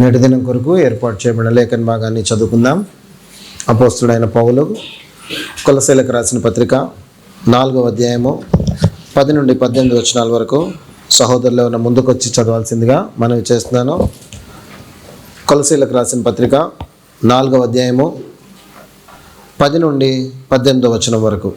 నేటి దినం కొరకు ఏర్పాటు చేయబడిన లేఖన భాగాన్ని చదువుకుందాం. అపోస్తుడైన పౌలు కొలస్సీలకు రాసిన పత్రిక 4వ అధ్యాయము 10 నుండి 18 వచనాల వరకు సహోదరులు ఎవరైనా ముందుకొచ్చి చదవాల్సిందిగా మనవి చేస్తున్నాను. కొలస్సీలకు రాసిన పత్రిక 4వ అధ్యాయము 10 నుండి 18 వచనం వరకు.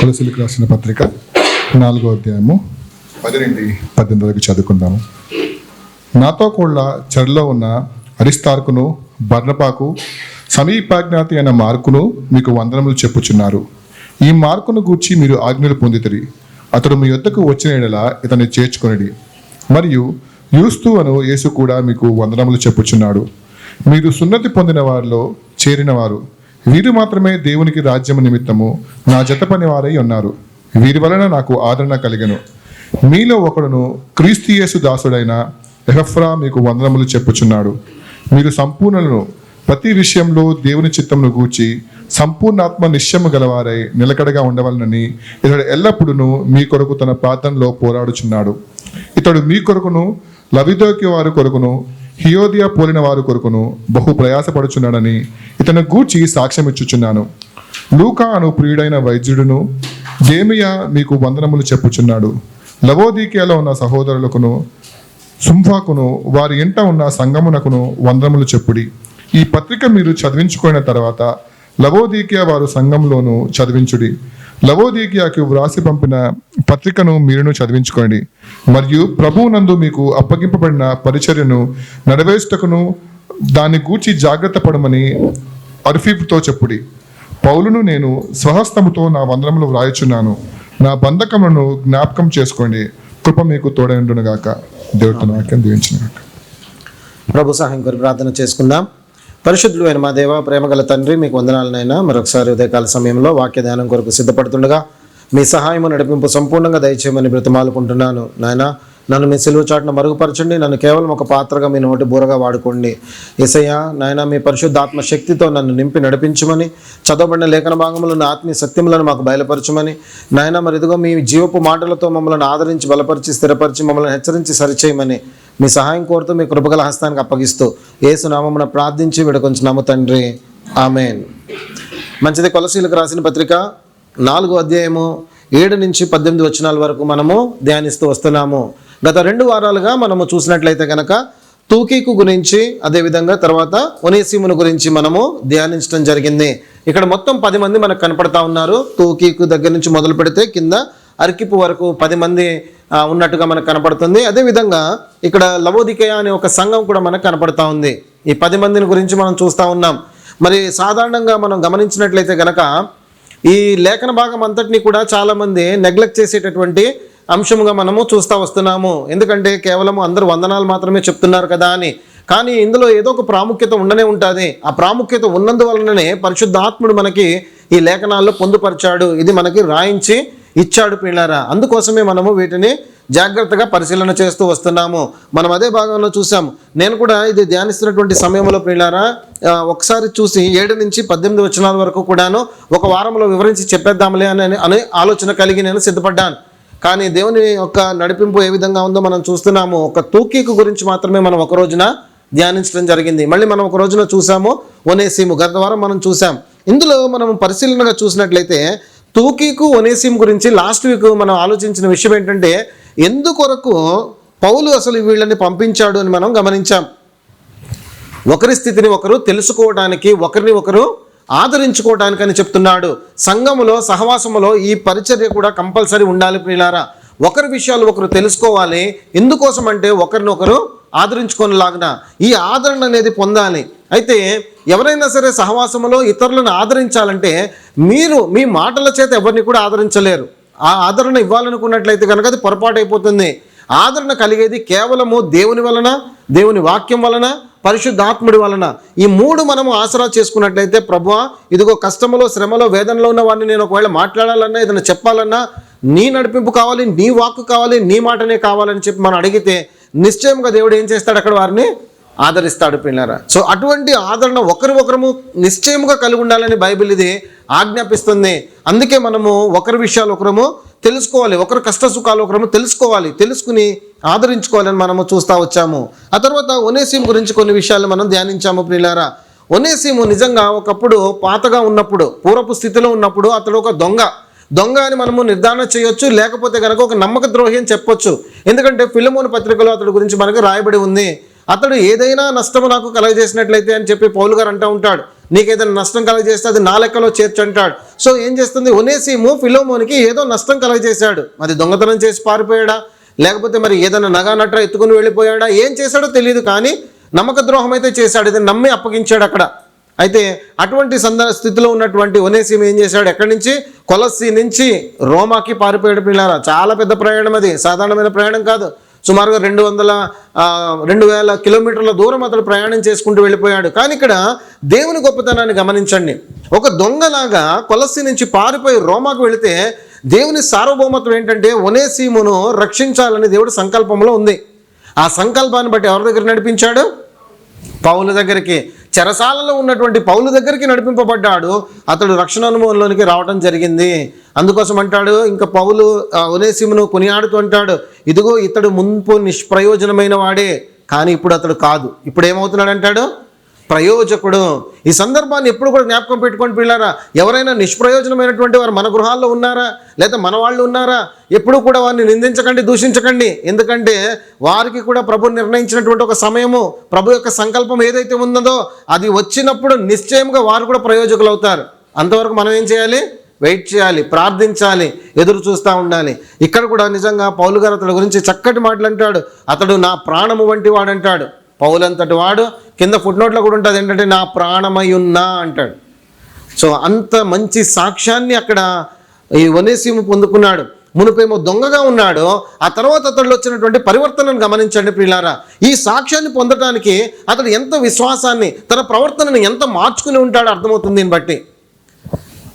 కొలస్సీలకు రాసిన పత్రిక 4వ అధ్యాయము 10 నుండి 18 వరకు చదువుకుందాము. నాతో కూడా చెరలో ఉన్న అరిస్తార్కును, బర్నబాకు, సమీపాజ్ఞాతి అయిన మార్కును మీకు వందనములు చెప్పుచున్నారు. ఈ మార్కును గూర్చి మీరు ఆజ్ఞలు పొందితిరి. అతడు మీ యొద్దకు వచ్చిన యెడల ఇతన్ని చేర్చుకొనిడి. మరియు యూస్తు అను యేసు కూడా మీకు వందనములు చెప్పుచున్నాడు. మీరు సున్నతి పొందిన వారిలో చేరినవారు. వీరు మాత్రమే దేవునికి రాజ్యము నిమిత్తము నా జత పని వారై ఉన్నారు. వీరి వలన నాకు ఆదరణ కలిగెను. మీలో ఒకడును క్రీస్తు యేసు దాసుడైన ఎపఫ్రా మీకు వందనములు చెప్పుచున్నాడు. మీరు సంపూర్ణులను, ప్రతి విషయంలో దేవుని చిత్తమును గూర్చి సంపూర్ణాత్మ నిశ్చయము గలవారై నిలకడగా ఉండవలనని ఇతడు ఎల్లప్పుడూ మీ కొరకు తన ప్రార్థనలో పోరాడుచున్నాడు. ఇతడు మీ కొరకును, లవిదోకి వారి కొరకును, హియోదియా పోలిన వారి కొరకును బహు ప్రయాసపడుచున్నాడని ఇతను గూర్చి సాక్ష్యం ఇచ్చుచున్నాను. లూకా అను ప్రియుడైన వైద్యుడును దేమియా మీకు వందనములు చెప్పుచున్నాడు. లవోదీకియాలో ఉన్న సహోదరులకును, సుంఫాకును, వారి ఇంట ఉన్న సంగమునకును వందనములు చెప్పుడి. ఈ పత్రిక మీరు చదివించుకున్న తర్వాత లవోదీకియా వారు సంఘంలోను చదివించుడి. లవోదీకియాకు వ్రాసి పంపిన పత్రికను మీరును చదివించుకోండి. మరియు ప్రభువునందు మీకు అప్పగింపబడిన పరిచర్యను నెరవేర్చుటకును దాన్ని గూర్చి జాగ్రత్త పడమని అర్ఫీపుతో చెప్పుడి. పౌలును నేను స్వహస్తముతో నా వందనములు వ్రాయుచున్నాను. నా బంధకములను జ్ఞాపకం చేసుకోండి. కృప మీకు తోడైండునుగాక. దేవుడితో వాక్యం దీవించునుగాక. ప్రభు సహాయం కొరకు ప్రార్థన చేసుకుందాం. పరిశుద్ధుడు అయిన మా దేవ, ప్రేమగల తండ్రి, మీకు వందనాలనైనా మరొకసారి ఉదయకాల సమయంలో వాక్య ధ్యానం కొరకు సిద్ధపడుతుండగా మీ సహాయము నడిపింపు సంపూర్ణంగా దయచేయమని బ్రతిమాలుకుంటున్నాను. నాయన, నన్ను మీ సిలువ చాటున మరుగుపరచండి. నన్ను కేవలం ఒక పాత్రగా మీ నోటి బూరగా వాడుకోండి. యేసయ్యా, నాయన, మీ పరిశుద్ధాత్మ శక్తితో నన్ను నింపి నడిపించమని, చదవబడిన లేఖన భాగములను, ఆత్మీయ సత్యములను మాకు బయలుపరచమని, నాయన, మరి ఇదిగో మీ జీవపు మాటలతో మమ్మల్ని ఆదరించి, బలపరిచి, స్థిరపరిచి, మమ్మల్ని హెచ్చరించి సరిచేయమని మీ సహాయం కోరుతూ మీ కృపగల హస్తానికి అప్పగిస్తూ యేసు నామమున ప్రార్థించి విడకొంచున్నాము తండ్రి, ఆమేన్. మంచిది. కొలస్సీలకు రాసిన పత్రిక 4వ అధ్యాయము 7 నుంచి 18 వచనాల వరకు మనము ధ్యానిస్తూ వస్తున్నాము. గత 2 వారాలుగా మనము చూసినట్లయితే కనుక తూకీకు గురించి, అదేవిధంగా తర్వాత ఒనేసిమును గురించి మనము ధ్యానించడం జరిగింది. ఇక్కడ మొత్తం 10 మంది మనకు కనపడతా ఉన్నారు. తూకీకు దగ్గర నుంచి మొదలు పెడితే కింద అర్కిపు వరకు 10 మంది ఉన్నట్టుగా మనకు కనపడుతుంది. అదేవిధంగా ఇక్కడ లవోదికయ అనే ఒక సంఘం కూడా మనకు కనపడతా ఉంది. ఈ 10 మందిని గురించి మనం చూస్తూ ఉన్నాం. మరి సాధారణంగా మనం గమనించినట్లయితే కనుక ఈ లేఖన భాగం అంతటినీ కూడా చాలామంది నెగ్లెక్ట్ చేసేటటువంటి అంశంగా మనము చూస్తూ వస్తున్నాము. ఎందుకంటే కేవలం అందరూ వందనాలు మాత్రమే చెప్తున్నారు కదా అని. కానీ ఇందులో ఏదో ఒక ప్రాముఖ్యత ఉండనే ఉంటుంది. ఆ ప్రాముఖ్యత ఉన్నందువలననే పరిశుద్ధాత్ముడు మనకి ఈ లేఖనాల్లో పొందుపరిచాడు. ఇది మనకి రాయించి ఇచ్చాడు పిల్లారా. అందుకోసమే మనము వీటిని జాగ్రత్తగా పరిశీలన చేస్తూ వస్తున్నాము. మనం అదే భాగంలో చూసాం. నేను కూడా ఇది ధ్యానిస్తున్నటువంటి సమయంలో పిల్లారా ఒకసారి చూసి 7 నుంచి 18 వచనాల వరకు కూడాను ఒక వారంలో వివరించి చెప్పేద్దాంలే అనే ఆలోచన కలిగి నేను సిద్ధపడ్డాను. కానీ దేవుని యొక్క నడిపింపు ఏ విధంగా ఉందో మనం చూస్తున్నాము. ఒక తూకీకు గురించి మాత్రమే మనం ఒక రోజున ధ్యానించడం జరిగింది. మళ్ళీ మనం ఒక రోజున చూసాము ఒనేసిము, గత వారం మనం చూసాం. ఇందులో మనం పరిశీలనగా చూసినట్లయితే తూకీకు ఒనేసిము గురించి లాస్ట్ వీక్ మనం ఆలోచించిన విషయం ఏంటంటే ఎందుకొరకు పౌలు అసలు వీళ్ళని పంపించాడు అని మనం గమనించాం. ఒకరి స్థితిని ఒకరు తెలుసుకోవడానికి, ఒకరిని ఒకరు ఆదరించుకోవడానికి అని చెప్తున్నాడు. సంఘములో, సహవాసములో ఈ పరిచర్య కూడా కంపల్సరీ ఉండాలి ప్రియులారా. ఒకరి విషయాలు ఒకరు తెలుసుకోవాలి. ఎందుకోసం అంటే ఒకరినొకరు ఆదరించుకునేలాగిన ఈ ఆదరణ అనేది పొందాలి. అయితే ఎవరైనా సరే సహవాసములో ఇతరులను ఆదరించాలంటే మీరు మీ మాటల చేత ఎవరిని కూడా ఆదరించలేరు. ఆ ఆదరణ ఇవ్వాలనుకున్నట్లయితే కనుక అది పొరపాటు అయిపోతుంది. ఆదరణ కలిగేది కేవలము దేవుని వలన, దేవుని వాక్యం వలన, పరిశుద్ధాత్ముడి వలన. ఈ 3 మనము ఆసరా చేసుకున్నట్లయితే ప్రభువా ఇదిగో కష్టములో, శ్రమలో, వేదనలో ఉన్న వాడిని నేను ఒకవేళ మాట్లాడాలన్నా, ఏదైనా చెప్పాలన్నా నీ నడిపింపు కావాలి, నీ వాక్కు కావాలి, నీ మాటనే కావాలని చెప్పి మనం అడిగితే నిశ్చయంగా దేవుడు ఏం చేస్తాడు? అక్కడ వారిని ఆదరిస్తాడు పిల్లరా. సో అటువంటి ఆదరణ ఒకరము నిశ్చయముగా కలిగి ఉండాలని బైబిల్ ఇది ఆజ్ఞాపిస్తుంది. అందుకే మనము ఒకరి విషయాలు ఒకరము తెలుసుకోవాలి, ఒకరి కష్ట సుఖాలు ఒకరము తెలుసుకోవాలి, తెలుసుకుని ఆదరించుకోవాలని మనము చూస్తూ వచ్చాము. ఆ తర్వాత ఒనేసిము గురించి కొన్ని విషయాలు మనం ధ్యానించాము ప్రియులారా. ఒనేసిము నిజంగా ఒకప్పుడు పాతగా ఉన్నప్పుడు, పూర్వపు స్థితిలో ఉన్నప్పుడు అతడు ఒక దొంగ అని మనము నిర్ధారణ చేయొచ్చు, లేకపోతే కనుక ఒక నమ్మక ద్రోహి అని చెప్పొచ్చు. ఎందుకంటే ఫిలమోను పత్రికలో అతడి గురించి మనకు రాయబడి ఉంది. అతడు ఏదైనా నష్టము నాకు కలగజేసినట్లయితే అని చెప్పి పౌలు గారు అంటూ ఉంటాడు, నీకేదైనా నష్టం కలగజేస్తే అది నా లెక్కలో చేర్చు అంటాడు. సో ఏం చేస్తుంది, ఒనేసిము ఫిలమోనికి ఏదో నష్టం కలగజేశాడు. అది దొంగతనం చేసి పారిపోయాడా, లేకపోతే మరి ఏదైనా నగా నట్ర ఎత్తుకుని వెళ్ళిపోయాడా, ఏం చేశాడో తెలియదు, కానీ నమ్మక ద్రోహం అయితే చేశాడు. ఇది నమ్మి అప్పగించాడు అక్కడ. అయితే అటువంటి స్థితిలో ఉన్నటువంటి ఒనేసిము ఏం చేశాడు, ఎక్కడి నుంచి, కొలస్సీ నుంచి రోమాకి పారిపోయాడు పిల్లారా. చాలా పెద్ద ప్రయాణం, అది సాధారణమైన ప్రయాణం కాదు. సుమారుగా 2,000 కిలోమీటర్ల దూరం అతడు ప్రయాణం చేసుకుంటూ వెళ్ళిపోయాడు. కానీ ఇక్కడ దేవుని గొప్పతనాన్ని గమనించండి. ఒక దొంగలాగా కొలస్సీ నుంచి పారిపోయి రోమాకు వెళితే దేవుని సార్వభౌమత్వం ఏంటంటే ఒనేసిమును రక్షించాలని దేవుడి సంకల్పంలో ఉంది. ఆ సంకల్పాన్ని బట్టి ఎవరి దగ్గర నడిపించాడు, పౌలు దగ్గరికి, చెరసాలలో ఉన్నటువంటి పౌలు దగ్గరికి నడిపింపబడ్డాడు. అతడు రక్షణ అనుభవంలోనికి రావడం జరిగింది. అందుకోసం అంటాడు, ఇంకా పౌలు ఒనేసిమును కొనియాడుతూ అంటాడు, ఇదిగో ఇతడు మున్పు నిష్ప్రయోజనమైన వాడే, కానీ ఇప్పుడు అతడు కాదు, ఇప్పుడు ఏమవుతున్నాడు అంటాడు, ప్రయోజకుడు. ఈ సందర్భాన్ని ఎప్పుడు కూడా జ్ఞాపకం పెట్టుకొని పిల్లారా. ఎవరైనా నిష్ప్రయోజనమైనటువంటి వారు మన గృహాల్లో ఉన్నారా, లేదా మన వాళ్ళు ఉన్నారా, ఎప్పుడు కూడా వారిని నిందించకండి, దూషించకండి. ఎందుకంటే వారికి కూడా ప్రభు నిర్ణయించినటువంటి ఒక సమయము, ప్రభు యొక్క సంకల్పం ఏదైతే ఉన్నదో అది వచ్చినప్పుడు నిశ్చయంగా వారు కూడా ప్రయోజకులు అవుతారు. అంతవరకు మనం ఏం చేయాలి, వెయిట్ చేయాలి, ప్రార్థించాలి, ఎదురు చూస్తూ ఉండాలి. ఇక్కడ కూడా నిజంగా పౌలు గారు అతడి గురించి చక్కటి మాటలు అంటాడు. అతడు నా ప్రాణము వంటి వాడు అంటాడు. పౌలు అంతటి వాడు. కింద ఫుట్నోట్లో కూడా ఉంటుంది ఏంటంటే నా ప్రాణమయున్నా అంటాడు. సో అంత మంచి సాక్ష్యాన్ని అక్కడ ఈ ఒనేసిము పొందుకున్నాడు. మునుపేమో దొంగగా ఉన్నాడు, ఆ తర్వాత అతడిలో వచ్చినటువంటి పరివర్తనను గమనించండి ప్రియులారా. ఈ సాక్ష్యాన్ని పొందడానికి అతడు ఎంత విశ్వాసాన్ని, తన ప్రవర్తనను ఎంత మార్చుకుని ఉంటాడో అర్థమవుతుంది. దీన్ని బట్టి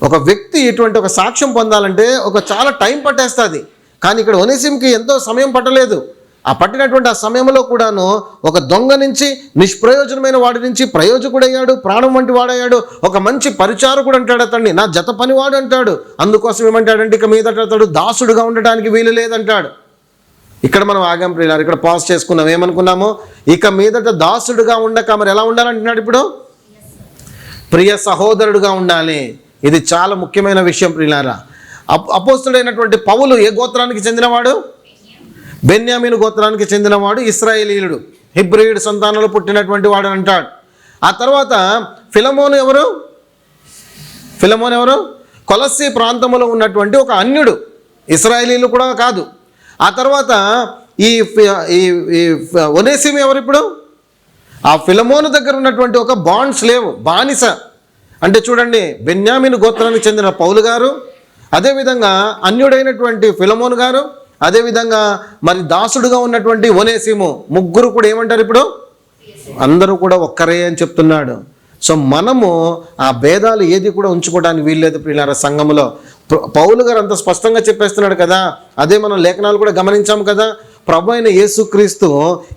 ఒక వ్యక్తి ఇటువంటి ఒక సాక్ష్యం పొందాలంటే ఒక చాలా టైం పట్టేస్తుంది. కానీ ఇక్కడ ఒనేసిముకి ఎంతో సమయం పట్టలేదు. ఆ పట్టినటువంటి ఆ సమయంలో కూడాను ఒక దొంగ నుంచి, నిష్ప్రయోజనమైన వాడి నుంచి ప్రయోజకుడయ్యాడు, ప్రాణం వంటి వాడయ్యాడు. ఒక మంచి పరిచారకుడు అంటాడు అతన్ని, నా జత పనివాడు అంటాడు. అందుకోసం ఏమంటాడంటే ఇక మీదట అతడు దాసుడుగా ఉండటానికి వీలు లేదంటాడు. ఇక్కడ మనం ఆగాం ప్రియులారా, ఇక్కడ పాజ్ చేసుకున్నాం. ఏమనుకున్నాము, ఇక మీదట దాసుడుగా ఉండక మరి ఎలా ఉండాలంటున్నాడు ఇప్పుడు, ప్రియ సహోదరుడుగా ఉండాలి. ఇది చాలా ముఖ్యమైన విషయం ప్రియులారా. అపోస్తుడైనటువంటి పౌలు ఏ గోత్రానికి చెందినవాడు, బెన్యామీను గోత్రానికి చెందినవాడు, ఇశ్రాయేలీయుడు, హెబ్రీయుడు సంతానంలో పుట్టినటువంటి వాడు అంటాడు. ఆ తర్వాత ఫిలమోను ఎవరు, కొలస్సీ ప్రాంతంలో ఉన్నటువంటి ఒక అన్యుడు, ఇశ్రాయేలీలు కూడా కాదు. ఆ తర్వాత ఈ ఒనేసిము ఎవరు, ఇప్పుడు ఆ ఫిలమోను దగ్గర ఉన్నటువంటి ఒక బాండ్ స్లేవ్, బానిస. అంటే చూడండి, బెన్యామీను గోత్రానికి చెందిన పౌలు గారు, అదేవిధంగా అన్యుడైనటువంటి ఫిలమోను గారు, అదేవిధంగా మరి దాసుడుగా ఉన్నటువంటి ఒనేసిము, ముగ్గురు కూడా ఏమంటారు ఇప్పుడు, అందరూ కూడా ఒక్కరే అని చెప్తున్నాడు. సో మనము ఆ భేదాలు ఏది కూడా ఉంచుకోవడానికి వీల్లేదు ప్రియులారా. సంఘములో పౌలు గారు అంత స్పష్టంగా చెప్పేస్తున్నాడు కదా. అదే మనం లేఖనాలు కూడా గమనించాము కదా. ప్రభు అయిన యేసుక్రీస్తు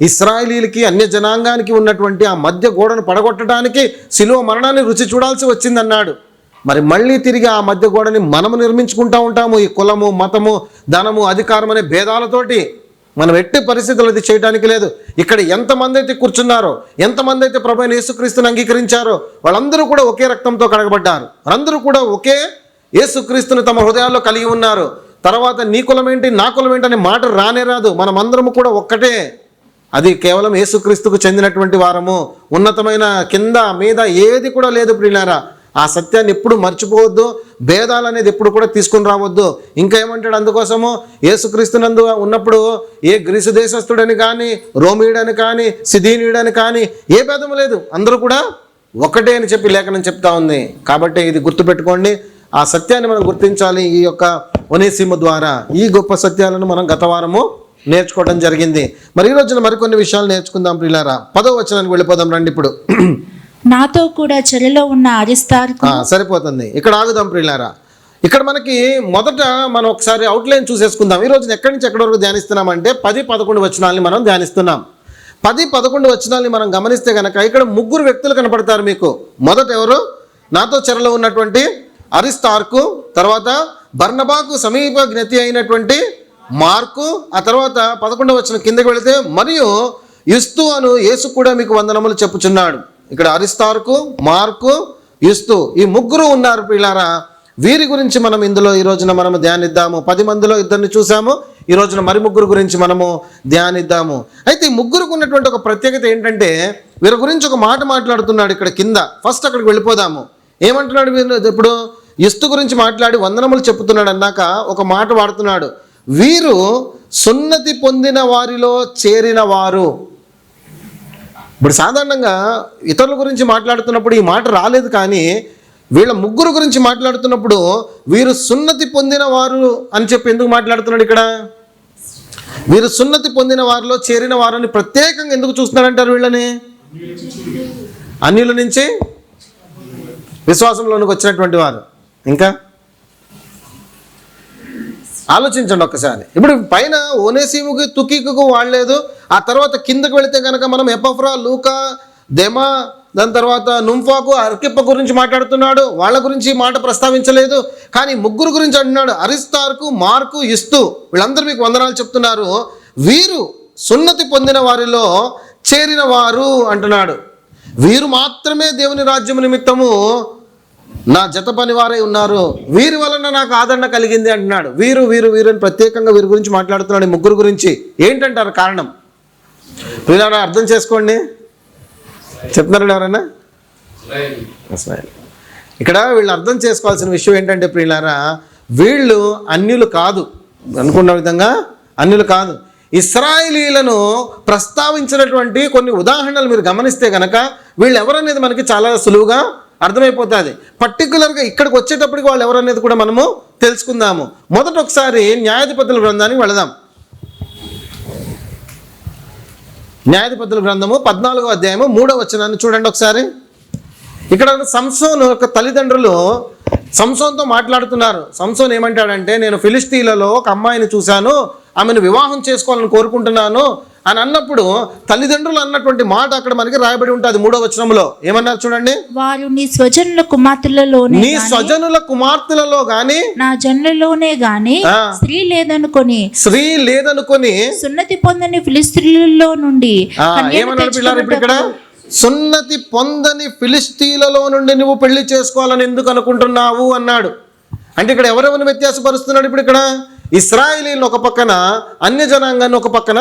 ఇశ్రాయేలీలకి, అన్య జనాంగానికి ఉన్నటువంటి ఆ మధ్య గోడను పడగొట్టడానికి శిలువ మరణాన్ని రుచి చూడాల్సి వచ్చిందన్నాడు. మరి మళ్ళీ తిరిగి ఆ మధ్య గోడని మనము నిర్మించుకుంటూ ఉంటాము. ఈ కులము, మతము, ధనము, అధికారం అనే భేదాలతోటి మనం ఎట్టి పరిస్థితులు అది చేయడానికి లేదు. ఇక్కడ ఎంతమంది అయితే కూర్చున్నారో, ఎంతమంది అయితే ప్రభు అయిన యేసుక్రీస్తుని అంగీకరించారో వాళ్ళందరూ కూడా ఒకే రక్తంతో కడగబడ్డారు. వాళ్ళందరూ కూడా ఒకే యేసుక్రీస్తుని తమ హృదయాల్లో కలిగి ఉన్నారు. తర్వాత నీ కులం ఏంటి, నా కులం ఏంటి అనే మాట రానే రాదు. మనమందరము కూడా ఒక్కటే. అది కేవలం యేసుక్రీస్తుకు చెందినటువంటి వారము. ఉన్నతమైన కింద మీద ఏది కూడా లేదు ప్రియులారా. ఆ సత్యాన్ని ఎప్పుడు మర్చిపోవద్దు. భేదాలు అనేది ఎప్పుడు కూడా తీసుకుని రావద్దు. ఇంకా ఏమంటాడు, అందుకోసము యేసుక్రీస్తునందు ఉన్నప్పుడు ఏ గ్రీసు దేశస్థుడని కానీ, రోమీయుడని కానీ, సిదీనీయుడని కానీ ఏ భేదము లేదు, అందరూ కూడా ఒకటే అని చెప్పి లేఖనం చెప్తా ఉంది. కాబట్టి ఇది గుర్తుపెట్టుకోండి. ఆ సత్యాన్ని మనం గుర్తించాలి. ఈ యొక్క ఒనేసిము ద్వారా ఈ గొప్ప సత్యాలను మనం గత వారము నేర్చుకోవడం జరిగింది. మరి ఈ రోజున మరికొన్ని విషయాలు నేర్చుకుందాం ప్రియులారా. 10వ వచనానికి వెళ్ళిపోదాం రండి. ఇప్పుడు నాతో కూడా చెరలో ఉన్న అరిస్తార్కు, సరిపోతుంది, ఇక్కడ ఆగుదాం ప్రియులారా. ఇక్కడ మనకి మొదట మనం ఒకసారి అవుట్లైన్ చూసేసుకుందాం. ఈ రోజున ఎక్కడి నుంచి ఎక్కడి వరకు ధ్యానిస్తున్నామంటే 10-11 వచనాలని మనం ధ్యానిస్తున్నాం. 10-11 వచనాల్ని మనం గమనిస్తే కనుక ఇక్కడ 3 వ్యక్తులు కనపడతారు మీకు. మొదట ఎవరు? నాతో చెరలో ఉన్నటువంటి అరిస్తార్కు, తర్వాత బర్నబాకు సమీప జ్ఞతి అయినటువంటి మార్కు, ఆ తర్వాత 11వ వచనం కిందకి వెళితే మరియు యుస్తు అను యేసు కూడా మీకు వందనములు చెప్పుచున్నాడు. ఇక్కడ అరిస్తార్కు, మార్కు, యుస్తు ఈ 3 ఉన్నారు పిల్లారా. వీరి గురించి మనం ఇందులో ఈ రోజున మనము ధ్యానిద్దాము. 10 మందిలో 2 చూసాము, ఈ రోజున మరి 3 గురించి మనము ధ్యానిద్దాము. అయితే ఈ 3కు ఉన్నటువంటి ఒక ప్రత్యేకత ఏంటంటే వీరి గురించి ఒక మాట మాట్లాడుతున్నాడు ఇక్కడ కింద. ఫస్ట్ అక్కడికి వెళ్ళిపోదాము. ఏమంటున్నాడు? ఇప్పుడు యుస్తు గురించి మాట్లాడి వందనములు చెప్తున్నాడు అన్నాక ఒక మాట వాడుతున్నాడు, వీరు సున్నతి పొందిన వారిలో చేరిన వారు. ఇప్పుడు సాధారణంగా ఇతరుల గురించి మాట్లాడుతున్నప్పుడు ఈ మాట రాలేదు, కానీ వీళ్ళ 3 గురించి మాట్లాడుతున్నప్పుడు వీరు సున్నతి పొందిన వారు అని చెప్పి ఎందుకు మాట్లాడుతున్నాడు ఇక్కడ? వీరు సున్నతి పొందిన వారిలో చేరిన వారని ప్రత్యేకంగా ఎందుకు చూస్తున్నారంటారు వీళ్ళని? అన్యుల నుంచి విశ్వాసంలోనికి వచ్చినటువంటి వారు. ఇంకా ఆలోచించండి ఒక్కసారి. ఇప్పుడు పైన ఓనేసిముకి తుకీకు వాడలేదు, ఆ తర్వాత కిందకు వెళితే కనుక మనం ఎపఫ్రా, లూకా, దెమా, దాని తర్వాత నుంఫాకు, అర్కిప్ప గురించి మాట్లాడుతున్నాడు. వాళ్ళ గురించి మాట ప్రస్తావించలేదు, కానీ 3 గురించి అంటున్నాడు. అరిస్తార్కు, మార్కు, యుస్తు వీళ్ళందరూ మీకు వందనాలు చెప్తున్నారు. వీరు సున్నతి పొందిన వారిలో చేరిన వారు అంటున్నాడు. వీరు మాత్రమే దేవుని రాజ్యము నిమిత్తము నా జత పని వారై ఉన్నారు, వీరి వలన నాకు ఆదరణ కలిగింది అంటున్నాడు. వీరు వీరు వీరు అని ప్రత్యేకంగా వీరి గురించి మాట్లాడుతున్నాడు. 3 గురించి ఏంటంటారు కారణం? వీళ్ళని అర్థం చేసుకోండి. చెప్తున్నారండి ఎవరైనా? ఇక్కడ వీళ్ళు అర్థం చేసుకోవాల్సిన విషయం ఏంటంటే ప్రియులారా, వీళ్ళు అన్యులు కాదు, అనుకున్న విధంగా అన్యులు కాదు. ఇశ్రాయేలీలను ప్రస్తావించినటువంటి కొన్ని ఉదాహరణలు మీరు గమనిస్తే కనుక వీళ్ళు ఎవరనేది మనకి చాలా సులువుగా అర్థమైపోతుంది. పర్టికులర్గా ఇక్కడికి వచ్చేటప్పటికి వాళ్ళు ఎవరనేది కూడా మనము తెలుసుకుందాము. మొదట ఒకసారి న్యాయాధిపతుల గ్రంథానికి వెళదాం. న్యాయాధిపతుల గ్రంథము 14వ అధ్యాయము 3వ వచనాన్ని చూడండి ఒకసారి. ఇక్కడ సంసోను యొక్క తల్లిదండ్రులు సంసోన్తో మాట్లాడుతున్నారు. సంసోన్ ఏమంటాడంటే, నేను ఫిలిస్తీన్లలో ఒక అమ్మాయిని చూశాను, ఆమెను వివాహం చేసుకోవాలని కోరుకుంటున్నాను అని అన్నప్పుడు తల్లిదండ్రులు అన్నటువంటి మాట అక్కడ మనకి రాయబడి ఉంటుంది 3వ వచనంలో. ఏమన్నారు చూడండి, వారు నీ స్వజనుల కుమార్తెలలోనే నీ స్వజనుల కుమార్తెలలో గాని నా జనులలోనే గాని స్త్రీ లేదనుకొని సున్నతి పొందని ఫిలిస్తీన్లలో నుండి ఏమన్నారు పిల్లలు? ఇప్పుడు ఇక్కడ సున్నతి పొందని ఫిలిస్తీన్లలో నుండి నువ్వు పెళ్లి చేసుకోవాలని ఎందుకు అనుకుంటున్నావు అన్నాడు. అంటే ఇక్కడ ఎవరెవరిని వ్యత్యాసపరుస్తున్నాడు? ఇప్పుడు ఇక్కడ ఇశ్రాయేలీలను ఒక పక్కన, అన్య జనాంగాన్ని ఒక పక్కన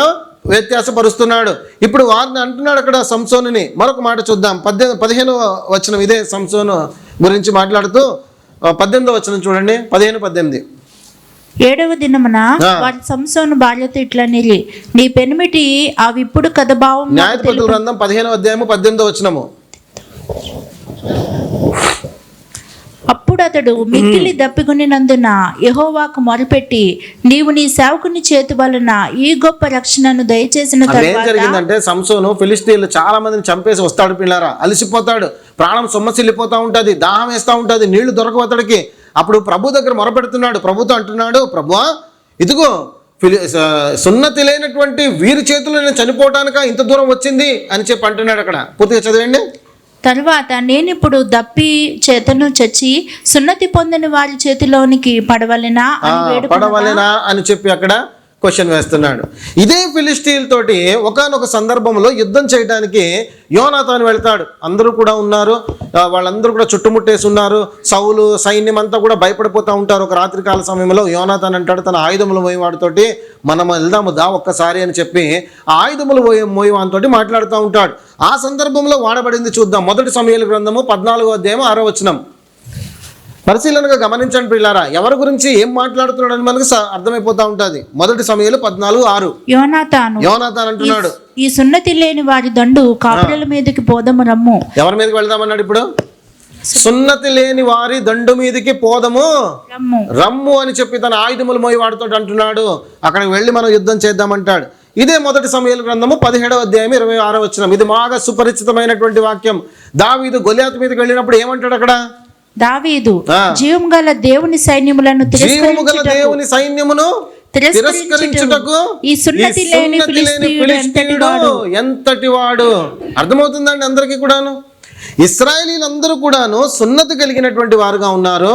వ్యత్యాసపరుస్తున్నాడు. ఇప్పుడు వారిని అంటున్నాడు అక్కడ సంసోనుని. మరొక మాట చూద్దాం. 15వ వచనం ఇదే సంసోను గురించి మాట్లాడుతూ 18వ వచనం చూడండి. 15-18. 7వ దినమున వారి సంసోను భార్యతో ఇట్లా నిలి, నీ పెనిమిటి ఆ విప్పుడు కథ భావం. న్యాయాధిపతుల గ్రంథం 15వ అధ్యాయము 18వ వచనము. అప్పుడు అతడు మిక్కిలి దప్పికొనినందున యెహోవాకు మొరపెట్టి, నీవు నీ సేవకుని చేతి వలన ఈ గొప్ప రక్షణను దయచేసిన తర్వాత ఏం జరిగిందంటే, సంసోను ఫిలిస్తీన్లు చాలా మందిని చంపేసి వస్తాడు పిల్లారా. అలసిపోతాడు, ప్రాణం సొమ్మసిల్లిపోతా ఉంటుంది, దాహం వేస్తూ ఉంటుంది, నీళ్లు దొరకవు అతడికి. అప్పుడు ప్రభు దగ్గర మొరపెడుతున్నాడు. ప్రభుతో అంటున్నాడు, ప్రభువా ఇదిగో సున్నతి లేనటువంటి వీరి చేతుల్లో నేను చనిపోవటానిక ఇంత దూరం వచ్చింది అని చెప్పి అంటున్నాడు. అక్కడ పూర్తిగా చదివండి. తర్వాత నేనిప్పుడు దప్పి చేతను చచ్చి సున్నతి పొందని వారి చేతిలోనికి పడవలెనా అని చెప్పి అక్కడ క్వశ్చన్ వేస్తున్నాడు. ఇదే ఫిలిస్తీన్ తోటి ఒకానొక సందర్భంలో యుద్ధం చేయడానికి యోనాతాను వెళ్తాడు. అందరూ కూడా ఉన్నారు, వాళ్ళందరూ కూడా చుట్టుముట్టేసి ఉన్నారు. సౌలు సైన్యం అంతా కూడా భయపడిపోతూ ఉంటారు. ఒక రాత్రికాల సమయంలో యోనాతాన్ అంటాడు తన ఆయుధములు మోయేవాడితోటి, మనం వెళ్దాము దా ఒక్కసారి అని చెప్పి ఆ ఆయుధములు మోయేవాడితోటి మాట్లాడుతూ ఉంటాడు. ఆ సందర్భంలో వాడబడింది చూద్దాం. 1 సమూయేలు గ్రంథము 14వ అధ్యాయం 6వ వచనం. పరిశీలనగా గమనించండి పిల్లారా, ఎవరి గురించి ఏం మాట్లాడుతున్నాడని మనకు అర్థమైపోతా ఉంటుంది. 1 సమూయేలు 14:6. యోనాతాను అంటున్నాడు, ఈ సున్నతి లేని వారి దండు కాపురల మీదకి పోదము రమ్ము. ఎవరి మీదకి వెళ్దామన్నాడు? ఇప్పుడు సున్నతి లేని వారి దండు మీదకి పోదము రమ్ము అని చెప్పి తన ఆయుధములు మోయి వాడుతోటి అంటున్నాడు. అక్కడికి వెళ్ళి మనం యుద్ధం చేద్దామంటాడు. ఇదే 1 సమూయేలు గ్రంథము 17వ అధ్యాయం 26వ వచనం. ఇది బాగా సుపరిచితమైనటువంటి వాక్యం. దావీదు గొలియాతు మీదకి వెళ్ళినప్పుడు ఏమంటాడు అక్కడ? దావీదు జీవము గల దేవుని సైన్యములను తిరస్కరించుటకు ఈ సున్నతి లేని ఫిలిష్తీయుడు ఫిలిష్తీయుడు ఎంతటి వాడు. అర్థమవుతుందండి అందరికీ కూడాను. ఇశ్రాయేలీలందరూ కూడాను సున్నతి కలిగినటువంటి వారుగా ఉన్నారు.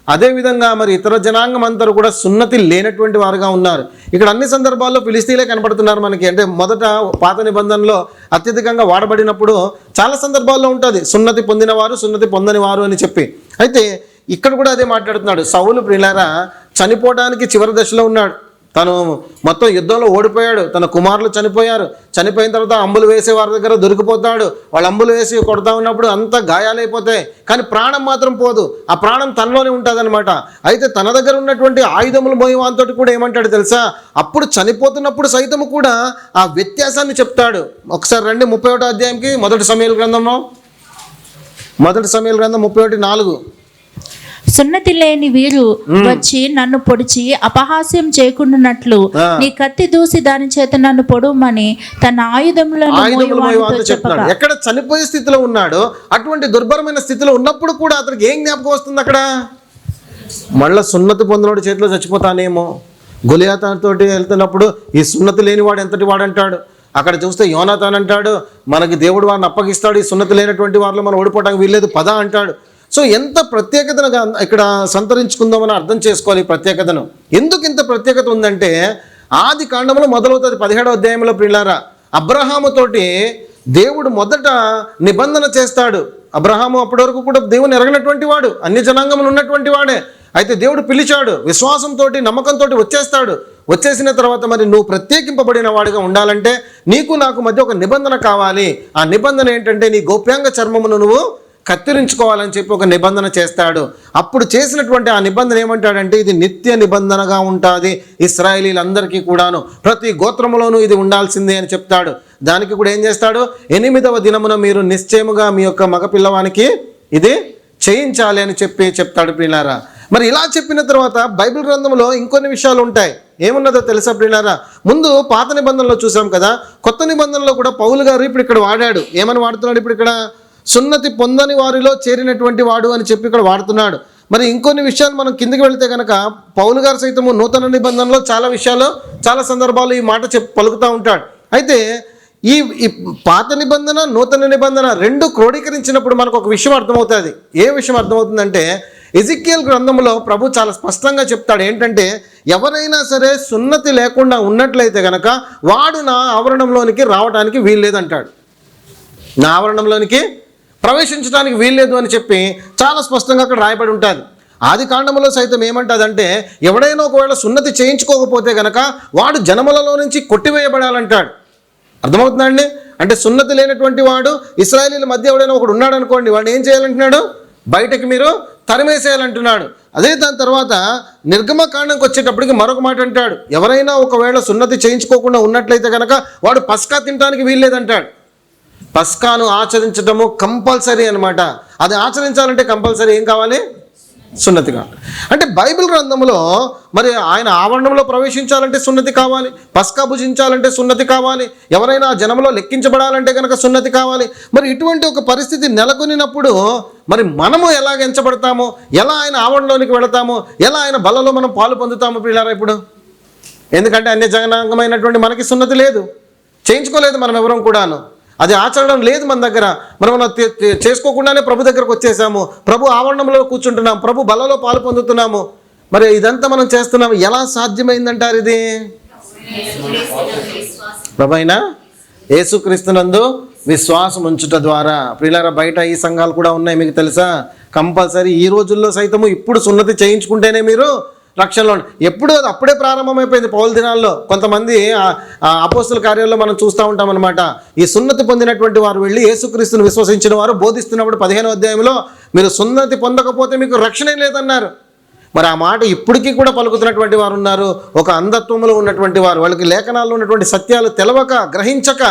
అదేవిధంగా మరి ఇతర జనాంగం అందరూ కూడా సున్నతి లేనటువంటి వారుగా ఉన్నారు. ఇక్కడ అన్ని సందర్భాల్లో ఫిలిస్తీన్లే కనపడుతున్నారు మనకి. అంటే మొదట పాత నిబంధనలో అత్యధికంగా వాడబడినప్పుడు చాలా సందర్భాల్లో ఉంటుంది సున్నతి పొందినవారు, సున్నతి పొందని వారు అని చెప్పి. అయితే ఇక్కడ కూడా అదే మాట్లాడుతున్నాడు. సౌలు ప్రియులారా చనిపోవడానికి చివరి దశలో ఉన్నాడు. తను మొత్తం యుద్ధంలో ఓడిపోయాడు. తన కుమారులు చనిపోయారు. చనిపోయిన తర్వాత అంబులు వేసే వారి దగ్గర దొరికిపోతాడు. వాళ్ళు అంబులు వేసి కొడతా ఉన్నప్పుడు అంతా గాయాలైపోతాయి, కానీ ప్రాణం మాత్రం పోదు. ఆ ప్రాణం తనలోనే ఉంటుందన్నమాట. అయితే తన దగ్గర ఉన్నటువంటి ఆయుధములు మోయవాంతో కూడా ఏమంటాడు తెలుసా, అప్పుడు చనిపోతున్నప్పుడు సైతము కూడా ఆ వ్యత్యాసాన్ని చెప్తాడు. ఒకసారి రండి 31వ అధ్యాయంకి, మొదటి సమూయేలు గ్రంథంలో, మొదటి సమూయేలు గ్రంథం 31:4. సున్నతి లేని వీరు వచ్చి నన్ను పొడిచి అపహాస్యం చేయకుండానట్లు నీ కత్తి దూసి దాని చేత నన్ను పొడవమని తన ఆయుధములను చెప్తాడు. ఎక్కడ చనిపోయే స్థితిలో ఉన్నాడో అటువంటి దుర్భరమైన స్థితిలో ఉన్నప్పుడు కూడా అతనికి ఏం జ్ఞాపకం వస్తుంది? అక్కడ మళ్ళా సున్నతి పొందినోడి చేతిలో చచ్చిపోతానేమో. గొలియాతుతోటి వెళ్తున్నప్పుడు ఈ సున్నతి లేని వాడు ఎంతటి వాడంటాడు. అక్కడ చూస్తే యోనాతాన్ అంటాడు, మనకి దేవుడు వారిని అప్పగిస్తాడు, ఈ సున్నతి లేనటువంటి వారిలో మనం ఓడిపోవడానికి వీల్లేదు పద అంటాడు. సో ఎంత ప్రత్యేకతను ఇక్కడ సంతరించుకుందామని అర్థం చేసుకోవాలి. ప్రత్యేకతను ఎందుకు ఇంత ప్రత్యేకత ఉందంటే ఆది కాండంలో మొదలవుతుంది 17వ అధ్యాయంలో. ప్రియులారా, అబ్రహాముతోటి దేవుడు మొదట నిబంధన చేస్తాడు. అబ్రహాము అప్పటి వరకు కూడా దేవుని ఎరగనటువంటి వాడు, అన్ని జనాంగములు ఉన్నటువంటి వాడే. అయితే దేవుడు పిలిచాడు, విశ్వాసంతో నమ్మకంతో వచ్చేస్తాడు. వచ్చేసిన తర్వాత మరి నువ్వు ప్రత్యేకింపబడిన వాడిగా ఉండాలంటే నీకు నాకు మధ్య ఒక నిబంధన కావాలి. ఆ నిబంధన ఏంటంటే నీ గోప్యాంగ చర్మమును నువ్వు కత్తిరించుకోవాలని చెప్పి ఒక నిబంధన చేస్తాడు. అప్పుడు చేసినటువంటి ఆ నిబంధన ఏమంటాడంటే ఇది నిత్య నిబంధనగా ఉంటుంది ఇశ్రాయేలీలందరికీ కూడాను, ప్రతి గోత్రములోనూ ఇది ఉండాల్సిందే అని చెప్తాడు. దానికి కూడా ఏం చేస్తాడు, 8వ దినమున మీరు నిశ్చయముగా మీ యొక్క మగ పిల్లవానికి ఇది చేయించాలి అని చెప్తాడు. ప్రియులారా, మరి ఇలా చెప్పిన తర్వాత బైబిల్ గ్రంథంలో ఇంకొన్ని విషయాలు ఉంటాయి. ఏమున్నదో తెలుసా ప్రియులారా? ముందు పాత నిబంధనలో చూసాం కదా, కొత్త నిబంధనలో కూడా పౌలు గారు ఇప్పుడు ఇక్కడ వాడాడు. ఏమని వాడుతున్నాడు? ఇప్పుడు ఇక్కడ సున్నతి పొందని వారిలో చేరినటువంటి వాడు అని చెప్పి ఇక్కడ వాడుతున్నాడు. మరి ఇంకొన్ని విషయాలు మనం కిందికి వెళితే కనుక పౌలు గారు సైతము నూతన నిబంధనలో చాలా విషయాలు చాలా సందర్భాలు ఈ మాట పలుకుతూ ఉంటాడు. అయితే ఈ పాత నిబంధన నూతన నిబంధన రెండు క్రోడీకరించినప్పుడు మనకు ఒక విషయం అర్థమవుతుంది. ఏ విషయం అర్థమవుతుందంటే ఎజిక్యేల్ గ్రంథంలో ప్రభు చాలా స్పష్టంగా చెప్తాడు. ఏంటంటే ఎవరైనా సరే సున్నతి లేకుండా ఉన్నట్లయితే కనుక వాడు నా ఆవరణంలోనికి రావడానికి వీల్లేదంటాడు. నా ఆవరణంలోనికి ప్రవేశించడానికి వీల్లేదు అని చెప్పి చాలా స్పష్టంగా అక్కడ రాయబడి ఉంటుంది. ఆది కాండంలో సైతం ఏమంటుందంటే ఎవడైనా ఒకవేళ సున్నతి చేయించుకోకపోతే కనుక వాడు జనములలో నుంచి కొట్టివేయబడాలంటాడు. అర్థమవుతుందండి? అంటే సున్నతి లేనటువంటి వాడు ఇశ్రాయేలీల మధ్య ఎవడైనా ఒకడు ఉన్నాడు అనుకోండి, వాడు ఏం చేయాలంటున్నాడు? బయటకి మీరు తరిమేసేయాలంటున్నాడు. అదే దాని తర్వాత నిర్గమకాండంకి వచ్చేటప్పటికి మరొక మాట అంటాడు, ఎవరైనా ఒకవేళ సున్నతి చేయించుకోకుండా ఉన్నట్లయితే కనుక వాడు పస్కా తినడానికి వీల్లేదంటాడు. పస్కాను ఆచరించడము కంపల్సరీ అనమాట. అది ఆచరించాలంటే కంపల్సరీ ఏం కావాలి? సున్నతి కావాలి. అంటే బైబిల్ గ్రంథంలో మరి ఆయన ఆవరణంలో ప్రవేశించాలంటే సున్నతి కావాలి, పస్కా భుజించాలంటే సున్నతి కావాలి, ఎవరైనా జనంలో లెక్కించబడాలంటే కనుక సున్నతి కావాలి. మరి ఇటువంటి ఒక పరిస్థితి నెలకొనినప్పుడు మరి మనము ఎలా ఎంచబడతామో, ఎలా ఆయన ఆవరణలోనికి వెళతామో, ఎలా ఆయన బలలో మనం పాలు పొందుతామో పిల్లారా ఇప్పుడు? ఎందుకంటే అన్య జనాంగమైనటువంటి మనకి సున్నతి లేదు, చేయించుకోలేదు మనం ఎవరం కూడాను, అది ఆచరణ లేదు మన దగ్గర. మనం చేసుకోకుండానే ప్రభు దగ్గరకు వచ్చేసాము, ప్రభు ఆవరణంలో కూర్చుంటున్నాం, ప్రభు బలలో పాలు పొందుతున్నాము. మరి ఇదంతా మనం చేస్తున్నాము, ఎలా సాధ్యమైందంటారు ఇది? ప్రభు అయినా యేసుక్రీస్తునందు విశ్వాసం ఉంచుట ద్వారా. ప్రియులారా, బయట ఈ సంఘాలు కూడా ఉన్నాయి, మీకు తెలుసా? కంపల్సరీ ఈ రోజుల్లో సైతము ఇప్పుడు సున్నతి చేయించుకుంటేనే మీరు రక్షణలో. ఎప్పుడు అప్పుడే ప్రారంభమైపోయింది పౌల దినాల్లో. కొంతమంది అపోస్తుల కార్యాల్లో మనం చూస్తూ ఉంటాం అనమాట. ఈ సున్నతి పొందినటువంటి వారు వెళ్ళి యేసుక్రీస్తుని విశ్వసించిన వారు బోధిస్తున్నప్పుడు 15వ అధ్యాయంలో మీరు సున్నతి పొందకపోతే మీకు రక్షణే లేదన్నారు. మరి ఆ మాట ఇప్పటికీ కూడా పలుకుతున్నటువంటి వారు ఉన్నారు. ఒక అంధత్వంలో ఉన్నటువంటి వారు, వాళ్ళకి లేఖనాల్లో ఉన్నటువంటి సత్యాలు తెలవక గ్రహించక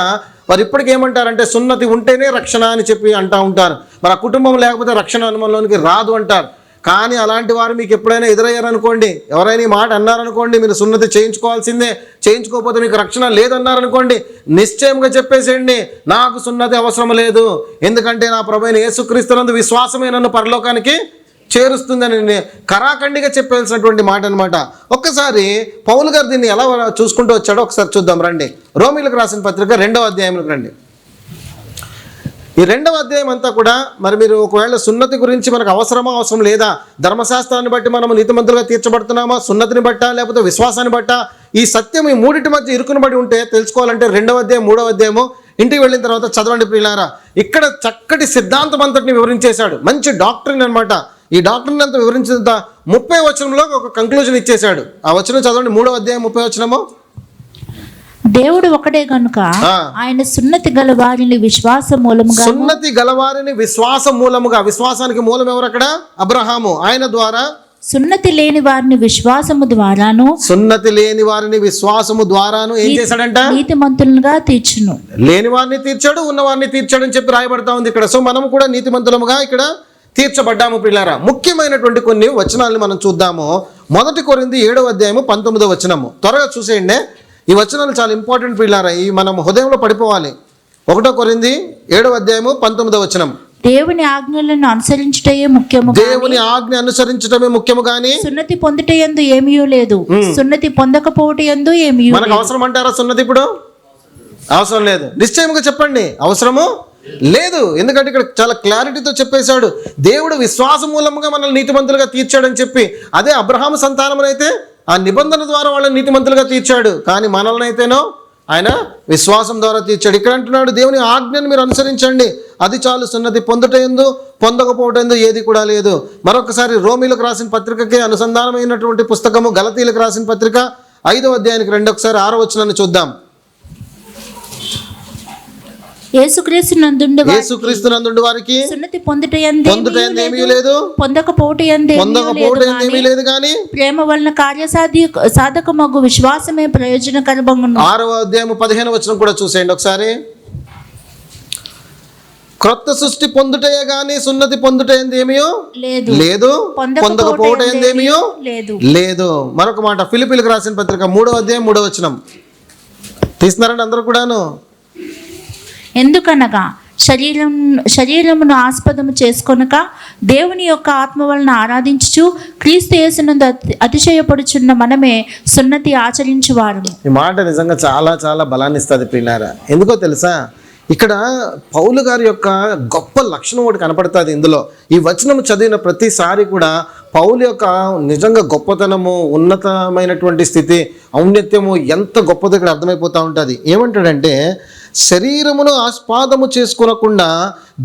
వారు ఇప్పటికీ ఏమంటారంటే సున్నతి ఉంటేనే రక్షణ అని చెప్పి అంటూ ఉంటారు. మరి ఆ కుటుంబం లేకపోతే రక్షణ అనుభవంలోనికి రాదు అంటారు. కానీ అలాంటి వారు మీకు ఎప్పుడైనా ఎదురయ్యారనుకోండి, ఎవరైనా ఈ మాట అన్నారనుకోండి, మీరు సున్నతి చేయించుకోవాల్సిందే, చేయించుకోకపోతే మీకు రక్షణ లేదన్నారనుకోండి, నిశ్చయంగా చెప్పేసేయండి, నాకు సున్నతి అవసరం లేదు, ఎందుకంటే నా ప్రభువైన యేసుక్రీస్తునందు విశ్వాసమే నన్ను పరలోకానికి చేరుస్తుందని కరాఖండిగా చెప్పాల్సినటువంటి మాట అనమాట. ఒక్కసారి పౌలు గారు దీన్ని ఎలా చూసుకుంటూ వచ్చాడో ఒకసారి చూద్దాం రండి. రోమీలకు రాసిన పత్రిక 2వ అధ్యాయంలోకి రండి. ఈ 2వ అధ్యాయం అంతా కూడా మరి మీరు ఒకవేళ సున్నతి గురించి మనకు అవసరం లేదా, ధర్మశాస్త్రాన్ని బట్టి మనం నీతిమంతులుగా తీర్చబడుతున్నామా, సున్నతిని బట్టా లేకపోతే విశ్వాసాన్ని బట్టా, ఈ సత్యం ఈ మూడింటి మధ్య ఇరుకునబడి ఉంటే తెలుసుకోవాలంటే 2వ అధ్యాయం 3వ అధ్యాయము ఇంటికి వెళ్ళిన తర్వాత చదవండి ప్రియులారా. ఇక్కడ చక్కటి సిద్ధాంతం అంతటిని వివరించేశాడు. మంచి డాక్టరీన్ అనమాట. ఈ డాక్టరీన్ అంతా వివరించిన 30వ వచనంలో ఒక కంక్లూజన్ ఇచ్చేశాడు. ఆ వచనం చదవండి, 3వ అధ్యాయం 30వ వచనము. దేవుడు ఒకడే గనుక ఆయన సున్నతి గల వారిని విశ్వాస మూలముగా, సున్నతి గలవారిని విశ్వాస మూలముగా, విశ్వాసానికి మూలం ఎవరు అక్కడ? అబ్రహాము. ఆయన ద్వారా సున్నతి లేని వారిని విశ్వాసము ద్వారాను, సున్నతి లేని వారిని విశ్వాసము ద్వారాను ఏం చేశాడంట? నీతిమంతులుగా తీర్చును. లేని వారిని తీర్చాడు, ఉన్న వారిని తీర్చాడు అని చెప్పి రాయబడతా ఉంది ఇక్కడ. సో మనం కూడా నీతిమంతులముగా ఇక్కడ తీర్చబడ్డాము పిల్లారా. ముఖ్యమైనటువంటి కొన్ని వచనాలను మనం చూద్దాము. 1 కొరింథీ 7వ అధ్యాయము 19వ వచనము. త్వరగా చూసేయండి, ఈ వచనాలు చాలా ఇంపార్టెంట్ పిల్లారా. ఈ మనం హృదయంలో పడిపోవాలి. 1 కొరింథీ 7వ అధ్యాయము 19వ వచనం. దేవుని ఆజ్ఞలను అనుసరించుటయే ముఖ్యము, దేవుని ఆజ్ఞ అనుసరించడమే ముఖ్యము గాని సున్నతి పొందుటయందు ఏమీ లేదు, సున్నతి పొందకపోవటయందు ఏమీ. మనకు అవసరం అంటారా సున్నతి? ఇప్పుడు అవసరం లేదు. నిశ్చయంగా చెప్పండి, అవసరము లేదు. ఎందుకంటే ఇక్కడ చాలా క్లారిటీతో చెప్పేశాడు. దేవుడు విశ్వాస మూలంగా మనల్ని నీతిమంతులుగా తీర్చాడని చెప్పి, అదే అబ్రహాము సంతానమునైతే ఆ నిబంధన ద్వారా వాళ్ళని నీతిమంతులుగా తీర్చాడు, కానీ మనల్ని అయితేనో ఆయన విశ్వాసం ద్వారా తీర్చాడు. ఇక్కడ అంటున్నాడు, దేవుని ఆజ్ఞను మీరు అనుసరించండి, అది చాలు, సున్నతి పొందుటయందు పొందకపోవటందు ఏది కూడా లేదు. మరొకసారి రోమీలకు రాసిన పత్రికకి అనుసంధానమైనటువంటి పుస్తకము గలతీలకు రాసిన పత్రిక 5వ అధ్యాయానికి రండి. ఒకసారి 6వ వచనాన్ని చూద్దాం. యేసుక్రీస్తు నందుండు వారికి సున్నతి పొందుటయందు ఏమీ లేదు, పొందకపోవటయందు ఏమీ లేదు కానీ ప్రేమ వలన సాధకమగు విశ్వాసమే ప్రయోజనకరమగును. 6వ అధ్యాయం 15వ వచనం కూడా చూసేయండి ఒకసారి. క్రొత్త సృష్టి పొందుటయే గాని సున్నతి పొందుటయందు ఏమీ లేదు, పొందకపోవటయందు ఏమీ లేదు. మరొక మాట, ఫిలిప్పీలకు రాసిన పత్రిక 3వ అధ్యాయం 3వ వచనం. తీస్తున్నారండి అందరూ కూడాను. ఎందుకనగా శరీరమును ఆస్పదము చేసుకొనక దేవుని యొక్క ఆత్మ వలన ఆరాధించుచు క్రీస్తు యేసునందు అతిశయపడుచున్న మనమే సున్నతి ఆచరించువారు. ఈ మాట నిజంగా చాలా చాలా బలాన్ని ఇస్తుంది ప్రియులారా. ఎందుకో తెలుసా, ఇక్కడ పౌలు గారి యొక్క గొప్ప లక్షణం ఒకటి కనపడుతుంది ఇందులో. ఈ వచనం చదివిన ప్రతిసారి కూడా పౌలు యొక్క నిజంగా గొప్పతనము, ఉన్నతమైనటువంటి స్థితి, ఔన్నత్యము ఎంత గొప్పదో ఇక్కడ అర్థమైపోతూ ఉంటుంది. ఏమంటాడంటే, శరీరమును ఆస్పాదము చేసుకునకుండా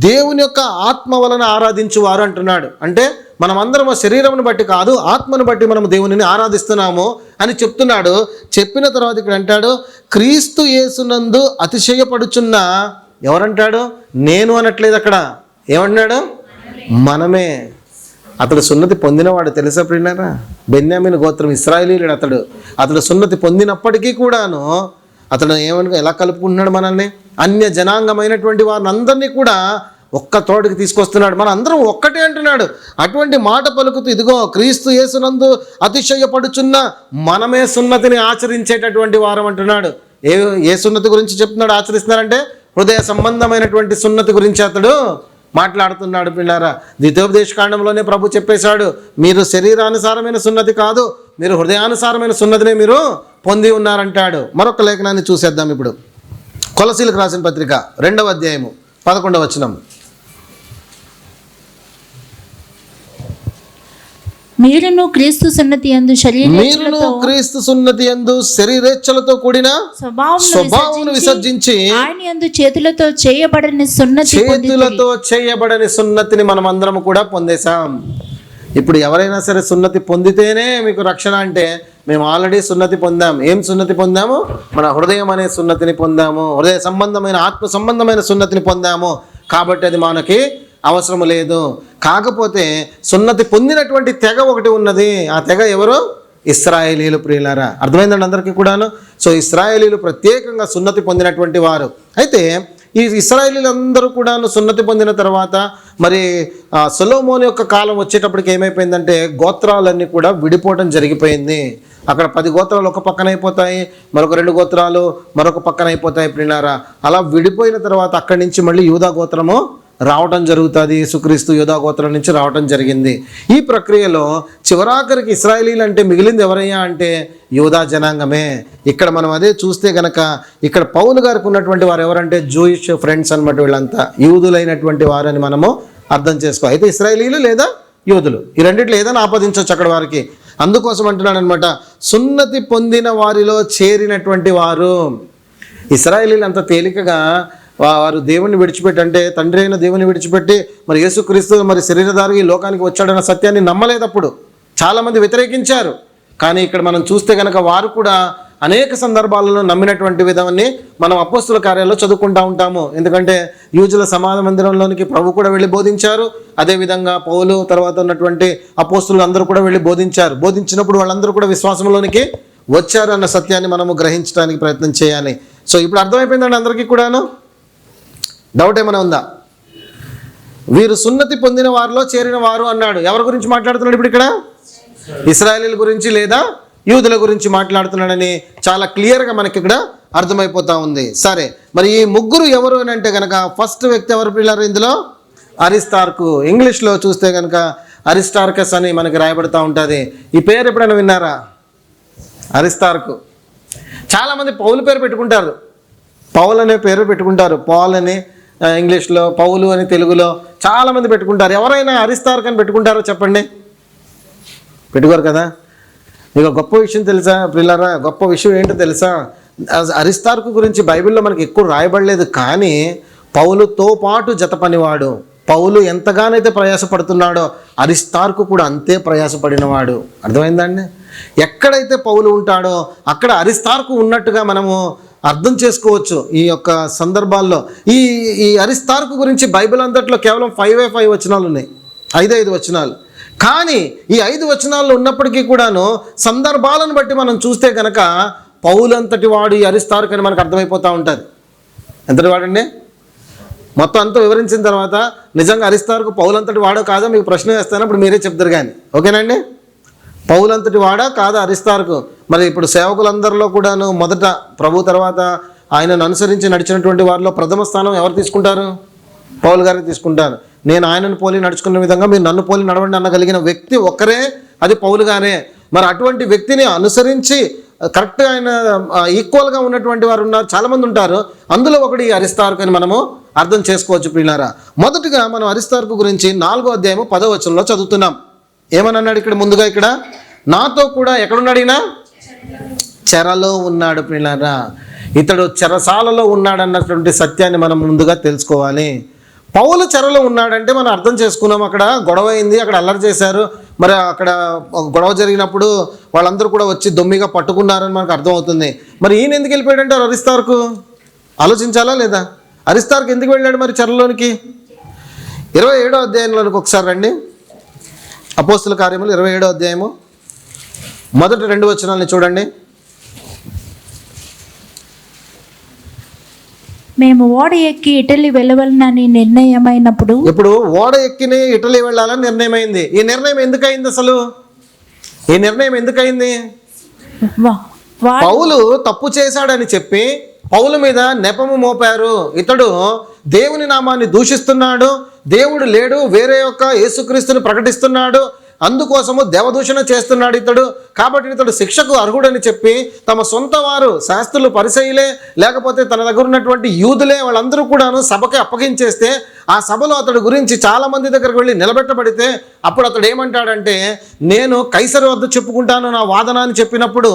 దేవుని యొక్క ఆత్మ వలన ఆరాధించువారు అంటున్నాడు. అంటే మనమందరం ఆ శరీరమును బట్టి కాదు, ఆత్మను బట్టి మనం దేవునిని ఆరాధిస్తున్నాము అని చెప్తున్నాడు. చెప్పిన తర్వాత ఇక్కడ అంటాడు, క్రీస్తు యేసునందు అతిశయపడుచున్న, ఎవరంటాడు? నేను అనట్లేదు అక్కడ. ఏమన్నాడు? మనమే. అతడు సున్నతి పొందినవాడు తెలుసా ప్రియులారా? బెన్యామీను గోత్రం, ఇశ్రాయేలీయుడు అతడు సున్నతి పొందినప్పటికీ కూడాను అతడు ఎలా కలుపుకుంటున్నాడు మనల్ని? అన్య జనాంగమైనటువంటి వారిని అందరినీ కూడా ఒక్క తోటికి తీసుకొస్తున్నాడు. మన అందరం ఒక్కటే అంటున్నాడు. అటువంటి మాట పలుకుతూ, ఇదిగో క్రీస్తు యేసునందు అతిశయపడుచున్న మనమే సున్నతిని ఆచరించేటటువంటి వారం అంటున్నాడు. ఏ సున్నతి గురించి చెప్తున్నాడు ఆచరిస్తున్నారంటే? హృదయ సంబంధమైనటువంటి సున్నతి గురించి అతడు మాట్లాడుతున్నాడు పిల్లారా. ద్వితీయోపదేశ కాండంలోనే ప్రభు చెప్పేశాడు, మీరు శరీరానుసారమైన సున్నతి కాదు, మీరు హృదయానుసారమైన సున్నతినే మీరు పొంది ఉన్నారంటాడు. మరొక లేఖనాన్ని చూసేద్దాం ఇప్పుడు. కొలసీలకు రాసిన పత్రిక 2వ అధ్యాయము 11వ వచనం. మీరును క్రీస్తు సున్నతి యందు శరీరేచ్ఛలతో కూడిన స్వభావమును విసర్జించి ఆయన యందు చేతులతో చేయబడని సున్నతిని మనం అందరం కూడా పొందేశాం. ఇప్పుడు ఎవరైనా సరే సున్నతి పొందితేనే మీకు రక్షణ అంటే, మేము ఆల్రెడీ సున్నతి పొందాం. ఏం సున్నతి పొందాము? మన హృదయం అనే సున్నతిని పొందాము, హృదయ సంబంధమైన ఆత్మ సంబంధమైన సున్నతిని పొందాము. కాబట్టి అది మనకి అవసరం లేదు. కాకపోతే సున్నతి పొందినటువంటి తెగ ఒకటి ఉన్నది. ఆ తెగ ఎవరు? ఇశ్రాయేలీయులు ప్రియులారా. అర్థమైందండి అందరికీ కూడాను. సో ఇశ్రాయేలీయులు ప్రత్యేకంగా సున్నతి పొందినటువంటి వారు. అయితే ఈ ఇశ్రాయేలీయులు అందరూ కూడాను సున్నతి పొందిన తర్వాత మరి సొలొమోను యొక్క కాలం వచ్చేటప్పటికి ఏమైపోయిందంటే, గోత్రాలన్నీ కూడా విడిపోవడం జరిగిపోయింది. అక్కడ 10 గోత్రాలు ఒక పక్కన అయిపోతాయి, మరొక 2 గోత్రాలు మరొక పక్కన అయిపోతాయి ప్రియులారా. అలా విడిపోయిన తర్వాత అక్కడి నుంచి మళ్ళీ యూదా గోత్రము రావటం జరుగుతుంది. యేసుక్రీస్తు యూదా గోత్రం నుంచి రావటం జరిగింది. ఈ ప్రక్రియలో చివరాఖరికి ఇశ్రాయేలీలు అంటే మిగిలింది ఎవరయ్యా అంటే యూదా జనాంగమే. ఇక్కడ మనం అదే చూస్తే గనక ఇక్కడ పౌలు గారికి ఉన్నటువంటి వారు ఎవరంటే జూయిష్ ఫ్రెండ్స్ అన్నమాట. వీళ్ళంతా యూదులైనటువంటి వారని మనము అర్థం చేసుకో. అయితే ఇశ్రాయేలీలు లేదా యూదులు ఈ రెండిట్లో ఏదైనా ఆపాదించవచ్చు అక్కడ వారికి. అందుకోసం అంటున్నాడు అనమాట, సున్నతి పొందిన వారిలో చేరినటువంటి వారు. ఇశ్రాయేలీలు అంత తేలికగా వారు దేవుని విడిచిపెట్టి, అంటే తండ్రి అయిన దేవుని విడిచిపెట్టి మరి యేసుక్రీస్తు మరి శరీరధారి ఈ లోకానికి వచ్చాడన్న సత్యాన్ని నమ్మలేదు. అప్పుడు చాలామంది వ్యతిరేకించారు. కానీ ఇక్కడ మనం చూస్తే కనుక వారు కూడా అనేక సందర్భాలలో నమ్మినటువంటి విధాన్ని మనం అపోస్తుల కార్యాల్లో చదువుకుంటూ ఉంటాము. ఎందుకంటే యూదుల సమాజ మందిరంలోనికి ప్రభు కూడా వెళ్ళి బోధించారు. అదేవిధంగా పౌలు తర్వాత ఉన్నటువంటి అపోస్తులు అందరూ కూడా వెళ్ళి బోధించారు. బోధించినప్పుడు వాళ్ళందరూ కూడా విశ్వాసంలోనికి వచ్చారు అన్న సత్యాన్ని మనము గ్రహించడానికి ప్రయత్నం చేయాలి. సో ఇప్పుడు అర్థమైపోయిందండి అందరికీ కూడాను. డౌట్ ఏమైనా ఉందా? వీరు సున్నతి పొందిన వారిలో చేరిన వారు అన్నాడు. ఎవరి గురించి మాట్లాడుతున్నాడు ఇప్పుడు ఇక్కడ? ఇశ్రాయేలీల గురించి లేదా యూదుల గురించి మాట్లాడుతున్నాడని చాలా క్లియర్గా మనకి ఇక్కడ అర్థమైపోతా ఉంది. సరే, మరి ఈ ముగ్గురు ఎవరు అని అంటే కనుక ఫస్ట్ వ్యక్తి ఎవరు పిల్లలు ఇందులో? అరిస్తార్కు. ఇంగ్లీష్లో చూస్తే కనుక అరిస్టార్కస్ అని మనకి రాయబడుతూ ఉంటుంది. ఈ పేరు ఎప్పుడైనా విన్నారా? అరిస్తార్కు. చాలామంది పౌలు పేరు పెట్టుకుంటారు, పౌల్ అనే పేరు పెట్టుకుంటారు. పాల్ అని ఇంగ్లీష్లో, పౌలు అని తెలుగులో చాలామంది పెట్టుకుంటారు. ఎవరైనా అరిస్తార్క్ అని పెట్టుకుంటారో చెప్పండి? పెట్టుకోరు కదా. మీకు గొప్ప విషయం తెలుసా పిల్లరా? గొప్ప విషయం ఏంటో తెలుసా? అరిస్తార్కు గురించి బైబిల్లో మనకి ఎక్కువ రాయబడలేదు, కానీ పౌలుతో పాటు జత పనివాడు. పౌలు ఎంతగానైతే ప్రయాసపడుతున్నాడో అరిస్తార్కు కూడా అంతే ప్రయాసపడినవాడు. అర్థమైందండి? ఎక్కడైతే పౌలు ఉంటాడో అక్కడ అరిస్తార్కు ఉన్నట్టుగా మనము అర్థం చేసుకోవచ్చు ఈ యొక్క సందర్భాల్లో. ఈ అరిస్తార్కు గురించి బైబిల్ అంతట్లో కేవలం 5 వచనాలు ఉన్నాయి, 5 వచనాలు. కానీ ఈ 5 వచనాల్లో ఉన్నప్పటికీ కూడాను సందర్భాలను బట్టి మనం చూస్తే కనుక పౌలు అంతటి వాడు ఈ అరిస్తార్కు అని మనకు అర్థమైపోతూ ఉంటుంది. ఎంతటి వాడండి? మొత్తం అంతా వివరించిన తర్వాత నిజంగా అరిస్తార్కు పౌలు అంతటి వాడో కాదో మీకు ప్రశ్న వేస్తాను, అప్పుడు మీరే చెప్తారు. కానీ ఓకేనండి, పౌలు అంతటి వాడా కాదా అరిస్తార్కు? మరి ఇప్పుడు సేవకులందరిలో కూడాను మొదట ప్రభు తర్వాత ఆయనను అనుసరించి నడిచినటువంటి వారిలో ప్రథమ స్థానం ఎవరు తీసుకుంటారు? పౌలు గారికి తీసుకుంటారు. నేను ఆయనను పోలి నడుచుకున్న విధంగా మీరు నన్ను పోలి నడవండి అనగలిగిన వ్యక్తి ఒక్కరే, అది పౌలు గారే. మరి అటువంటి వ్యక్తిని అనుసరించి కరెక్ట్గా ఆయన ఈక్వల్గా ఉన్నటువంటి వారు ఉన్నారు, చాలామంది ఉంటారు. అందులో ఒకటి అరిస్తార్కు అని మనము అర్థం చేసుకోవచ్చు ప్రియులారా. మొదటిగా మనం అరిస్తార్కు గురించి 4వ అధ్యాయము 10వ వచనంలో చదువుతున్నాం. ఏమని అన్నాడు ఇక్కడ? ముందుగా ఇక్కడ నాతో కూడా ఎక్కడున్నాడు? ఈయన చెరలో ఉన్నాడు ప్రియులారా. ఇతడు చెరసాలలో ఉన్నాడన్నటువంటి సత్యాన్ని మనం ముందుగా తెలుసుకోవాలి. పౌలు చెరలో ఉన్నాడంటే మనం అర్థం చేసుకున్నాం, అక్కడ గొడవ అయింది, అక్కడ అల్లరి చేశారు. మరి అక్కడ గొడవ జరిగినప్పుడు వాళ్ళందరూ కూడా వచ్చి దొమ్మిగా పట్టుకున్నారని మనకు అర్థమవుతుంది. మరి ఈయన ఎందుకు వెళ్ళిపోయాడంటే అరిస్తార్కు? ఆలోచించాలా లేదా? అరిస్తార్కు ఎందుకు వెళ్ళాడు మరి చెరలోనికి? 27వ అధ్యాయంలోనికి ఒకసారి రండి. అపోస్తుల కార్యములు 27వ అధ్యాయము మొదటి 2 వచనాలని చూడండి. మేము ఓడ ఎక్కి ఇటలీ వెళ్ళవలనని నిర్ణయమైనప్పుడు. ఇప్పుడు ఓడ ఎక్కినే ఇటలీ వెళ్ళాలని నిర్ణయమైంది. ఈ నిర్ణయం ఎందుకయింది అసలు? ఈ నిర్ణయం ఎందుకయింది? పౌలు తప్పు చేశాడని చెప్పి పౌలు మీద నెపము మోపారు. ఇతడు దేవుని నామాన్ని దూషిస్తున్నాడు, దేవుడు లేడు, వేరే యొక్క యేసుక్రీస్తుని ప్రకటిస్తున్నాడు, అందుకోసము దేవదూషణ చేస్తున్నాడు ఇతడు, కాబట్టి ఇతడు శిక్షకు అర్హుడని చెప్పి తమ సొంత వారు శాస్త్రులు, పరిసయ్యులే, లేకపోతే తన దగ్గర ఉన్నటువంటి యూదులే వాళ్ళందరూ కూడాను సభకి అప్పగించేస్తే ఆ సభలో అతడి గురించి చాలామంది దగ్గరికి వెళ్ళి నిలబెట్టబడితే అప్పుడు అతడు ఏమంటాడంటే, నేను కైసరు వద్ద చెప్పుకుంటాను నా వాదన అని చెప్పినప్పుడు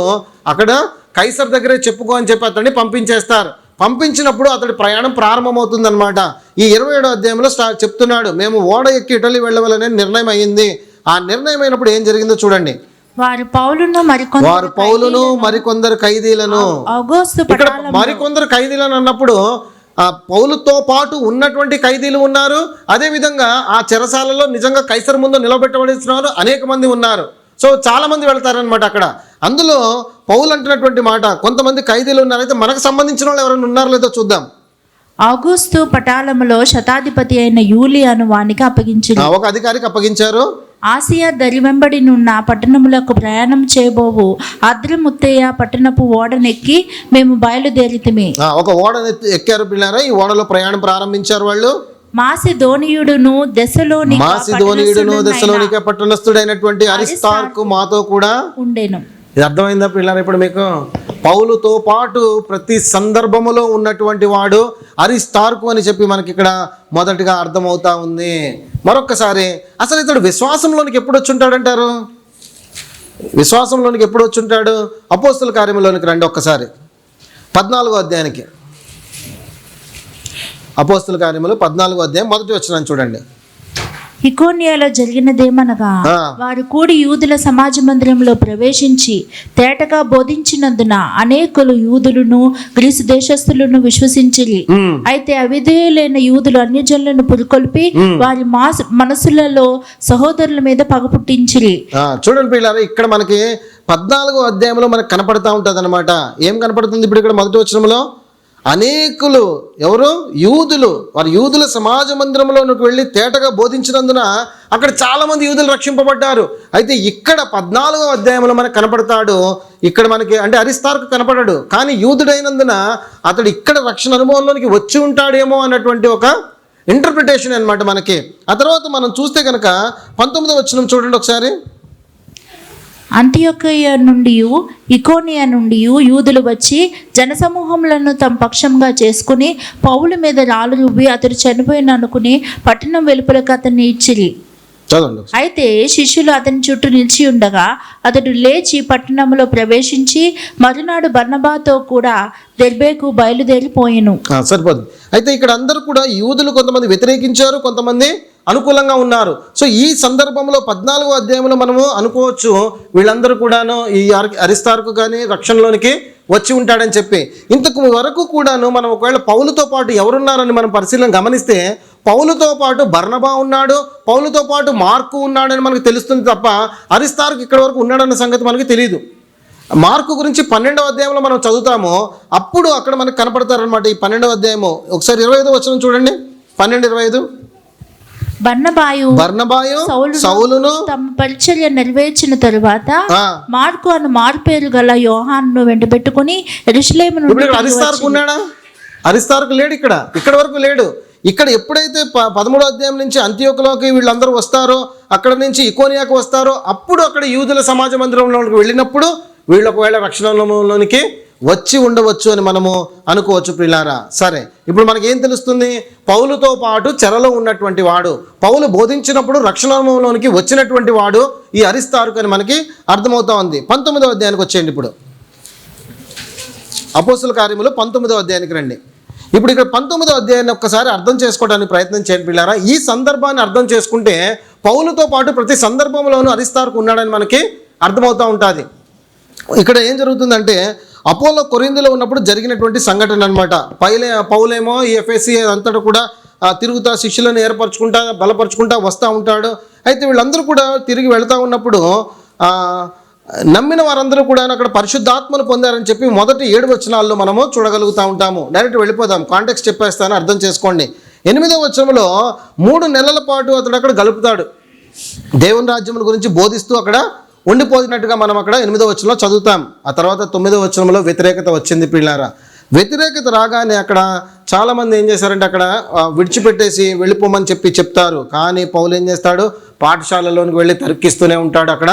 అక్కడ కైసర్ దగ్గరే చెప్పుకో అని చెప్పి అతన్ని పంపించేస్తారు. పంపించినప్పుడు అతడి ప్రయాణం ప్రారంభమవుతుందన్నమాట. ఈ 27వ అధ్యాయంలో చెప్తున్నాడు, మేము ఓడ ఎక్కి ఇటలీ వెళ్ళవాలనే నిర్ణయం అయ్యింది. ఆ నిర్ణయం అయినప్పుడు ఏం జరిగిందో చూడండి. వారు పౌలును మరికొందరు ఖైదీలను, ఇక్కడ మరికొందరు ఖైదీలను అన్నప్పుడు పౌలుతో పాటు ఉన్నటువంటి ఖైదీలు ఉన్నారు, అదేవిధంగా ఆ చెరసాలలో నిజంగా కైసర్ ముందు నిలబెట్టబడిన వారు అనేక మంది ఉన్నారు. సో చాలా మంది వెళ్తారనమాట అక్కడ. అందులో పౌలు అంటున్నటువంటి మాట, కొంతమంది ఖైదీలు ఉన్నారు. అయితే మనకు సంబంధించిన వాళ్ళు ఎవరైనా ఉన్నారో లేదో చూద్దాం. ఆగస్టు పటాలములో శతాధిపతి అయిన యూలియాను వానికి అప్పగించారు. ఒక అధికారికి అప్పగించారు. ఆసియా దరి వెంబడినున్న పట్టణములకు ప్రయాణం చేయబోవు అద్రముత్తయ్య పట్టణపు ఓడనెక్కి మేము బయలుదేరితిమి. ఒక ఓడని ఎక్కారు పిల్లారా. ఈ ఓడలో ప్రయాణం ప్రారంభించారు వాళ్ళు. మాసిదోనియుడును దెస్సలోనిక పట్టణస్థుడైనటువంటి అరిస్తార్కు మాతో కూడా ఉండెను. ఇది అర్థమైందా పిల్లలు? ఇప్పుడు మీకు పౌలుతో పాటు ప్రతి సందర్భములో ఉన్నటువంటి వాడు అరిస్తార్కు అని చెప్పి మనకి ఇక్కడ మొదటిగా అర్థమవుతా ఉంది. మరొక్కసారి అసలు ఇతడు విశ్వాసంలోనికి ఎప్పుడు వచ్చి ఉంటాడంటారు? విశ్వాసంలోనికి ఎప్పుడు వచ్చి ఉంటాడు? అపోస్తుల కార్యములోనికి రండి ఒక్కసారి, 14వ అధ్యాయానికి. అపోస్తుల కార్యములు 14వ అధ్యాయం 1వ వచనం చూడండి. ఇకోనియాలో జరిగినదేమనగా, వారు కూడి యూదుల సమాజ మందిరంలో ప్రవేశించి తేటగా బోధించినందున అనేకులు యూదులను గ్రీసు దేశస్థులను విశ్వసించిరి. అయితే అవిధేయులైన యూదులు అన్యజనులను పురికొల్పి వారి మనసులలో సహోదరుల మీద పగ పుట్టించిరి. చూడండి పిల్లలు, ఇక్కడ మనకి 14వ అధ్యాయంలో మనకు కనపడతా ఉంటది అనమాట. ఏం కనపడుతుంది ఇప్పుడు ఇక్కడ 1వ వచనంలో? అనేకులు, ఎవరు? యూదులు. వారు యూదుల సమాజ మందిరంలోనికి వెళ్ళి తేటగా బోధించినందున అక్కడ చాలా మంది యూదులు రక్షింపబడ్డారు. అయితే ఇక్కడ 14వ అధ్యాయంలో మనకు కనపడతాడు. ఇక్కడ మనకి అంటే అరిస్తార్కు కనపడాడు, కానీ యూదుడైనందున అతడు ఇక్కడ రక్షణ అనుభవంలోనికి వచ్చి ఉంటాడేమో అన్నటువంటి ఒక ఇంటర్ప్రిటేషన్ అన్నమాట మనకి. ఆ తర్వాత మనం చూస్తే కనుక 19వ వచనం చూడండి ఒకసారి. అంతియొకయ నుండి ఇకోనియా నుండి యూదులు వచ్చి జనసమూహములను తమ పక్షంగా చేసుకుని పౌలు మీద రాళ్ళు రువ్వి అతడు చనిపోయిన అనుకుని పట్టణం వెలుపలకు అతన్ని ఇచ్చిరి. అయితే శిష్యులు అతని చుట్టూ నిలిచి ఉండగా అతడు లేచి పట్టణంలో ప్రవేశించి మరునాడు బర్నబాతో కూడా దెర్బేకు బయలుదేరిపోయెను. సరిపోదు. అయితే ఇక్కడ అందరూ కూడా యూదులు కొంతమంది వ్యతిరేకించారు, కొంతమంది అనుకూలంగా ఉన్నారు. సో ఈ సందర్భంలో 14వ అధ్యాయంలో మనము అనుకోవచ్చు వీళ్ళందరూ కూడాను ఈ అరిస్తార్కు కానీ రక్షణలోనికి వచ్చి ఉంటాడని చెప్పి. ఇంతకు వరకు కూడాను మనం ఒకవేళ పౌలుతో పాటు ఎవరున్నారని మనం పరిశీలన గమనిస్తే పౌలుతో పాటు బర్నబా ఉన్నాడు, పౌలుతో పాటు మార్కు ఉన్నాడని మనకు తెలుస్తుంది తప్ప అరిస్తార్కు ఇక్కడ వరకు ఉన్నాడన్న సంగతి మనకి తెలియదు. మార్కు గురించి 12వ అధ్యాయంలో మనం చదువుతాము, అప్పుడు అక్కడ మనకు కనపడతారనమాట. ఈ 12వ అధ్యాయము ఒకసారి 25వ వచనం చూడండి. 12:25. బర్నబాయు సౌలును తమ పరిచర్య నెరవేర్చిన తరువాత మార్కు అను మారుపేరు గల యోహాను వెంటబెట్టుకుని యెరూషలేము నుండి అరిస్తార్కు ఉన్నాడా? అరిస్తార్కు లేడు, ఇక్కడ వరకు లేడు. ఇక్కడ ఎప్పుడైతే 13వ అధ్యాయం నుంచి అంతియోకులోకి వీళ్ళందరూ వస్తారో, అక్కడ నుంచి ఇకోనియాకు వస్తారో, అప్పుడు అక్కడ యూదుల సమాజ మందిరంలోకి వెళ్ళినప్పుడు వీళ్ళు ఒకవేళ రక్షణలోనికి వచ్చి ఉండవచ్చు అని మనము అనుకోవచ్చు ప్రియులారా. సరే, ఇప్పుడు మనకేం తెలుస్తుంది? పౌలుతో పాటు చెరలో ఉన్నటువంటి వాడు, పౌలు బోధించినప్పుడు రక్షణలోనికి వచ్చినటువంటి వాడు ఈ అరిస్తార్కు అని మనకి అర్థమవుతా ఉంది. 19వ అధ్యాయానికి వచ్చేయండి. ఇప్పుడు అపోస్తుల కార్యములు 19వ అధ్యాయానికి రండి. ఇప్పుడు ఇక్కడ 19వ అధ్యాయాన్ని ఒక్కసారి అర్థం చేసుకోవడానికి ప్రయత్నం చేయండి పిల్లారా. ఈ సందర్భాన్ని అర్థం చేసుకుంటే పౌలుతో పాటు ప్రతి సందర్భంలోనూ అరిస్తార్కు ఉన్నాడని మనకి అర్థమవుతూ ఉంటుంది. ఇక్కడ ఏం జరుగుతుందంటే అపోలో కొరింథీలో ఉన్నప్పుడు జరిగినటువంటి సంఘటన అనమాట. పౌలేమో ఈ ఎఫెసీ అంతటా కూడా తిరుగుతా శిష్యులను ఏర్పరచుకుంటా బలపరుచుకుంటా వస్తూ ఉంటాడు. అయితే వీళ్ళందరూ కూడా తిరిగి వెళ్తూ ఉన్నప్పుడు నమ్మిన వారందరూ కూడా అక్కడ పరిశుద్ధాత్మను పొందారని చెప్పి మొదటి 7 వచనాల్లో మనము చూడగలుగుతూ ఉంటాము. డైరెక్ట్ వెళ్ళిపోదాం, కాంటెక్స్ట్ చెప్పేస్తాను, అర్థం చేసుకోండి. 8వ వచనంలో 3 నెలల పాటు అతడు అక్కడ గలుపుతాడు, దేవుని రాజ్యం గురించి బోధిస్తూ అక్కడ ఉండిపోయినట్టుగా మనం అక్కడ 8వ వచనంలో చదువుతాం. ఆ తర్వాత 9వ వచనంలో వ్యతిరేకత వచ్చింది పిల్లారా. వ్యతిరేకత రాగానే అక్కడ చాలామంది ఏం చేశారంటే అక్కడ విడిచిపెట్టేసి వెళ్ళిపోమని చెప్తారు. కానీ పౌలు ఏం చేస్తాడు? పాఠశాలలోనికి వెళ్ళి తర్కిస్తూనే ఉంటాడు, అక్కడ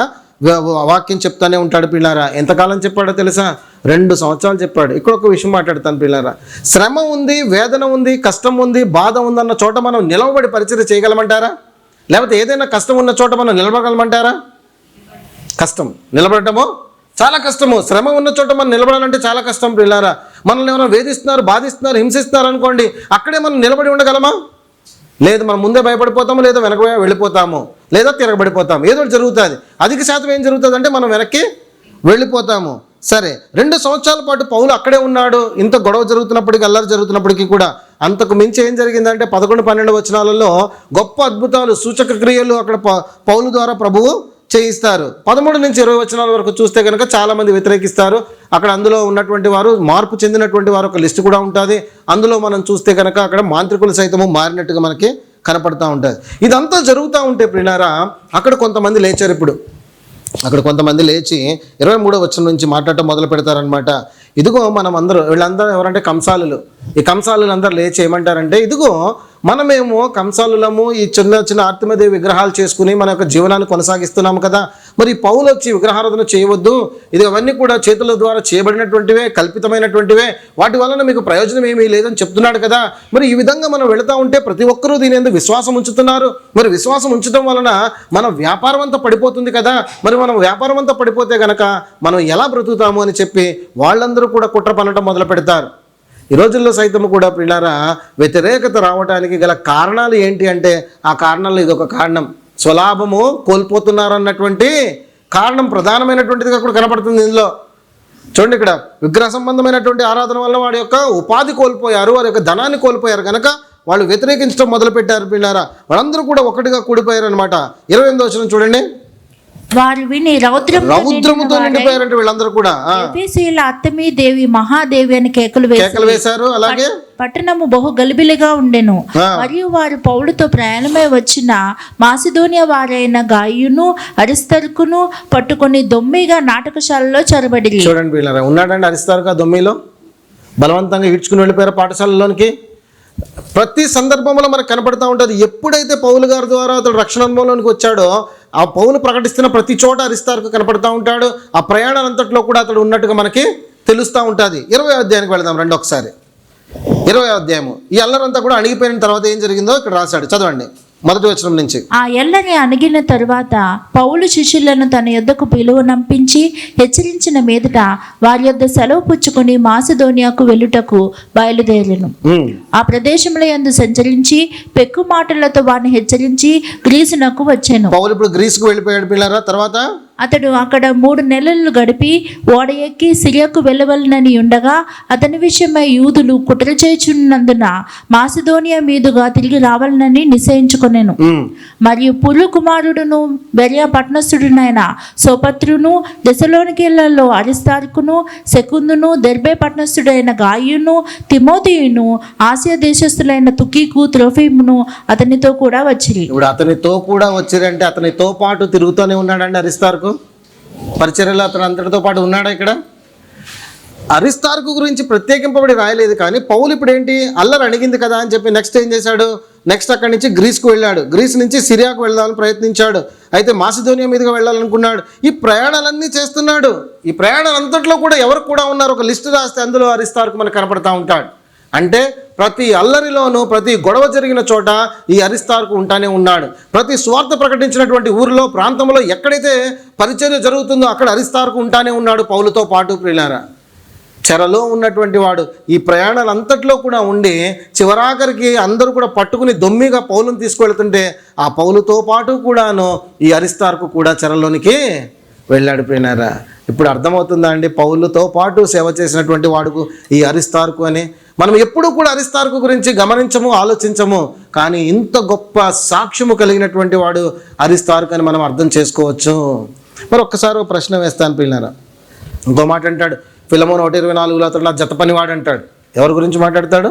వాక్యం చెప్తానే ఉంటాడు పిల్లారా. ఎంతకాలం చెప్పాడో తెలుసా? 2 సంవత్సరాలు చెప్పాడు. ఇక్కడ ఒక విషయం మాట్లాడతాను పిల్లారా. శ్రమ ఉంది, వేదన ఉంది, కష్టం ఉంది, బాధ ఉందన్న చోట మనం నిలవబడి పరిచర్య చేయగలమంటారా? లేకపోతే ఏదైనా కష్టం ఉన్న చోట మనం నిలబడగలమంటారా? కష్టం, నిలబడటము చాలా కష్టము. శ్రమ ఉన్న చోట మనం నిలబడాలంటే చాలా కష్టం పిల్లారా. మనల్ని ఏమైనా వేధిస్తున్నారు, బాధిస్తున్నారు, హింసిస్తున్నారు అనుకోండి, అక్కడే మనం నిలబడి ఉండగలమా? లేదు, మనం ముందే భయపడిపోతాము, లేదా వెనక వెళ్ళిపోతాము, లేదా తిరగబడిపోతాము, ఏదో జరుగుతుంది. అధిక శాతం ఏం జరుగుతుంది అంటే మనం వెనక్కి వెళ్ళిపోతాము. సరే, 2 సంవత్సరాల పాటు పౌలు అక్కడే ఉన్నాడు. ఇంత గొడవ జరుగుతున్నప్పటికీ, అల్లరి జరుగుతున్నప్పటికీ కూడా. అంతకు మించి ఏం జరిగిందంటే 11-12 వచనాలలో గొప్ప అద్భుతాలు, సూచక క్రియలు అక్కడ పౌలు ద్వారా ప్రభువు చేయిస్తారు. 13 నుంచి 20 వచనాల వరకు చూస్తే కనుక చాలామంది వ్యతిరేకిస్తారు. అక్కడ అందులో ఉన్నటువంటి వారు, మార్పు చెందినటువంటి వారు ఒక లిస్టు కూడా ఉంటుంది. అందులో మనం చూస్తే కనుక అక్కడ మాంత్రికులు సైతము మారినట్టుగా మనకి కనపడుతూ ఉంటుంది. ఇదంతా జరుగుతూ ఉంటే ప్రియులారా, అక్కడ కొంతమంది లేచారు. ఇప్పుడు అక్కడ కొంతమంది లేచి 23వ వచనం నుంచి మాట్లాడటం మొదలు పెడతారనమాట. ఇదిగో మనం వీళ్ళందరూ ఎవరంటే కంసాలులు. ఈ కంసాలు అందరూ లేచి ఏమంటారంటే, ఇదిగో మనమేమో కంసాలులము, ఈ చిన్న చిన్న ఆర్తిమదేవి విగ్రహాలు చేసుకుని మన యొక్క జీవనాన్ని కొనసాగిస్తున్నాము కదా, మరి పౌలు వచ్చి విగ్రహారాధన చేయవద్దు, ఇది అవన్నీ కూడా చేతుల ద్వారా చేయబడినటువంటివే, కల్పితమైనటువంటివే, వాటి వలన మీకు ప్రయోజనం ఏమీ లేదని చెప్తున్నాడు కదా. మరి ఈ విధంగా మనం వెళుతూ ఉంటే ప్రతి ఒక్కరూ దీని ఎందుకు విశ్వాసం ఉంచుతున్నారు. మరి విశ్వాసం ఉంచడం వలన మన వ్యాపారం అంతా పడిపోతుంది కదా. మరి మనం వ్యాపారం అంతా పడిపోతే గనక మనం ఎలా బ్రతుకుతాము అని చెప్పి వాళ్ళందరూ కూడా కుట్ర పన్నటం మొదలు పెడతారు. ఈ రోజుల్లో సైతం కూడా పిల్లారా వ్యతిరేకత రావడానికి గల కారణాలు ఏంటి అంటే, ఆ కారణాలు ఇదొక కారణం. స్వలాభము కోల్పోతున్నారు అన్నటువంటి కారణం ప్రధానమైనటువంటిదిగా కూడా కనపడుతుంది ఇందులో. చూడండి, ఇక్కడ విగ్రహ సంబంధమైనటువంటి ఆరాధన వల్ల వాడి యొక్క ఉపాధి కోల్పోయారు, వారి యొక్క ధనాన్ని కోల్పోయారు కనుక వాళ్ళు వ్యతిరేకించడం మొదలుపెట్టారు పిల్లారా. వాళ్ళందరూ కూడా ఒకటిగా కూడిపోయారు అనమాట. 28వ వచనం చూడండి. వారు విని రౌద్రముతో నిండిపోయారంటే వీళ్ళందరూ కూడా. ఎఫెసీయుల అత్తమీ దేవి మహాదేవి అని కేకలు వేశారు. అలాగే పట్టణము బహు గలిబిలిగా ఉండెను. మరియు వారు పౌలుతో ప్రయాణమై వచ్చిన మాసిదోనియా వారైన గాయును అరిస్తర్కును పట్టుకొని దొమ్మిగా నాటకశాలలో చొరబడి. చూడండి వీళ్ళ ఉన్నాడండి అరిస్తారుగా దొమ్మిలో బలవంతంగా ఈడ్చుకుని వెళ్ళిపోయారు పాఠశాలలోనికి. ప్రతి సందర్భంలో మనకు కనపడతా ఉంటుంది. ఎప్పుడైతే పౌలు గారి ద్వారా అతడు రక్షణ అనుభవంలోనికి వచ్చాడో, ఆ పౌలు ప్రకటిస్తున్న ప్రతి చోట అరిస్తార్కు కనపడతా ఉంటాడు. ఆ ప్రయాణాలంతట్లో కూడా అతడు ఉన్నట్టుగా మనకి తెలుస్తూ ఉంటుంది. 20వ అధ్యాయానికి వెళదాం రండి ఒకసారి. 20వ అధ్యాయము. ఈ అల్లరంతా కూడా అణిగిపోయిన తర్వాత ఏం జరిగిందో ఇక్కడ రాశాడు, చదవండి మొదటి వచనం నుంచి. ఆ ఎల్లని అణిగిన తరువాత పౌలు శిష్యులను తన యొద్దకు పిలువనంపించి హెచ్చరించిన మీదట వారి యొద్ద సెలవు పుచ్చుకొని మాసిదోనియాకు వెళ్ళుటకు బయలుదేరెను. ఆ ప్రదేశంలో యందు సంచరించి పెక్కు మాటలతో వారిని హెచ్చరించి గ్రీసునకు వచ్చాను. పౌలు ఇప్పుడు గ్రీసుకు వెళ్ళిపోయాడు పిల్లారా. తర్వాత అతడు అక్కడ 3 నెలలు గడిపి ఓడ ఎక్కి సిరియాకు వెళ్ళవలనని ఉండగా అతని విషయమై యూదులు కుట్ర చేయుచున్నందున మాసిదోనియా మీదుగా తిరిగి రావాలనని నిశ్చయించుకొనెను. మరియు పులు కుమారుడును బెరియా పట్టణస్థుడునైన సోపత్రును, దెసలోనికేయులలో అరిస్తార్కును, సెకుందును, దెర్బే పట్టణస్థుడైన గాయును, తిమోతియును, ఆసియా దేశస్థులైన తుకీకు, త్రోఫిమును అతనితో కూడా వచ్చిరి. ఇప్పుడు అతనితో కూడా వచ్చిరంటే అతనితో పాటు తిరుగుతూనే ఉన్నాడండి అరిస్తార్కు. పరిచర్యలో అతను అంతటితో పాటు ఉన్నాడా? ఇక్కడ అరిస్తార్కు గురించి ప్రత్యేకింపబడి రాయలేదు. కానీ పౌలు ఇప్పుడు ఏంటి, అల్లరి అణిగింది కదా అని చెప్పి నెక్స్ట్ ఏం చేశాడు, నెక్స్ట్ అక్కడి నుంచి గ్రీస్కు వెళ్ళాడు. గ్రీస్ నుంచి సిరియాకు వెళ్ళాలని ప్రయత్నించాడు. అయితే మాసిదోనియా మీదుగా వెళ్ళాలనుకున్నాడు. ఈ ప్రయాణాలన్నీ చేస్తున్నాడు. ఈ ప్రయాణాలంతట్లో కూడా ఎవరు కూడా ఉన్నారు, ఒక లిస్టు రాస్తే అందులో అరిస్తార్కు మనకు కనపడతా ఉంటాడు. అంటే ప్రతి అల్లరిలోనూ, ప్రతి గొడవ జరిగిన చోట ఈ అరిస్తార్కు ఉంటానే ఉన్నాడు. ప్రతి స్వార్థ ప్రకటించినటువంటి ఊరిలో, ప్రాంతంలో ఎక్కడైతే పరిచర్య జరుగుతుందో అక్కడ అరిస్తార్కు ఉంటానే ఉన్నాడు పౌలుతో పాటు. ప్రియులారా, చెరలో ఉన్నటువంటి వాడు ఈ ప్రయాణాలంతట్లో కూడా ఉండి చివరాఖరికి అందరూ కూడా పట్టుకుని దొమ్మిగా పౌలుని తీసుకువెళ్తుంటే ఆ పౌలుతో పాటు కూడాను ఈ అరిస్తార్కు కూడా చెరలోనికి వెళ్ళాడు. ప్రియులారా, ఇప్పుడు అర్థమవుతుందా అండి పౌలుతో పాటు సేవ చేసినటువంటి వాడుకు ఈ అరిస్తార్కు అని? మనం ఎప్పుడూ కూడా అరిస్తార్కు గురించి గమనించము, ఆలోచించము. కానీ ఇంత గొప్ప సాక్ష్యము కలిగినటువంటి వాడు అరిస్తార్కు అని మనం అర్థం చేసుకోవచ్చు. మరి ఒక్కసారి ప్రశ్న వేస్తాను పిల్లరా. ఇంకో మాట అంటాడు ఫిలమోను 1:24 అతడు నా జత పనివాడు అంటాడు. ఎవరి గురించి మాట్లాడతాడు?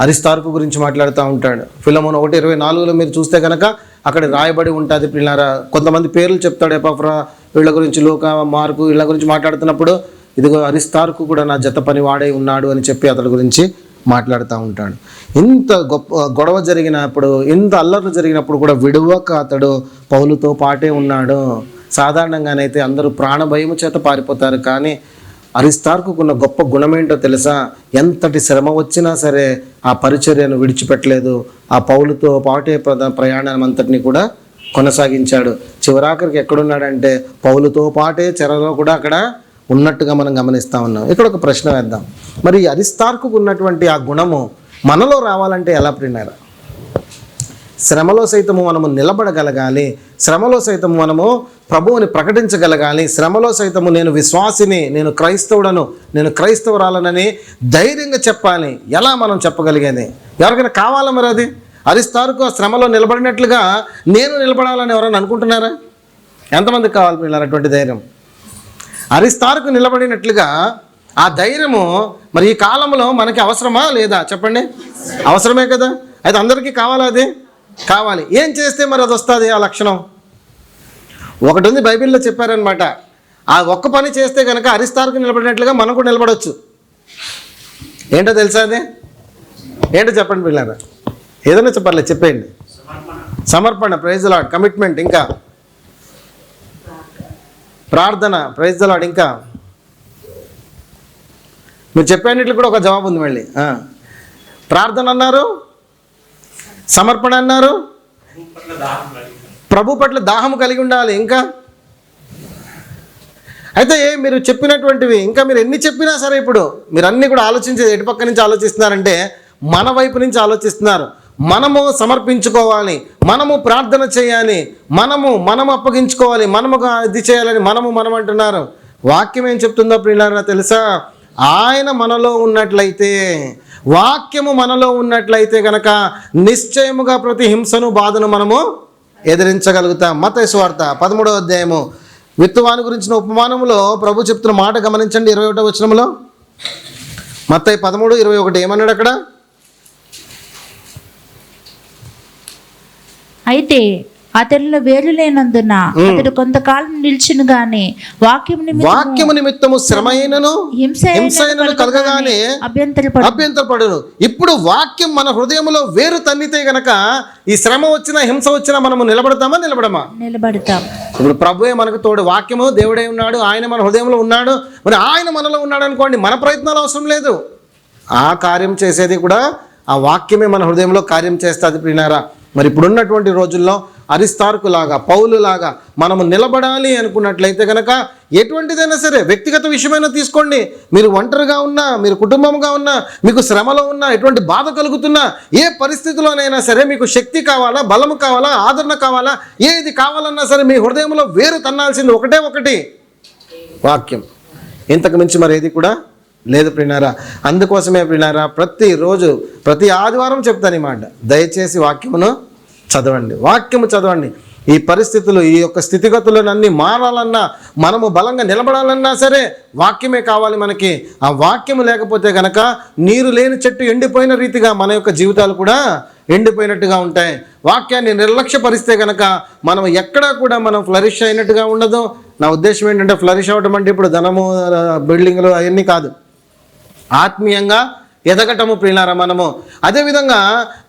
అరిస్తార్కు గురించి మాట్లాడుతూ ఉంటాడు. ఫిలమోను 1:24 మీరు చూస్తే కనుక అక్కడ రాయబడి ఉంటుంది పిల్లారా. కొంతమంది పేర్లు చెప్తాడు, ఎపఫ్రా, వీళ్ళ గురించి, లూకా, మార్కు, వీళ్ళ గురించి మాట్లాడుతున్నప్పుడు ఇదిగో అరిస్తార్కు కూడా నా జత పని వాడే ఉన్నాడు అని చెప్పి అతడి గురించి మాట్లాడుతూ ఉంటాడు. ఇంత గొప్ప గొడవ జరిగినప్పుడు, ఇంత అల్లర్లు జరిగినప్పుడు కూడా విడువక అతడు పౌలుతో పాటే ఉన్నాడు. సాధారణంగానైతే అందరూ ప్రాణభయము చేత పారిపోతారు. కానీ అరిస్తార్కున్న గొప్ప గుణమేంటో తెలుసా? ఎంతటి శ్రమ వచ్చినా సరే ఆ పరిచర్యను విడిచిపెట్టలేదు. ఆ పౌలుతో పాటే ప్రయాణం అంతటిని కూడా కొనసాగించాడు. చివరాఖరికి ఎక్కడున్నాడంటే పౌలుతో పాటే చెరలో కూడా అక్కడ ఉన్నట్టుగా మనం గమనిస్తూ ఉన్నాం. ఇక్కడ ఒక ప్రశ్న వేద్దాం. మరి అరిస్తార్కు ఉన్నటువంటి ఆ గుణము మనలో రావాలంటే ఎలా ప్రియులారా? శ్రమలో సైతము మనము నిలబడగలగాలి. శ్రమలో సైతము మనము ప్రభువుని ప్రకటించగలగాలి. శ్రమలో సైతము నేను విశ్వాసిని, నేను క్రైస్తవుడను, నేను క్రైస్తవురాలనని ధైర్యంగా చెప్పాలి. ఎలా మనం చెప్పగలిగేది? ఎవరికైనా కావాలా మరి అది? అరిస్తార్కు ఆ శ్రమలో నిలబడినట్లుగా నేను నిలబడాలని ఎవరైనా అనుకుంటున్నారా? ఎంతమందికి కావాలి పిల్లలు అటువంటి ధైర్యం? అరిస్తార్కు నిలబడినట్లుగా ఆ ధైర్యము మరి ఈ కాలంలో మనకి అవసరమా లేదా చెప్పండి? అవసరమే కదా. అయితే అందరికీ కావాలా? అది కావాలి. ఏం చేస్తే మరి అది వస్తుంది ఆ లక్షణం? ఒకటి ఉంది, బైబిల్లో చెప్పారనమాట. ఆ ఒక్క పని చేస్తే కనుక అరిస్తార్కు నిలబడినట్లుగా మనం కూడా నిలబడవచ్చు. ఏంటో తెలుసా? అది ఏంటో చెప్పండి పిల్లరా, ఏదైనా చెప్పాలి, చెప్పేయండి. సమర్పణ, ప్రైజ్ ది లార్డ్. కమిట్మెంట్, ఇంకా ప్రార్థన, ప్రైజ్ ది లార్డ్. ఇంకా మీరు చెప్పేటికి కూడా ఒక జవాబు ఉంది మళ్ళీ. ప్రార్థన అన్నారు, సమర్పణ అన్నారు, ప్రభు పట్ల దాహం కలిగి ఉండాలి. ఇంకా అయితే మీరు చెప్పినటువంటివి ఇంకా మీరు ఎన్ని చెప్పినా సరే ఇప్పుడు మీరు అన్నీ కూడా ఆలోచించేది ఎటుపక్క నుంచి ఆలోచిస్తున్నారంటే మన వైపు నుంచి ఆలోచిస్తున్నారు. మనము సమర్పించుకోవాలి, మనము ప్రార్థన చేయాలి, మనము అప్పగించుకోవాలి, మనము ఇది చేయాలని మనం అంటున్నారు. వాక్యం ఏం చెప్తుందో ప్రియులారా తెలుసా? ఆయన మనలో ఉన్నట్లయితే, వాక్యము మనలో ఉన్నట్లయితే కనుక నిశ్చయముగా ప్రతి హింసను బాధను మనము ఎదిరించగలుగుతాం. మత్తయి సువార్త 13వ అధ్యాయము విత్తువాని గురించిన ఉపమానంలో ప్రభు చెప్తున్న మాట గమనించండి. 21వ వచనంలో మత్తయి 13:21 ఏమన్నాడు అక్కడ? అయితే అతనిలో వేరు లేనందున అతడు కొంతకాలం నిలిచిను గాని వాక్యము నిమిత్తము శ్రమైనను హింసైనను కలగగానే అభ్యంతరపడును. ఇప్పుడు వాక్యం మన హృదయంలో వేరు తన్నితే గనక ఈ శ్రమ వచ్చినా హింస వచ్చినా మనము నిలబడతామా? నిలబడతాం. ఇప్పుడు ప్రభువే మనకు తోడు, వాక్యము దేవుడే ఉన్నాడు, ఆయన మన హృదయంలో ఉన్నాడు. మరి ఆయన మనలో ఉన్నాడు అనుకోండి, మన ప్రయత్నాలు అవసరం లేదు. ఆ కార్యం చేసేది కూడా ఆ వాక్యమే మన హృదయంలో కార్యం చేస్తుంది ప్రియులారా. మరి ఇప్పుడున్నటువంటి రోజుల్లో అరిస్తార్కు లాగా, పౌలు లాగా మనము నిలబడాలి అనుకున్నట్లయితే కనుక ఎటువంటిదైనా సరే, వ్యక్తిగత విషయమైనా తీసుకోండి, మీరు ఒంటరిగా ఉన్నా, మీరు కుటుంబంగా ఉన్నా, మీకు శ్రమలో ఉన్నా, ఎటువంటి బాధ కలుగుతున్నా, ఏ పరిస్థితిలోనైనా సరే మీకు శక్తి కావాలా, బలము కావాలా, ఆదరణ కావాలా, ఏది కావాలన్నా సరే మీ హృదయంలో వేరు తన్నాల్సింది ఒకటి వాక్యం. ఇంతకు మించి మరి ఏది కూడా లేదు ప్రియులారా. అందుకోసమే ప్రియులారా ప్రతిరోజు ప్రతి ఆదివారం చెప్తాను ఈ మాట, దయచేసి వాక్యమును చదవండి, వాక్యము చదవండి. ఈ పరిస్థితులు, ఈ యొక్క స్థితిగతులన్నీ మారాలన్నా, మనము బలంగా నిలబడాలన్నా సరే వాక్యమే కావాలి మనకి. ఆ వాక్యము లేకపోతే కనుక నీరు లేని చెట్టు ఎండిపోయిన రీతిగా మన యొక్క జీవితాలు కూడా ఎండిపోయినట్టుగా ఉంటాయి. వాక్యాన్ని నిర్లక్ష్యపరిస్తే కనుక మనం ఎక్కడా కూడా మనం ఫ్లరిష్ అయినట్టుగా ఉండదు. నా ఉద్దేశం ఏంటంటే ఫ్లరిష్ అవ్వడం అంటే ఇప్పుడు ధనము, బిల్డింగ్లు అవన్నీ కాదు, ఆత్మీయంగా ఎదగటము ప్రియులారా మనము. అదేవిధంగా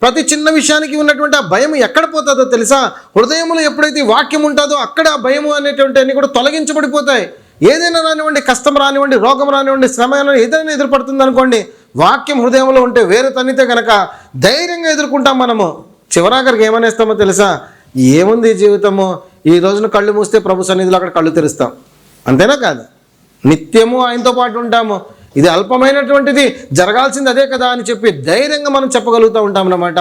ప్రతి చిన్న విషయానికి ఉన్నటువంటి ఆ భయం ఎక్కడ పోతుందో తెలుసా? హృదయంలో ఎప్పుడైతే వాక్యం ఉంటుందో అక్కడ ఆ భయము అనేటువంటి అన్ని కూడా తొలగించబడిపోతాయి. ఏదైనా రానివ్వండి, కష్టం రానివ్వండి, రోగం రానివ్వండి, శ్రమ ఏదైనా ఎదురుపడుతుంది అనుకోండి, వాక్యం హృదయంలో ఉంటే వేరు తన్నితే కనుక ధైర్యంగా ఎదుర్కొంటాం మనము. చివరాఖరికి ఏమనేస్తామో తెలుసా? ఏముంది జీవితము, ఈ రోజున కళ్ళు మూస్తే ప్రభు సన్నిధిలో అక్కడ కళ్ళు తెరుస్తాం, అంతేనా కాదు? నిత్యము ఆయనతో పాటు ఉంటాము, ఇది అల్పమైనటువంటిది, జరగాల్సింది అదే కదా అని చెప్పి ధైర్యంగా మనం చెప్పగలుగుతూ ఉంటాం అన్నమాట.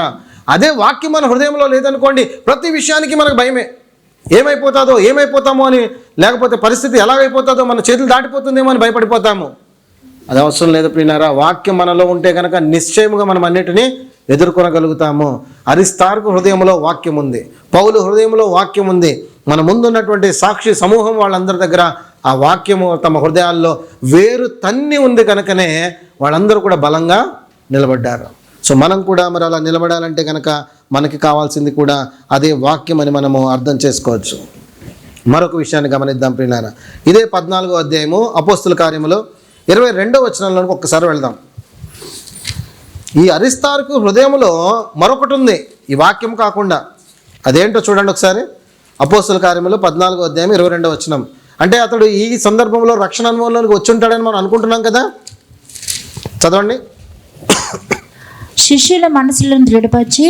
అదే వాక్యం మన హృదయంలో లేదనుకోండి, ప్రతి విషయానికి మనకు భయమే. ఏమైపోతామో అని, లేకపోతే పరిస్థితి ఎలాగైపోతుందో, మన చేతులు దాటిపోతుందేమో అని భయపడిపోతాము. అది అవసరం లేదు ప్రియులారా. వాక్యం మనలో ఉంటే కనుక నిశ్చయముగా మనం అన్నిటినీ ఎదుర్కొనగలుగుతాము. అరిస్తార్కు హృదయంలో వాక్యం ఉంది, పౌలు హృదయంలో వాక్యం ఉంది. మన ముందున్నటువంటి సాక్షి సమూహం వాళ్ళందరి దగ్గర ఆ వాక్యము తమ హృదయాల్లో వేరు తన్ని ఉంది కనుకనే వాళ్ళందరూ కూడా బలంగా నిలబడ్డారు. సో మనం కూడా మరి అలా నిలబడాలంటే కనుక మనకి కావాల్సింది కూడా అదే వాక్యం అని మనము అర్థం చేసుకోవచ్చు. మరొక విషయాన్ని గమనిద్దాం ప్రియులారా. ఇదే 14వ అధ్యాయము అపోస్తుల కార్యములో 22వ వచనంలోకి ఒక్కసారి వెళ్దాం. ఈ అరిస్తార్కు హృదయంలో మరొకటి ఉంది, ఈ వాక్యం కాకుండా. అదేంటో చూడండి ఒకసారి. అపోస్తుల కార్యములో 14వ అధ్యాయం 22వ వచనం. అంటే అతడు ఈ సందర్భంలో రక్షణ అనుభవంలోనికి వచ్చి ఉంటాడని మనం అనుకుంటున్నాం కదా. చదవండి. శిష్యుల మనసులను దృఢపరిచి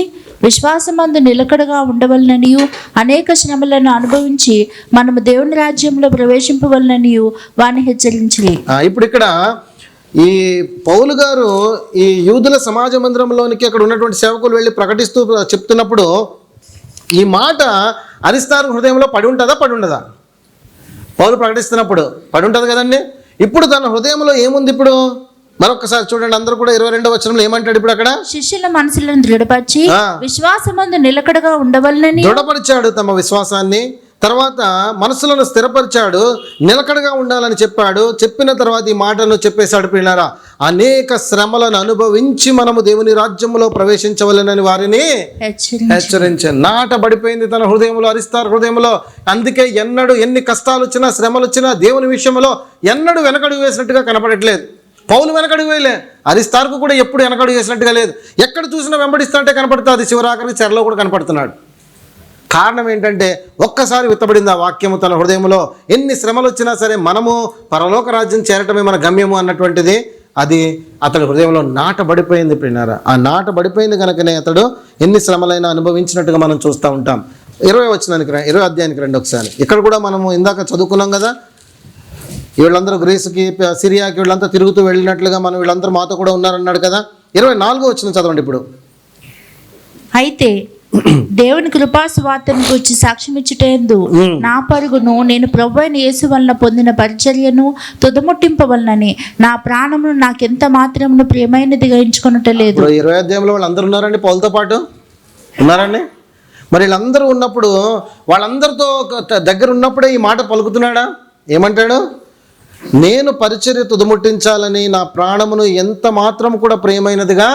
విశ్వాసమందు నిలకడగా ఉండవలననియు అనేక శ్రమలను అనుభవించి మనము దేవుని రాజ్యంలో ప్రవేశింపవలననియు వారిని హెచ్చరించి. ఇప్పుడు ఇక్కడ ఈ పౌలు గారు ఈ యూదుల సమాజ మందిరంలోనికి అక్కడ ఉన్నటువంటి సేవకులు వెళ్ళి ప్రకటిస్తూ చెప్తున్నప్పుడు ఈ మాట అరిస్తార్కు హృదయంలో పడి ఉండదా? పౌలు ప్రకటిస్తున్నప్పుడు పడి ఉంటుంది కదండి. ఇప్పుడు తన హృదయంలో ఏముంది? ఇప్పుడు మరొకసారి చూడండి అందరూ కూడా 22వ వచనంలో ఏమంటాడు ఇప్పుడు అక్కడ? శిష్యుల మనసులను దృఢపరిచి విశ్వాసమందు నిలకడగా ఉండవలనని దృఢపరిచాడు తమ విశ్వాసాన్ని. తర్వాత మనసులను స్థిరపరిచాడు, నిలకడగా ఉండాలని చెప్పాడు. చెప్పిన తర్వాత ఈ మాటను చెప్పేశాడు ప్రియులారా, అనేక శ్రమలను అనుభవించి మనము దేవుని రాజ్యంలో ప్రవేశించవలెనని వారిని హెచ్చరించాను. నాటబడిపోయింది తన హృదయంలో, అరిస్తార్ హృదయంలో. అందుకే ఎన్నడూ ఎన్ని కష్టాలు వచ్చినా, శ్రమలు వచ్చినా దేవుని విషయంలో ఎన్నడూ వెనకడుగు వేసినట్టుగా కనపడట్లేదు. పౌలు వెనకడుగు వేయలే, అరిస్తార్కు కూడా ఎప్పుడు వెనకడుగు వేసినట్టుగా లేదు. ఎక్కడ చూసినా వెంబడిస్తుంటే కనపడుతుంది, చివరాఖరికి చెరలో కూడా కనపడుతున్నాడు. కారణం ఏంటంటే ఒక్కసారి విత్తబడింది ఆ వాక్యము తన హృదయంలో. ఎన్ని శ్రమలు వచ్చినా సరే మనము పరలోక రాజ్యం చేరటమే మన గమ్యము అన్నటువంటిది అది అతడి హృదయంలో నాటబడిపోయింది. ప్రియులారా, ఆ నాటబడిపోయింది కనుకనే అతడు ఎన్ని శ్రమలైనా అనుభవించినట్టుగా మనం చూస్తూ ఉంటాం. 20 అధ్యాయానికి రండి ఒకసారి. ఇక్కడ కూడా మనము ఇందాక చదువుకున్నాం కదా, వీళ్ళందరూ గ్రీసుకి సిరియాకి వీళ్ళంతా తిరుగుతూ వెళ్ళినట్లుగా మనం వీళ్ళందరూ మాతో కూడా ఉన్నారన్నాడు కదా. 24వ వచనం చదవండి ఇప్పుడు. అయితే దేవుని కృపాసువార్తను గురించి సాక్ష్యం ఇచ్చుటేందు నా పరుగును నేను ప్రభువైన యేసు వలన పొందిన పరిచర్యను తుదముట్టింపవలనని నా ప్రాణమును నాకెంత మాత్రమును ప్రియమైనదిగా ఎంచుకొనటలేదు. 20వ అధ్యాయంలో వాళ్ళందరూ ఉన్నారండి, పౌలతో పాటు ఉన్నారండి. మరి వీళ్ళందరూ ఉన్నప్పుడు వాళ్ళందరితో దగ్గర ఉన్నప్పుడే ఈ మాట పలుకుతున్నాడా? ఏమంటాడు? నేను పరిచర్య తుదముట్టించాలని నా ప్రాణమును ఎంత మాత్రం కూడా ప్రియమైనదిగా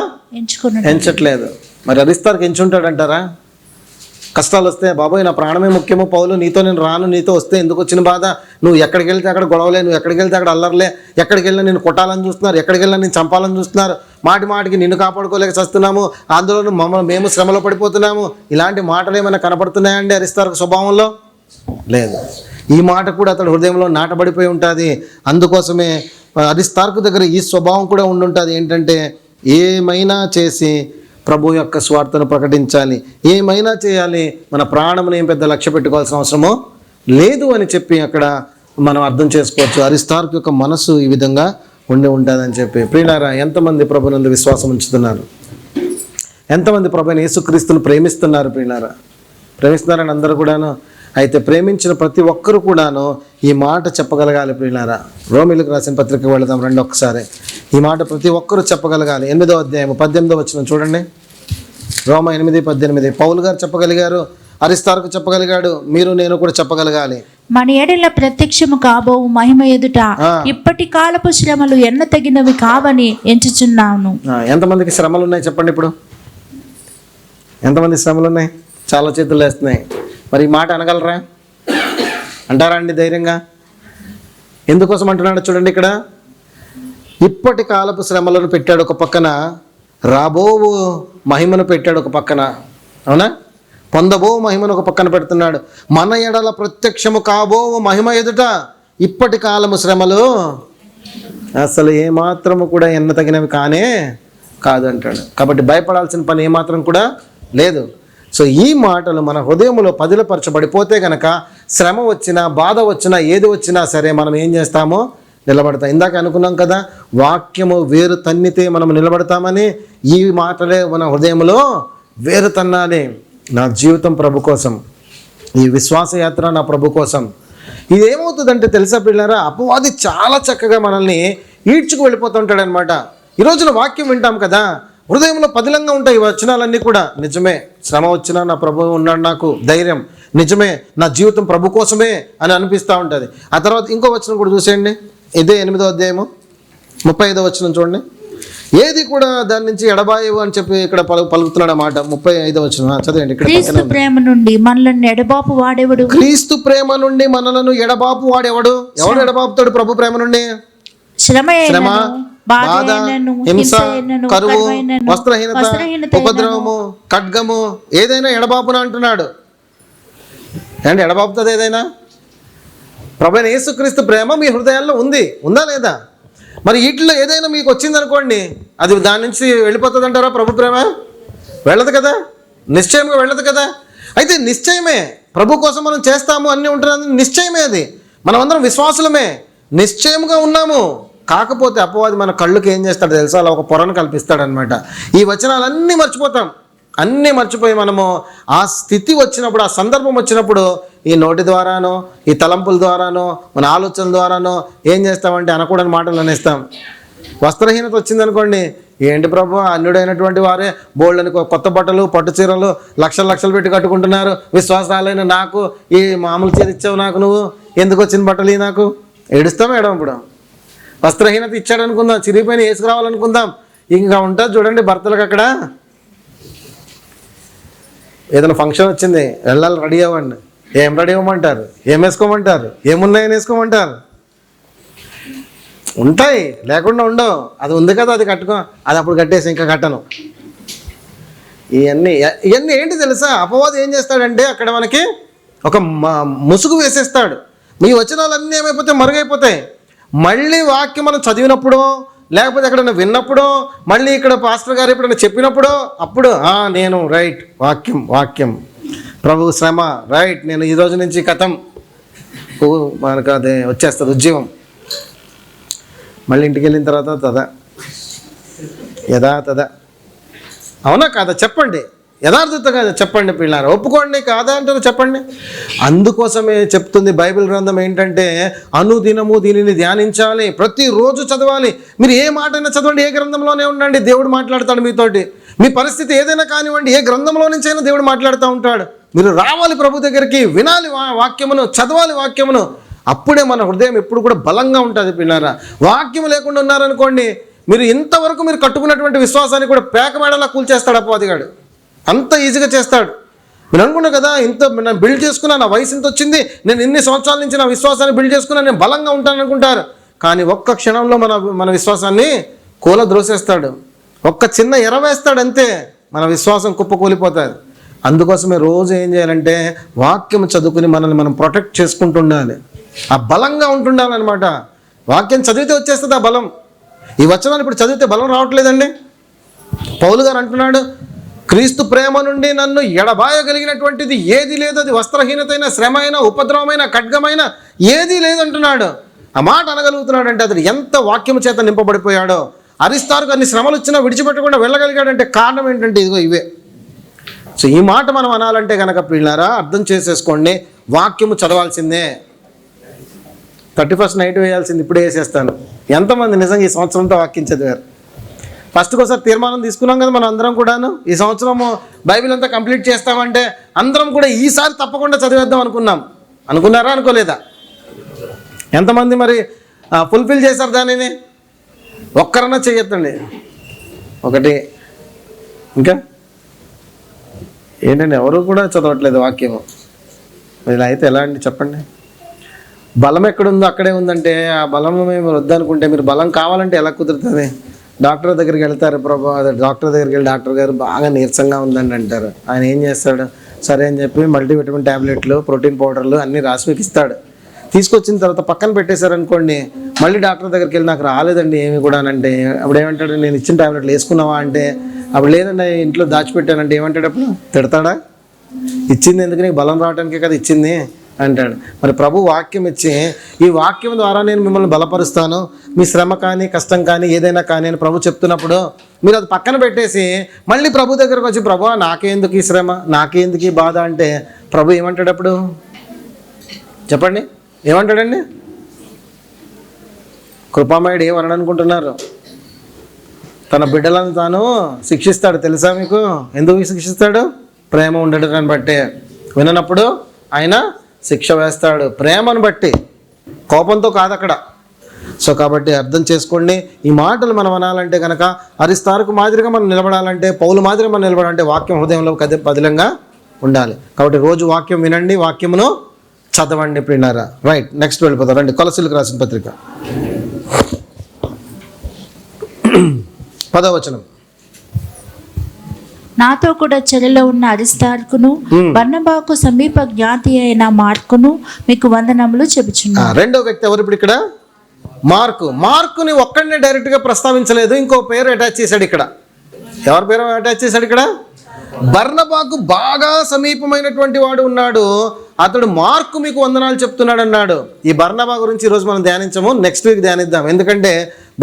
ఎంచట్లేదు. మరి అరిస్తార్కి ఎంచుంటాడంటారా? కష్టాలు వస్తే బాబోయ్ నా ప్రాణమే ముఖ్యము పౌలు, నీతో నేను రాను, నీతో వస్తే ఎందుకు వచ్చిన బాధ, నువ్వు ఎక్కడికి వెళ్తే అక్కడ గొడవలే, నువ్వు ఎక్కడికి వెళ్తే అక్కడ అల్లర్లే, ఎక్కడికి వెళ్ళినా నేను కొట్టాలని చూస్తున్నారు, ఎక్కడికి వెళ్ళినా నేను చంపాలని చూస్తున్నారు, మాటి మాటికి నిన్ను కాపాడుకోలేక చస్తున్నాము, అందులోనూ మేము శ్రమలో పడిపోతున్నాము. ఇలాంటి మాటలు ఏమైనా కనపడుతున్నాయండి అరిస్తార్కు స్వభావంలో? లేదు. ఈ మాట కూడా అతడు హృదయంలో నాటబడిపోయి ఉంటుంది. అందుకోసమే అరిస్తార్కు దగ్గర ఈ స్వభావం కూడా ఉండుంటుంది. ఏంటంటే ఏమైనా చేసి ప్రభు యొక్క స్వార్థను ప్రకటించాలి, ఏమైనా చేయాలి, మన ప్రాణమును ఏం పెద్ద లక్ష్య పెట్టుకోవాల్సిన అవసరమో లేదు అని చెప్పి అక్కడ మనం అర్థం చేసుకోవచ్చు. అరిస్తార్కు యొక్క మనసు ఈ విధంగా ఉండి ఉంటుందని చెప్పి. ప్రియులారా, ఎంతమంది ప్రభునందు విశ్వాసం ఉంచుతున్నారు? ఎంతమంది ప్రభుని యేసుక్రీస్తును ప్రేమిస్తున్నారు? ప్రియులారా, ప్రేమిస్తున్నారని అందరూ కూడాను. అయితే ప్రేమించిన ప్రతి ఒక్కరు కూడాను ఈ మాట చెప్పగలగాలి. ప్రియులారా, రోమిలకు రాసిన పత్రిక వెళదాం రండి ఒక్కసారి. ఈ మాట ప్రతి ఒక్కరూ చెప్పగలగాలి. 8వ అధ్యాయం 18వ వచనం చూడండి. రోమ 8:18. పౌలు గారు చెప్పగలిగారు, అరిస్తార్కు చెప్పగలిగాడు, మీరు నేను కూడా చెప్పగలగాలి. మన ఎడల ప్రత్యక్షము కాబోవు మహిమ ఎదుట ఇప్పటి కాలపు శ్రమలు ఎన్న తగినవి కావని ఎంచుచున్నాను. ఎంతమందికి శ్రమలు ఉన్నాయి చెప్పండి ఇప్పుడు? ఎంతమంది శ్రమలు ఉన్నాయి? చాలా చేతులు వేస్తున్నాయి. మరి ఈ మాట అనగలరా? అంటారా అండి ధైర్యంగా? ఎందుకోసం అంటున్నాడు చూడండి. ఇక్కడ ఇప్పటి కాలపు శ్రమలను పెట్టాడు ఒక పక్కన, రాబోవు మహిమను పెట్టాడు ఒక పక్కన. అవునా? పొందబో మహిమను ఒక పక్కన పెడుతున్నాడు. మన ఎడల ప్రత్యక్షము కాబోవు మహిమ ఎదుట ఇప్పటి కాలము శ్రమలు అసలు ఏమాత్రము కూడా ఎన్న తగినవి కానే కాదు అంటాడు. కాబట్టి భయపడాల్సిన పని ఏమాత్రం కూడా లేదు. సో ఈ మాటలు మన హృదయంలో పదిలపరచబడిపోతే కనుక శ్రమ వచ్చినా బాధ వచ్చినా ఏది వచ్చినా సరే మనం ఏం చేస్తామో నిలబడతాం. ఇందాక అనుకున్నాం కదా, వాక్యము వేరు తన్నితే మనం నిలబడతామని. ఈ మాటలే మన హృదయంలో వేరు తన్నాలి. నా జీవితం ప్రభు కోసం, ఈ విశ్వాసయాత్ర నా ప్రభు కోసం. ఇది ఏమవుతుందంటే తెలుసా పిల్లరా, అపవాది చాలా చక్కగా మనల్ని ఈడ్చుకు వెళ్ళిపోతుంటాడు అనమాట. ఈ రోజున వాక్యం వింటాం కదా, హృదయంలో పదిలంగా ఉంటాయి ఈ వచనాలన్నీ కూడా. నిజమే, శ్రమ వచ్చినా నా ప్రభు ఉన్నాడు, నాకు ధైర్యం. నిజమే, నా జీవితం ప్రభు కోసమే అని అనిపిస్తూ ఉంటుంది. ఆ తర్వాత ఇంకో వచనం కూడా చూసేయండి. ఇదే 8వ అధ్యాయము 35వ వచనం చూడండి. ఏది కూడా దాని నుంచి ఎడబాయవు అని చెప్పి ఇక్కడ పలుకుతున్నాడు అన్నమాట. 35వ వచనం చదవండి. ఇక్కడ క్రీస్తు ప్రేమ నుండి మనలను ఎడబాపు వాడెవడు? క్రీస్తు ప్రేమ నుండి మనలను ఎడబాపు వాడెవడు? ఎవడు ఎడబాపుతాడు ప్రభు ప్రేమ నుండి? శ్రమ, బాధ, హింస, కరువు, వస్త్రహీనత, ఉపద్రవము, ఖడ్గము, ఏదైనా ఎడబాపున అంటున్నాడు. ఏంటి ఎడబాపుతుంది ఏదైనా? ప్రభువైన యేసుక్రీస్తు ప్రేమ మీ హృదయాల్లో ఉందా లేదా? మరి వీటిలో ఏదైనా మీకు వచ్చిందనుకోండి, అది దాని నుంచి వెళ్ళిపోతుంది అంటారా? ప్రభు ప్రేమ వెళ్ళదు కదా, నిశ్చయంగా వెళ్ళదు కదా. అయితే నిశ్చయమే ప్రభు కోసం మనం చేస్తాము అన్నీ ఉంటున్నది నిశ్చయమే. అది మనమందరం విశ్వాసులమే, నిశ్చయంగా ఉన్నాము. కాకపోతే అపవాది మన కళ్ళుకి ఏం చేస్తాడు తెలుసా? అలా ఒక పొరను కల్పిస్తాడనమాట. ఈ వచనాలన్నీ మర్చిపోతాం. అన్నీ మర్చిపోయి మనము ఆ స్థితి వచ్చినప్పుడు, ఆ సందర్భం వచ్చినప్పుడు ఈ నోటి ద్వారానో, ఈ తలంపుల ద్వారానో, మన ఆలోచనల ద్వారానో ఏం చేస్తామంటే అనకూడని మాటలు అనేస్తాం. వస్త్రహీనత వచ్చిందనుకోండి, ఏంటి ప్రభు అన్యుడైనటువంటి వారే బోల్డ్ని కొత్త బట్టలు, పట్టు చీరలు లక్షలు పెట్టి కట్టుకుంటున్నారు, విశ్వాసాలైన నాకు ఈ మామూలు చీర ఇచ్చావు, నాకు నువ్వు ఎందుకు వచ్చిన బట్టలు నాకు? ఏడుస్తాం ఇప్పుడు. వస్త్రహీనత ఇచ్చాడు అనుకుందాం, చిరిగిపోయిన వేసుకురావాలనుకుందాం, ఇంకా ఉంటుంది చూడండి భర్తలకు. అక్కడ ఏదైనా ఫంక్షన్ వచ్చింది, వెళ్ళాలి, రెడీ అవ్వండి. ఏం రెడీ అవ్వమంటారు? ఏం వేసుకోమంటారు? ఏమున్నాయని వేసుకోమంటారు? ఉంటాయి, లేకుండా ఉండవు. అది ఉంది కదా, అది కట్టుకో, అది అప్పుడు కట్టేసి ఇంకా కట్టను. ఇవన్నీ ఏంటి తెలుసా? అపవాది ఏం చేస్తాడంటే అక్కడ మనకి ఒక ముసుగు వేసేస్తాడు. మీ వచనాలన్నీ ఏమైపోతాయి? మరుగైపోతాయి. మళ్ళీ వాక్యం మనం చదివినప్పుడు, లేకపోతే ఎక్కడైనా విన్నప్పుడు, మళ్ళీ ఇక్కడ పాస్టర్ గారు ఎప్పుడైనా చెప్పినప్పుడు, అప్పుడు నేను రైట్, వాక్యం ప్రభు శ్రమ రైట్, నేను ఈ రోజు నుంచి కథం, మనకు అదే వచ్చేస్తుంది ఉద్యమం. మళ్ళీ ఇంటికి వెళ్ళిన తర్వాత తదా అవునా కాదా చెప్పండి, యథార్థత చెప్పండి పిల్లారా, ఒప్పుకోండి. కాదా అంటారు చెప్పండి. అందుకోసమే చెప్తుంది బైబిల్ గ్రంథం ఏంటంటే అనుదినము దీనిని ధ్యానించాలి, ప్రతిరోజు చదవాలి. మీరు ఏ మాట అయినా చదవండి, ఏ గ్రంథంలోనే ఉండండి, దేవుడు మాట్లాడతాడు మీతోటి. మీ పరిస్థితి ఏదైనా కానివ్వండి, ఏ గ్రంథంలో నుంచి అయినా దేవుడు మాట్లాడుతూ ఉంటాడు. మీరు రావాలి ప్రభు దగ్గరికి, వినాలి వాక్యమును, చదవాలి వాక్యమును. అప్పుడే మన హృదయం ఎప్పుడు కూడా బలంగా ఉంటుంది పిల్లారా. వాక్యం లేకుండా ఉన్నారనుకోండి, మీరు ఇంతవరకు మీరు కట్టుకున్నటువంటి విశ్వాసాన్ని కూడా పేకమేడలా కూల్చేస్తాడు అపవాదిగాడు. అంత ఈజీగా చేస్తాడు. మీరు అనుకున్నారు కదా, ఇంత నేను బిల్డ్ చేసుకున్నా, నా వయసు ఇంత వచ్చింది, నేను ఇన్ని సంవత్సరాల నుంచి నా విశ్వాసాన్ని బిల్డ్ చేసుకున్నా, నేను బలంగా ఉంటాను అనుకుంటారు. కానీ ఒక్క క్షణంలో మన విశ్వాసాన్ని కూలద్రోసేస్తాడు. ఒక్క చిన్న ఎరవేస్తాడు అంతే, మన విశ్వాసం కుప్పకూలిపోతుంది. అందుకోసమే రోజు ఏం చేయాలంటే వాక్యం చదువుకుని మనల్ని మనం ప్రొటెక్ట్ చేసుకుంటూ ఉండాలి. ఆ బలంగా ఉంటుండాలన్నమాట. వాక్యం చదివితే వచ్చేస్తుంది ఆ బలం. ఈ వచనాలు ఇప్పుడు చదివితే బలం రావట్లేదండి. పౌలు గారు అంటున్నాడు, క్రీస్తు ప్రేమ నుండి నన్ను ఎడబాయగలిగినటువంటిది ఏది లేదు, అది వస్త్రహీనతైన, శ్రమ అయినా, ఉపద్రవమైన, ఖడ్గమైన ఏదీ లేదంటున్నాడు. ఆ మాట అనగలుగుతున్నాడు అంటే అతను ఎంత వాక్యం చేత నింపబడిపోయాడో. అరిస్తారుకు అన్ని శ్రమలు వచ్చినా విడిచిపెట్టకుండా వెళ్ళగలిగాడంటే కారణం ఏంటంటే ఇదిగో ఇవే. సో ఈ మాట మనం అనాలంటే కనుక పిల్లారా అర్థం చేసేసుకోండి, వాక్యము చదవాల్సిందే. 31st నైట్ వేయాల్సింది ఇప్పుడే వేసేస్తాను. ఎంతమంది నిజంగా ఈ సంవత్సరంతో వాక్యం చదివారు? ఫస్ట్కి ఒకసారి తీర్మానం తీసుకున్నాం కదా మనం అందరం కూడాను, ఈ సంవత్సరము బైబిల్ అంతా కంప్లీట్ చేస్తామంటే అందరం కూడా ఈసారి తప్పకుండా చదివేద్దాం అనుకున్నారా అనుకోలేదా? ఎంతమంది మరి ఫుల్ఫిల్ చేశారు దానిని? ఒక్కరన్నా చెయ్యొద్దండి. ఒకటి ఇంకా ఏంటండి, ఎవరు కూడా చదవట్లేదు వాక్యము. ఇలా అయితే ఎలా అండి చెప్పండి? బలం ఎక్కడుందో అక్కడే ఉందంటే ఆ బలం మేము వద్దనుకుంటే, మీరు బలం కావాలంటే ఎలా కుదురుతుంది? డాక్టర్ దగ్గరికి వెళ్తారు, డాక్టర్ దగ్గరికి వెళ్ళి డాక్టర్ గారు బాగా నీరసంగా ఉందండి అంటారు. ఆయన ఏం చేస్తాడు? సరే అని చెప్పి మల్టీవిటమిన్ ట్యాబ్లెట్లు, ప్రోటీన్ పౌడర్లు అన్నీ రాసి మీకు ఇస్తాడు. తీసుకొచ్చిన తర్వాత పక్కన పెట్టేశారనుకోండి, మళ్ళీ డాక్టర్ దగ్గరికి వెళ్ళి నాకు రాలేదండి ఏమి కూడా అంటే, అప్పుడు ఏమంటాడు? నేను ఇచ్చిన ట్యాబ్లెట్లు వేసుకున్నావా అంటే, అప్పుడు లేదండి ఇంట్లో దాచిపెట్టానంటే ఏమంటాడు? అప్పుడు తిడతాడా? ఇచ్చింది ఎందుకు? నీకు బలం రావడానికే కదా ఇచ్చింది అంటాడు. మరి ప్రభు వాక్యం ఇచ్చి, ఈ వాక్యం ద్వారా నేను మిమ్మల్ని బలపరుస్తాను, మీ శ్రమ కానీ కష్టం కానీ ఏదైనా కానీ అని ప్రభు చెప్తున్నప్పుడు మీరు అది పక్కన పెట్టేసి మళ్ళీ ప్రభు దగ్గరకు వచ్చి, ప్రభు నాకేందుకు ఈ శ్రమ, నాకేందుకు ఈ బాధ అంటే ప్రభు ఏమంటాడు అప్పుడు? చెప్పండి, ఏమంటాడండి? కృపామయుడు ఏమని అనుకుంటున్నారు? తన బిడ్డలను తాను శిక్షిస్తాడు. తెలుసా మీకు? ఎందుకు శిక్షిస్తాడు? ప్రేమ ఉండడాన్ని బట్టే. విననప్పుడు ఆయన శిక్ష వేస్తాడు, ప్రేమను బట్టి, కోపంతో కాదు అక్కడ. సో కాబట్టి అర్థం చేసుకోండి, ఈ మాటలు మనం అనాలంటే కనుక అరిస్తారుకు మాదిరిగా మనం నిలబడాలంటే, పౌలు మాదిరిగా మనం నిలబడాలంటే వాక్యం హృదయంలో పదిలంగా ఉండాలి. కాబట్టి రోజు వాక్యం వినండి, వాక్యమును చదవండి ప్రియులారా. రైట్, నెక్స్ట్ వెళ్ళిపోతాం రండి. కొలసీలకు రాసిన పత్రిక 10వ వచనం. నాతో కూడా చెరలో ఉన్న అరిస్తార్కును, బర్నబాకు సమీప జ్ఞాతి అయిన మార్కును మీకు వందనములు చెబుచున్నాను. రెండో వ్యక్తి ఎవరు ఇప్పుడు ఇక్కడ? మార్కుని ఒక్కడినే డైరెక్ట్గా ప్రస్తావించలేదు, ఇంకో పేరు అటాచ్ చేశాడు ఇక్కడ. ఎవరి పేరు అటాచ్ చేశాడు ఇక్కడ? బర్నబాకు బాగా సమీపమైనటువంటి వాడు ఉన్నాడు, అతడు మార్కు మీకు వందనాలు చెప్తున్నాడు అన్నాడు. ఈ బర్నబా గురించి ఈరోజు మనం ధ్యానించము, నెక్స్ట్ వీక్ ధ్యానిద్దాం. ఎందుకంటే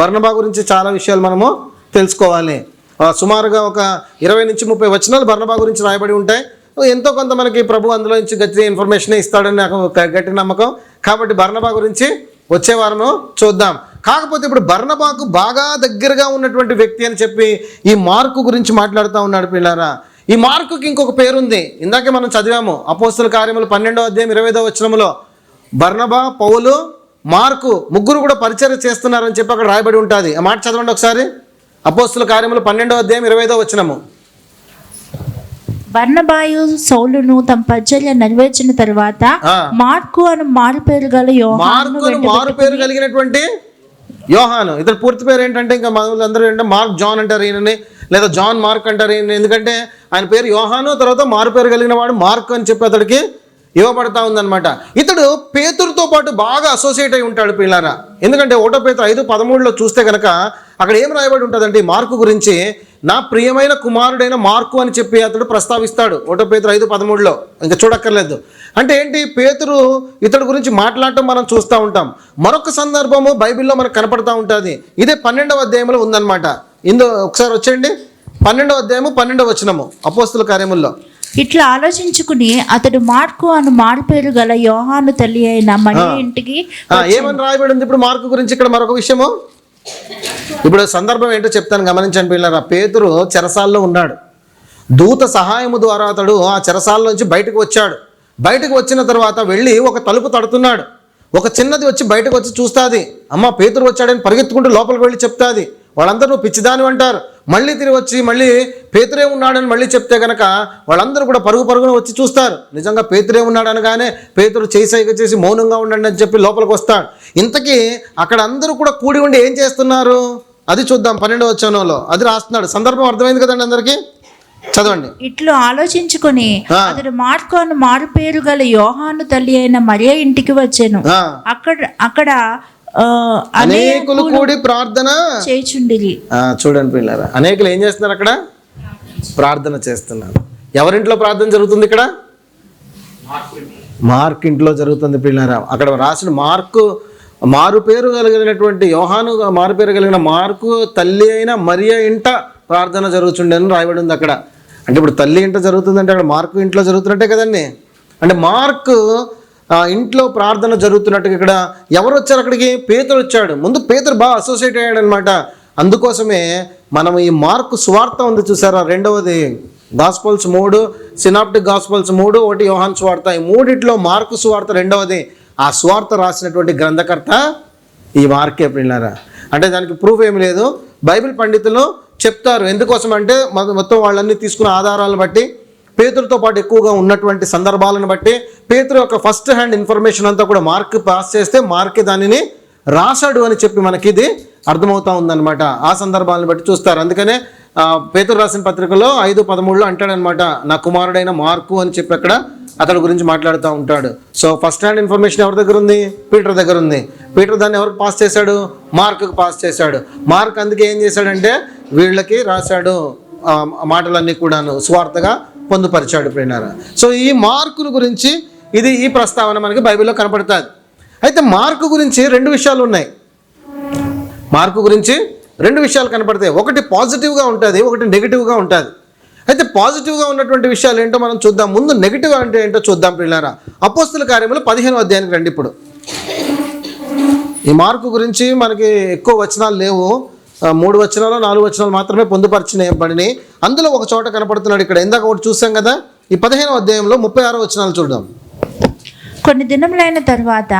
బర్నబా గురించి చాలా విషయాలు మనము తెలుసుకోవాలి. సుమారుగా ఒక 20 నుంచి 30 వచనాలు బర్నబా గురించి రాయబడి ఉంటాయి. ఎంతో కొంత మనకి ప్రభు అందులో నుంచి గట్టి ఇన్ఫర్మేషన్ ఇస్తాడని నాకు గట్టి నమ్మకం. కాబట్టి బర్నబా గురించి వచ్చే వారము చూద్దాం. కాకపోతే ఇప్పుడు బర్నబాకు బాగా దగ్గరగా ఉన్నటువంటి వ్యక్తి అని చెప్పి ఈ మార్కు గురించి మాట్లాడుతూ ఉన్నాడు పిల్లారా. ఈ మార్కుకి ఇంకొక పేరుంది, ఇందాకే మనం చదివాము అపోస్తల కార్యములు 12వ అధ్యాయం 25వ వచనములో. బర్నబా, పౌలు, మార్కు ముగ్గురు కూడా పరిచర్య చేస్తున్నారని చెప్పి అక్కడ రాయబడి ఉంటుంది. ఆ మాట చదవండి ఒకసారి. అపోస్తల కార్యములు 12వ అధ్యాయం 25వ వచనము. బర్నబాయు సౌలును తమ పరిచర్య నెరవేర్చిన తర్వాత మార్కు అని మారు పేరు కలిగినటువంటి యోహాను. ఇతడు పూర్తి పేరు ఏంటంటే ఇంకా అందరూ ఏంటంటే మార్క్ జాన్ అంటారు ఈయనని, లేదా జాన్ మార్క్ అంటారు ఈయన. ఎందుకంటే ఆయన పేరు యోహాను, తర్వాత మారు పేరు కలిగిన వాడు మార్క్ అని చెప్పి అతడికి ఇవ్వబడతా ఉందన్నమాట. ఇతడు పేతురుతో పాటు బాగా అసోసియేట్ అయి ఉంటాడు పిల్లారా. ఎందుకంటే 1 పేతురు 5:13 చూస్తే కనుక అక్కడ ఏం రాయబడి ఉంటుందంటే ఈ మార్కు గురించి, నా ప్రియమైన కుమారుడైన మార్కు అని చెప్పి అతడు ప్రస్తావిస్తాడు 1 పేతురు 5:13. ఇంకా చూడక్కర్లేదు. అంటే ఏంటి, పేతురు ఇతడు గురించి మాట్లాడటం మనం చూస్తూ ఉంటాం. మరొక సందర్భము బైబిల్లో మనకు కనపడతా ఉంటుంది. ఇదే 12వ అధ్యాయంలో ఉందన్నమాట. ఇందులో ఒకసారి వచ్చేయండి, 12వ అధ్యాయము 12వ వచనము అపోస్తుల కార్యముల్లో. ఇట్లా ఆలోచించుకుని అతడు మార్కు అను మారు పేరు గల యోహాను తల్లి అయిన మరియ ఇంటికి ఏమని రాయబడి ఉంది ఇప్పుడు మార్కు గురించి? ఇక్కడ మరొక విషయము, ఇప్పుడు సందర్భం ఏంటో చెప్తాను, గమనించండి పిల్లరా. పేతురు చెరసాల్లో ఉన్నాడు. దూత సహాయము ద్వారా అతడు ఆ చెరసాల నుంచి బయటకు వచ్చాడు. బయటకు వచ్చిన తర్వాత వెళ్ళి ఒక తలుపు తడుతున్నాడు. ఒక చిన్నది వచ్చి బయటకు వచ్చి చూస్తుంది. అమ్మ పేతురు వచ్చాడని పరిగెత్తుకుంటూ లోపలికి వెళ్ళి చెప్తాది. వాళ్ళందరూ నువ్వు పిచ్చిదాని అంటారు. మళ్ళీ తిరిగి వచ్చి మళ్ళీ పేతురే ఉన్నాడని మళ్ళీ చెప్తే కనుక వాళ్ళందరూ కూడా పరుగున వచ్చి చూస్తారు. నిజంగా పేతురే ఉన్నాడు అనగానే పేతురు చేసైగా చేసి మౌనంగా ఉండండి అని చెప్పి లోపలికి వస్తాడు. ఇంతకీ అక్కడ అందరూ కూడా కూడి ఉండి ఏం చేస్తున్నారు అది చూద్దాం. 12వ వచనంలో అది రాస్తున్నాడు. సందర్భం అర్థమైంది కదండి అందరికీ? చదవండి. ఇట్లు ఆలోచించుకొని అతడు మార్కు అను మారు పేరు గల యోహాను తల్లి అయిన మరియ ఇంటికి వచ్చాను. అక్కడ అనేకులు కూడి ప్రార్థన చేయుచుండిరి. చూడండి పిల్లరా, అనేకులు ఏం చేస్తున్నారు అక్కడ? ప్రార్థన చేస్తున్నారు. ఎవరింట్లో ప్రార్థన జరుగుతుంది? ఇక్కడ మార్క్ ఇంట్లో జరుగుతుంది పిల్లరా. అక్కడ రాసిన మార్కు మారు పేరు కలిగినటువంటి యోహాను మారు పేరు కలిగిన మార్కు తల్లి అయిన మరియ ఇంట ప్రార్థన జరుగుతుండే అని రాయబడి ఉంది అక్కడ. అంటే ఇప్పుడు తల్లి ఇంట జరుగుతుందంటే అక్కడ మార్కు ఇంట్లో జరుగుతున్నట్టే కదండి. అంటే మార్కు ఇంట్లో ప్రార్థన జరుగుతున్నట్టుగా ఇక్కడ ఎవరు వచ్చారు అక్కడికి? పేతురు వచ్చాడు. ముందు పేతురు బాగా అసోసియేట్ అయ్యాడు అనమాట. అందుకోసమే మనం ఈ మార్కు సువార్త ఉంది చూసారా, రెండవది గాస్పల్స్ 3, సినాప్టిక్ గాస్పల్స్ 3, 1 యోహాను సువార్త, ఈ మూడిట్లో మార్కు సువార్త రెండవది. ఆ సువార్త రాసినటువంటి గ్రంథకర్త ఈ మార్కే పిల్లారా. అంటే దానికి ప్రూఫ్ ఏమి లేదు. బైబిల్ పండితులు చెప్తారు. ఎందుకోసం అంటే మొత్తం వాళ్ళన్నీ తీసుకున్న ఆధారాలను బట్టి, పేతురుతో పాటు ఎక్కువగా ఉన్నటువంటి సందర్భాలను బట్టి, పేతురు యొక్క ఫస్ట్ హ్యాండ్ ఇన్ఫర్మేషన్ అంతా కూడా మార్క్ పాస్ చేస్తే మార్కే దానిని రాశాడు అని చెప్పి మనకి ఇది అర్థమవుతా ఉందన్నమాట. ఆ సందర్భాలను బట్టి చూస్తారు. అందుకనే పేతురు రాసిన పత్రికలో 5:13 అంటాడనమాట, నా కుమారుడైన మార్కు అని చెప్పి అక్కడ అతడి గురించి మాట్లాడుతూ ఉంటాడు. సో ఫస్ట్ హ్యాండ్ ఇన్ఫర్మేషన్ ఎవరి దగ్గర ఉంది? పీటర్ దగ్గర ఉంది. పీటర్ దాన్ని ఎవరికి పాస్ చేశాడు? మార్కుకి పాస్ చేశాడు. మార్క్ అందుకే ఏం చేశాడంటే వీళ్ళకి రాశాడు మాటలన్నీ కూడాను సువార్తగా పొందుపరిచాడు ప్రేనారా. సో ఈ మార్కుల గురించి ఈ ప్రస్తావన మనకి బైబిల్లో కనపడుతుంది. అయితే మార్కు గురించి 2 విషయాలు ఉన్నాయి. మార్కు గురించి 2 విషయాలు కనపడతాయి. ఒకటి పాజిటివ్గా ఉంటుంది, ఒకటి నెగిటివ్గా ఉంటుంది. అయితే పాజిటివ్గా ఉన్నటువంటి విషయాలు ఏంటో మనం చూద్దాం. ముందు నెగిటివ్ అంటే ఏంటో చూద్దాం పిల్లారా. అపోస్తుల కార్యములు 15వ అధ్యాయానికి రండి. ఇప్పుడు ఈ మార్కు గురించి మనకి ఎక్కువ వచనాలు లేవు. 3 వచనాలు 4 వచనాలు మాత్రమే పొందుపరిచినబడిని. అందులో ఒక చోట కనపడుతున్నాడు ఇక్కడ. ఇందాక ఒకటి చూసాం కదా, ఈ 15వ అధ్యాయంలో 36వ వచనాలు చూద్దాం. కొన్ని దినములైన తర్వాత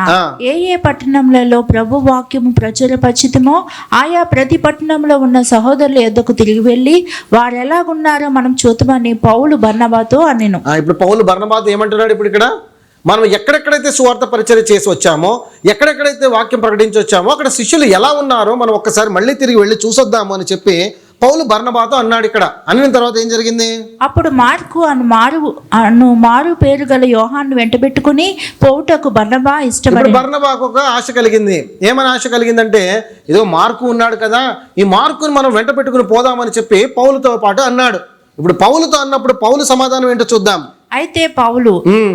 ఏ పట్టణములలో ప్రభు వాక్యము ప్రచురపరిచితమో ఆయా ప్రతి పట్టణంలో ఉన్న సహోదరుల యొద్దకు తిరిగి వెళ్ళి వారు ఎలాగున్నారో మనం చూద్దామని పౌలు బర్నబాతో అనెను. ఇప్పుడు పౌలు బర్నబాతో ఏమంటున్నాడు? ఇప్పుడు ఇక్కడ మనం ఎక్కడెక్కడైతే సువార్త పరిచర్య చేసి వచ్చామో, ఎక్కడెక్కడైతే వాక్యం ప్రకటించి వచ్చామో అక్కడ శిష్యులు ఎలా ఉన్నారో మనం ఒక్కసారి మళ్ళీ తిరిగి వెళ్ళి చూసొద్దాము అని చెప్పి పౌలు బర్నబాతో అన్నాడు. ఇక్కడ అన్న తర్వాత ఏం జరిగింది? అప్పుడు మార్కు అను మారు పేరు గల యోహాను వెంటబెట్టుకుని పోవుటకు బర్నబా ఇష్టపడి. బర్నబాకు ఒక ఆశ కలిగింది. ఏమని ఆశ కలిగిందంటే, ఇదో మార్కు ఉన్నాడు కదా, ఈ మార్కుని మనం వెంట పెట్టుకుని పోదామని చెప్పి పౌలుతో పాటు అన్నాడు. ఇప్పుడు పౌలుతో అన్నప్పుడు పౌలు సమాధానం ఏంటో చూద్దాం. అయితే పౌలు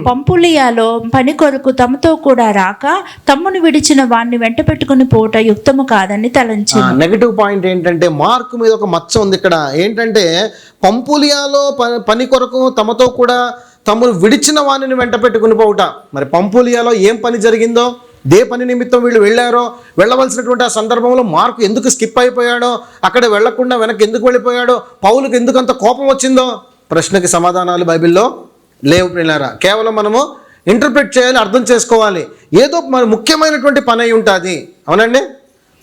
పంపులియాలో పని కొరకు తమతో కూడా రాక తమ్ముని విడిచిన వాడిని వెంట పెట్టుకుని పోట యుక్తము కాదని తలంచి. నెగిటివ్ పాయింట్ ఏంటంటే మార్కు మీద ఒక మచ్చ ఉంది ఇక్కడ. ఏంటంటే పంపులియాలో పని కొరకు తమతో కూడా తమ్మును విడిచిన వాడిని వెంట పెట్టుకుని పోవుట. మరి పంపులియాలో ఏం పని జరిగిందో, దే పని నిమిత్తం వీళ్ళు వెళ్ళారో, వెళ్ళవలసినటువంటి ఆ సందర్భంలో మార్కు ఎందుకు స్కిప్ అయిపోయాడో, అక్కడ వెళ్లకుండా వెనక్కి ఎందుకు వెళ్ళిపోయాడో, పౌలుకు ఎందుకు అంత కోపం వచ్చిందో, ప్రశ్నకి సమాధానాలు బైబిల్లో లేవు పిల్లారా. కేవలం మనము ఇంటర్ప్రిట్ చేయాలి, అర్థం చేసుకోవాలి. ఏదో మరి ముఖ్యమైనటువంటి పని అయి ఉంటుంది. అవునండి,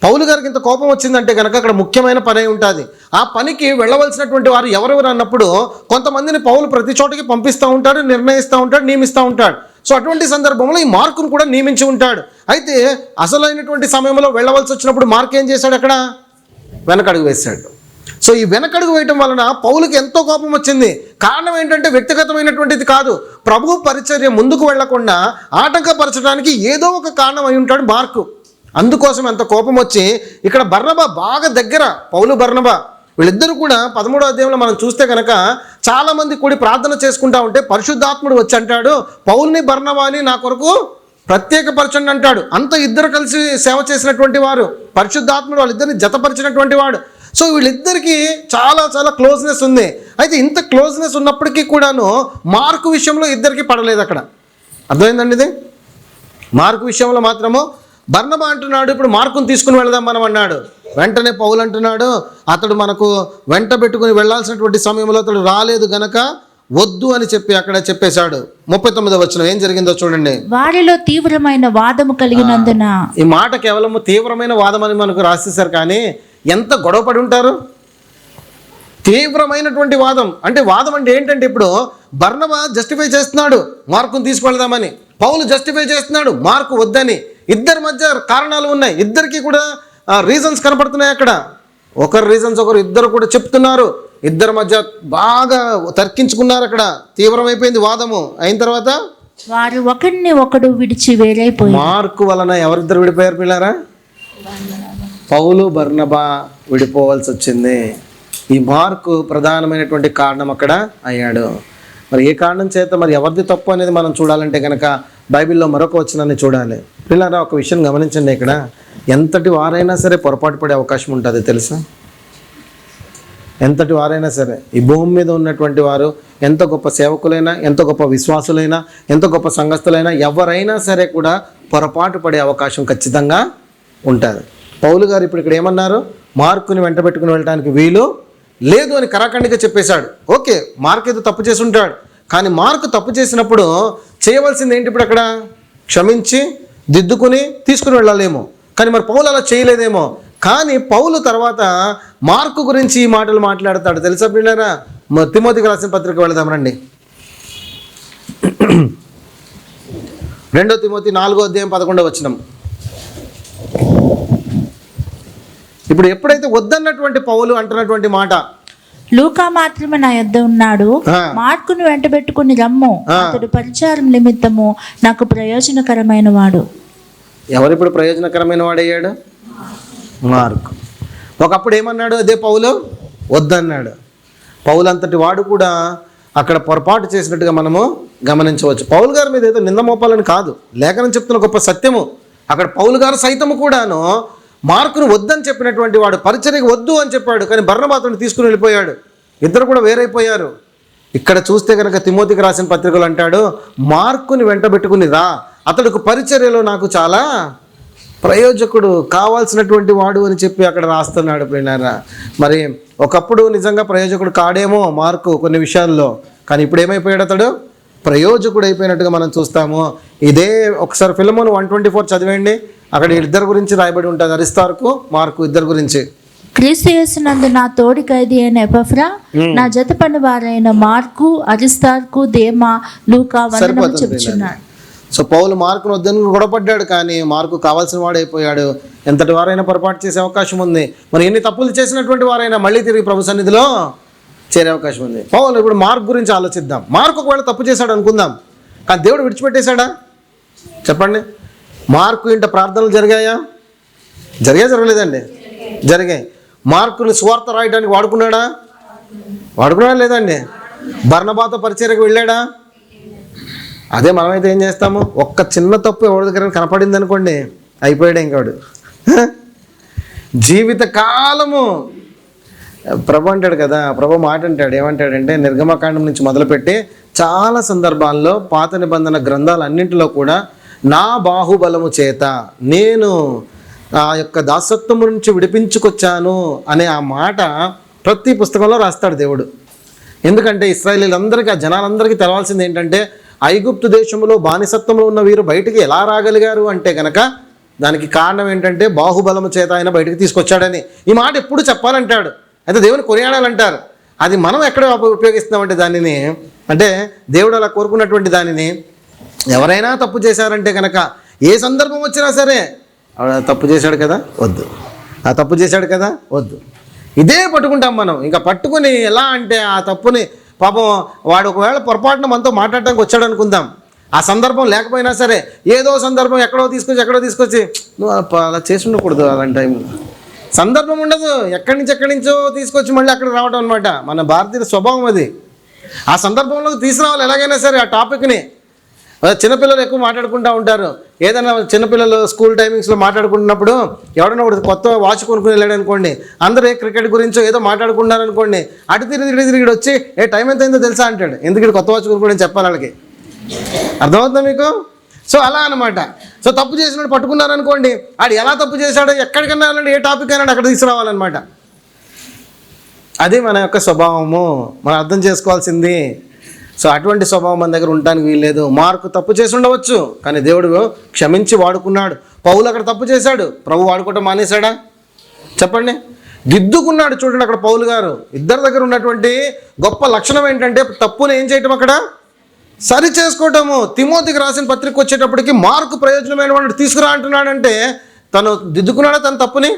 పౌలు గారికి ఇంత కోపం వచ్చిందంటే కనుక అక్కడ ముఖ్యమైన పని అయి ఉంటుంది. ఆ పనికి వెళ్ళవలసినటువంటి వారు ఎవరెవరు అన్నప్పుడు కొంతమందిని పౌలు ప్రతి చోటకి పంపిస్తూ ఉంటాడు, నిర్ణయిస్తూ ఉంటాడు, నియమిస్తూ ఉంటాడు. సో అటువంటి సందర్భంలో ఈ మార్కును కూడా నియమించి ఉంటాడు. అయితే అసలైనటువంటి సమయంలో వెళ్ళవలసి వచ్చినప్పుడు మార్క్ ఏం చేశాడు? అక్కడ వెనకడుగు వేశాడు. సో ఈ వెనకడుగు వేయటం వలన పౌలుకి ఎంతో కోపం వచ్చింది. కారణం ఏంటంటే వ్యక్తిగతమైనటువంటిది కాదు, ప్రభు పరిచర్య ముందుకు వెళ్లకుండా ఆటంకపరచడానికి ఏదో ఒక కారణం అయి ఉంటాడు మార్కు. అందుకోసం ఎంత కోపం వచ్చి ఇక్కడ బర్నబా బాగా దగ్గర, పౌలు బర్నబా వీళ్ళిద్దరూ కూడా 13వ అధ్యాయంలో మనం చూస్తే కనుక చాలామంది కూడి ప్రార్థన చేసుకుంటా ఉంటే పరిశుద్ధాత్ముడు వచ్చి అంటాడు, పౌల్ని బర్నబాని నా కొరకు ప్రత్యేకపరచండి అంటాడు. అంత ఇద్దరు కలిసి సేవ చేసినటువంటి వారు, పరిశుద్ధాత్ముడు వాళ్ళిద్దరిని జతపరిచినటువంటి వాడు. సో వీళ్ళిద్దరికీ చాలా చాలా క్లోజ్నెస్ ఉంది. అయితే ఇంత క్లోజ్నెస్ ఉన్నప్పటికీ కూడాను మార్కు విషయంలో ఇద్దరికి పడలేదు. అక్కడ అర్థమైందండి ఇది. మార్కు విషయంలో మాత్రము బర్నబా అంటున్నాడు, ఇప్పుడు మార్కుని తీసుకుని వెళదాం మనం అన్నాడు. వెంటనే పౌలు అంటున్నాడు, అతడు మనకు వెంట పెట్టుకుని వెళ్లాల్సినటువంటి సమయంలో అతడు రాలేదు గనక వద్దు అని చెప్పి అక్కడ చెప్పేశాడు. 39వ వచనం ఏం జరిగిందో చూడండి. వారిలో తీవ్రమైన వాదము కలిగినందున, ఈ మాట కేవలం తీవ్రమైన వాదం అని మనకు రాసేశారు, కానీ ఎంత గొడవ పడి ఉంటారు. తీవ్రమైనటువంటి వాదం అంటే వాదం అంటే ఏంటంటే ఇప్పుడు బర్నబా జస్టిఫై చేస్తున్నాడు మార్కుని తీసుకువెళ్దామని, పౌలు జస్టిఫై చేస్తున్నాడు మార్కు వద్దని. ఇద్దరి మధ్య కారణాలు ఉన్నాయి, ఇద్దరికి కూడా రీజన్స్ కనపడుతున్నాయి. అక్కడ ఒకరు రీజన్స్ ఒకరు ఇద్దరు కూడా చెప్తున్నారు, ఇద్దరి మధ్య బాగా తర్కించుకున్నారు. అక్కడ తీవ్రమైపోయింది వాదము. అయిన తర్వాత వారు ఒకరిని ఒకడు విడిచి వేరైపోయి, మార్కు వలన ఎవరిద్దరు విడిపోయారు పిల్లారా? పౌలు బర్నబా విడిపోవాల్సి వచ్చింది. ఈ మార్కు ప్రధానమైనటువంటి కారణం అక్కడ అయ్యాడు. మరి ఏ కారణం చేత, మరి ఎవరిది తప్పు అనేది మనం చూడాలంటే కనుక బైబిల్లో మరొక వచనాన్ని చూడాలి. పిల్లరా ఒక విషయం గమనించండి, ఇక్కడ ఎంతటి వారైనా సరే పొరపాటు పడే అవకాశం ఉంటుంది తెలుసా? ఎంతటి వారైనా సరే, ఈ భూమి మీద ఉన్నటువంటి వారు ఎంత గొప్ప సేవకులైనా, ఎంత గొప్ప విశ్వాసులైనా, ఎంత గొప్ప సంఘస్థులైనా, ఎవరైనా సరే కూడా పొరపాటు పడే అవకాశం ఖచ్చితంగా ఉంటుంది. పౌలు గారు ఇప్పుడు ఇక్కడ ఏమన్నారు? మార్కుని వెంట పెట్టుకుని వెళ్ళడానికి వీలు లేదు అని కరాఖండిగా చెప్పేశాడు. ఓకే, మార్క్ ఏదో తప్పు చేసి ఉంటాడు, కానీ మార్కు తప్పు చేసినప్పుడు చేయవలసింది ఏంటి? ఇప్పుడు అక్కడ క్షమించి దిద్దుకుని తీసుకుని వెళ్ళాలేమో, కానీ మరి పౌలు అలా చేయలేదేమో. కానీ పౌలు తర్వాత మార్కు గురించి ఈ మాటలు మాట్లాడతాడు తెలుసా పిల్లరా? తిమోతికి రాసిన పత్రిక వెళదాం రండి. 2 తిమోతి 4వ అధ్యాయం 11వ వచనం. ఇప్పుడు ఎప్పుడైతే వద్దన్నటువంటి పౌలు అంటున్నటువంటి మాట, లూకా మాత్రమే నా యొద్ద ఉన్నాడు, మార్కును వెంట పెట్టుకుని రమ్ము, అతడు పరిచారం నిమిత్తము నాకు ప్రయోజనకరమైన వాడు. ఎవరు ఇప్పుడు ప్రయోజనకరమైన వాడయ్యాడు? మార్కు. ఒకప్పుడు ఏమన్నాడు? అదే పౌలు వద్దన్నాడు. పౌలు అంతటి వాడు కూడా అక్కడ పొరపాటు చేసినట్టుగా మనము గమనించవచ్చు. పౌలు గారి మీద ఏదో నింద మోపాలని కాదు, లేఖనం చెప్తున్న గొప్ప సత్యము. అక్కడ పౌలు గారు సైతము కూడాను మార్కును వద్దని చెప్పినటువంటి వాడు, పరిచర్యకు వద్దు అని చెప్పాడు, కానీ బర్నబాతుని తీసుకుని వెళ్ళిపోయాడు. ఇద్దరు కూడా వేరైపోయారు. ఇక్కడ చూస్తే కనుక తిమోతికి రాసిన పత్రికలు అంటాడు, మార్కుని వెంట పెట్టుకుని రా, అతడికి పరిచర్యలో నాకు చాలా ప్రయోజకుడు కావాల్సినటువంటి వాడు అని చెప్పి అక్కడ రాస్తున్నాడు పిల్లారా. మరి ఒకప్పుడు నిజంగా ప్రయోజకుడు కాడేమో మార్కు కొన్ని విషయాల్లో, కానీ ఇప్పుడు ఏమైపోయాడు? అతడు ప్రయోజకుడు అయిపోయినట్టుగా మనం చూస్తాము. ఇదే ఒకసారి ఫిలమోను 124 చదివేయండి, అక్కడ ఇద్దరు గురించి రాయబడి ఉంటుంది, అరిస్తార్కు మార్కు ఇద్దరు గురించి. క్రీస్తు యేసునందు నా తోడి ఖైదీ అయిన ఎపఫ్రా, నా జత పని వారైన మార్కు, అరిస్తార్కు, దేమా, లూకా వందనము చెప్పుచున్నాడు. సో పౌలు మార్కును వద్దని గొడవపడ్డాడు, కానీ మార్కు కావాల్సిన వాడు అయిపోయాడు. ఎంతటి వారైనా పొరపాటు చేసే అవకాశం ఉంది. మరి ఎన్ని తప్పులు చేసినటువంటి వారైనా మళ్ళీ తిరిగి ప్రభు సన్నిధిలో చేరే అవకాశం ఉంది. పౌలు ఇప్పుడు మార్క్ గురించి ఆలోచిద్దాం. మార్కు ఒకవేళ తప్పు చేశాడు అనుకుందాం, కానీ దేవుడు విడిచిపెట్టేశాడా? చెప్పండి. మార్కు ఇంట ప్రార్థనలు జరిగాయా? జరగలేదండి? జరిగాయి. మార్కుని సువార్త రాయడానికి వాడుకున్నాడా? లేదండి? బర్నబాతో పరిచర్యకు వెళ్ళాడా? అదే మనమైతే ఏం చేస్తాము, ఒక్క చిన్న తప్పు ఎవరి దగ్గర కనపడింది అనుకోండి, అయిపోయాడు ఇంకోడు. జీవిత కాలము ప్రభు అంటాడు కదా, ప్రభు మాట అంటాడు, ఏమంటాడంటే నిర్గమకాండం నుంచి మొదలుపెట్టి చాలా సందర్భాల్లో పాత నిబంధన గ్రంథాలన్నింటిలో కూడా నా బాహుబలము చేత నేను ఆ యొక్క దాసత్వము నుంచి విడిపించుకొచ్చాను అనే ఆ మాట ప్రతి పుస్తకంలో రాస్తాడు దేవుడు. ఎందుకంటే ఇశ్రాయేలీలందరికీ, ఆ జనాలందరికీ తెలవాల్సింది ఏంటంటే, ఐగుప్తు దేశంలో బానిసత్వంలో ఉన్న వీరు బయటికి ఎలా రాగలిగారు అంటే కనుక దానికి కారణం ఏంటంటే బాహుబలము చేత ఆయన బయటికి తీసుకొచ్చాడని. ఈ మాట ఎప్పుడు చెప్పాలంటాడు. అయితే దేవుని కొనియాడాలంటారు. అది మనం ఎక్కడ ఉపయోగిస్తున్నామంటే దానిని, అంటే దేవుడు అలా కోరుకున్నటువంటి దానిని ఎవరైనా తప్పు చేశారంటే కనుక ఏ సందర్భం వచ్చినా సరే ఆవిడ తప్పు చేశాడు కదా వద్దు, ఆ తప్పు చేశాడు కదా వద్దు, ఇదే పట్టుకుంటాం మనం. ఇంకా పట్టుకుని ఎలా అంటే ఆ తప్పుని పాపం వాడు ఒకవేళ పొరపాటున మనతో మాట్లాడటానికి వచ్చాడు అనుకుందాం, ఆ సందర్భం లేకపోయినా సరే ఏదో సందర్భం ఎక్కడో తీసుకొచ్చి నువ్వు అలా చేసి ఉండకూడదు, అలాంటి టైంలో సందర్భం ఉండదు, ఎక్కడి నుంచో తీసుకొచ్చి మళ్ళీ అక్కడ రావడం అనమాట. మన భారతీయ స్వభావం అది. ఆ సందర్భంలోకి తీసుకురావాలి ఎలాగైనా సరే ఆ టాపిక్ని. చిన్నపిల్లలు ఎక్కువ మాట్లాడుకుంటూ ఉంటారు. ఏదైనా చిన్నపిల్లలు స్కూల్ టైమింగ్స్లో మాట్లాడుకుంటున్నప్పుడు ఎవడన్నా ఒకటి కొత్త వాచ్ కొనుక్కుని వెళ్ళాడు అనుకోండి, అందరూ క్రికెట్ గురించో ఏదో మాట్లాడుకుంటున్నారు అనుకోండి, అటు తిరిగి వచ్చి టైం ఎంత అయిందో తెలుసా అంటాడు. ఎందుకంటే కొత్త వాచ్ కొనుక్కోవడం చెప్పాలి వాళ్ళకి. అర్థమవుతుందా మీకు? సో అలా అనమాట. సో తప్పు చేసినట్టు పట్టుకున్నారనుకోండి, ఆడు ఎలా తప్పు చేశాడో ఎక్కడికన్నా వెళ్ళండి, ఏ టాపిక్ అయినా అక్కడ తీసుకురావాలన్నమాట. అది మన యొక్క స్వభావము, మనం అర్థం చేసుకోవాల్సింది. సో అటువంటి స్వభావం మన దగ్గర ఉండడానికి వీల్లేదు. మార్కు తప్పు చేసి ఉండవచ్చు, కానీ దేవుడు క్షమించి వాడుకున్నాడు. పౌలు అక్కడ తప్పు చేశాడు, ప్రభు వాడుకోవటం మానేశాడా? చెప్పండి. దిద్దుకున్నాడు. చూడండి అక్కడ పౌలు గారు. ఇద్దరి దగ్గర ఉన్నటువంటి గొప్ప లక్షణం ఏంటంటే తప్పుని ఏం చేయటం, అక్కడ సరి చేసుకోవటము. తిమోతికి రాసిన పత్రిక వచ్చేటప్పటికి మార్కు ప్రయోజనమైన వాడిని తీసుకురా అంటున్నాడంటే తను దిద్దుకున్నాడా తన తప్పుని?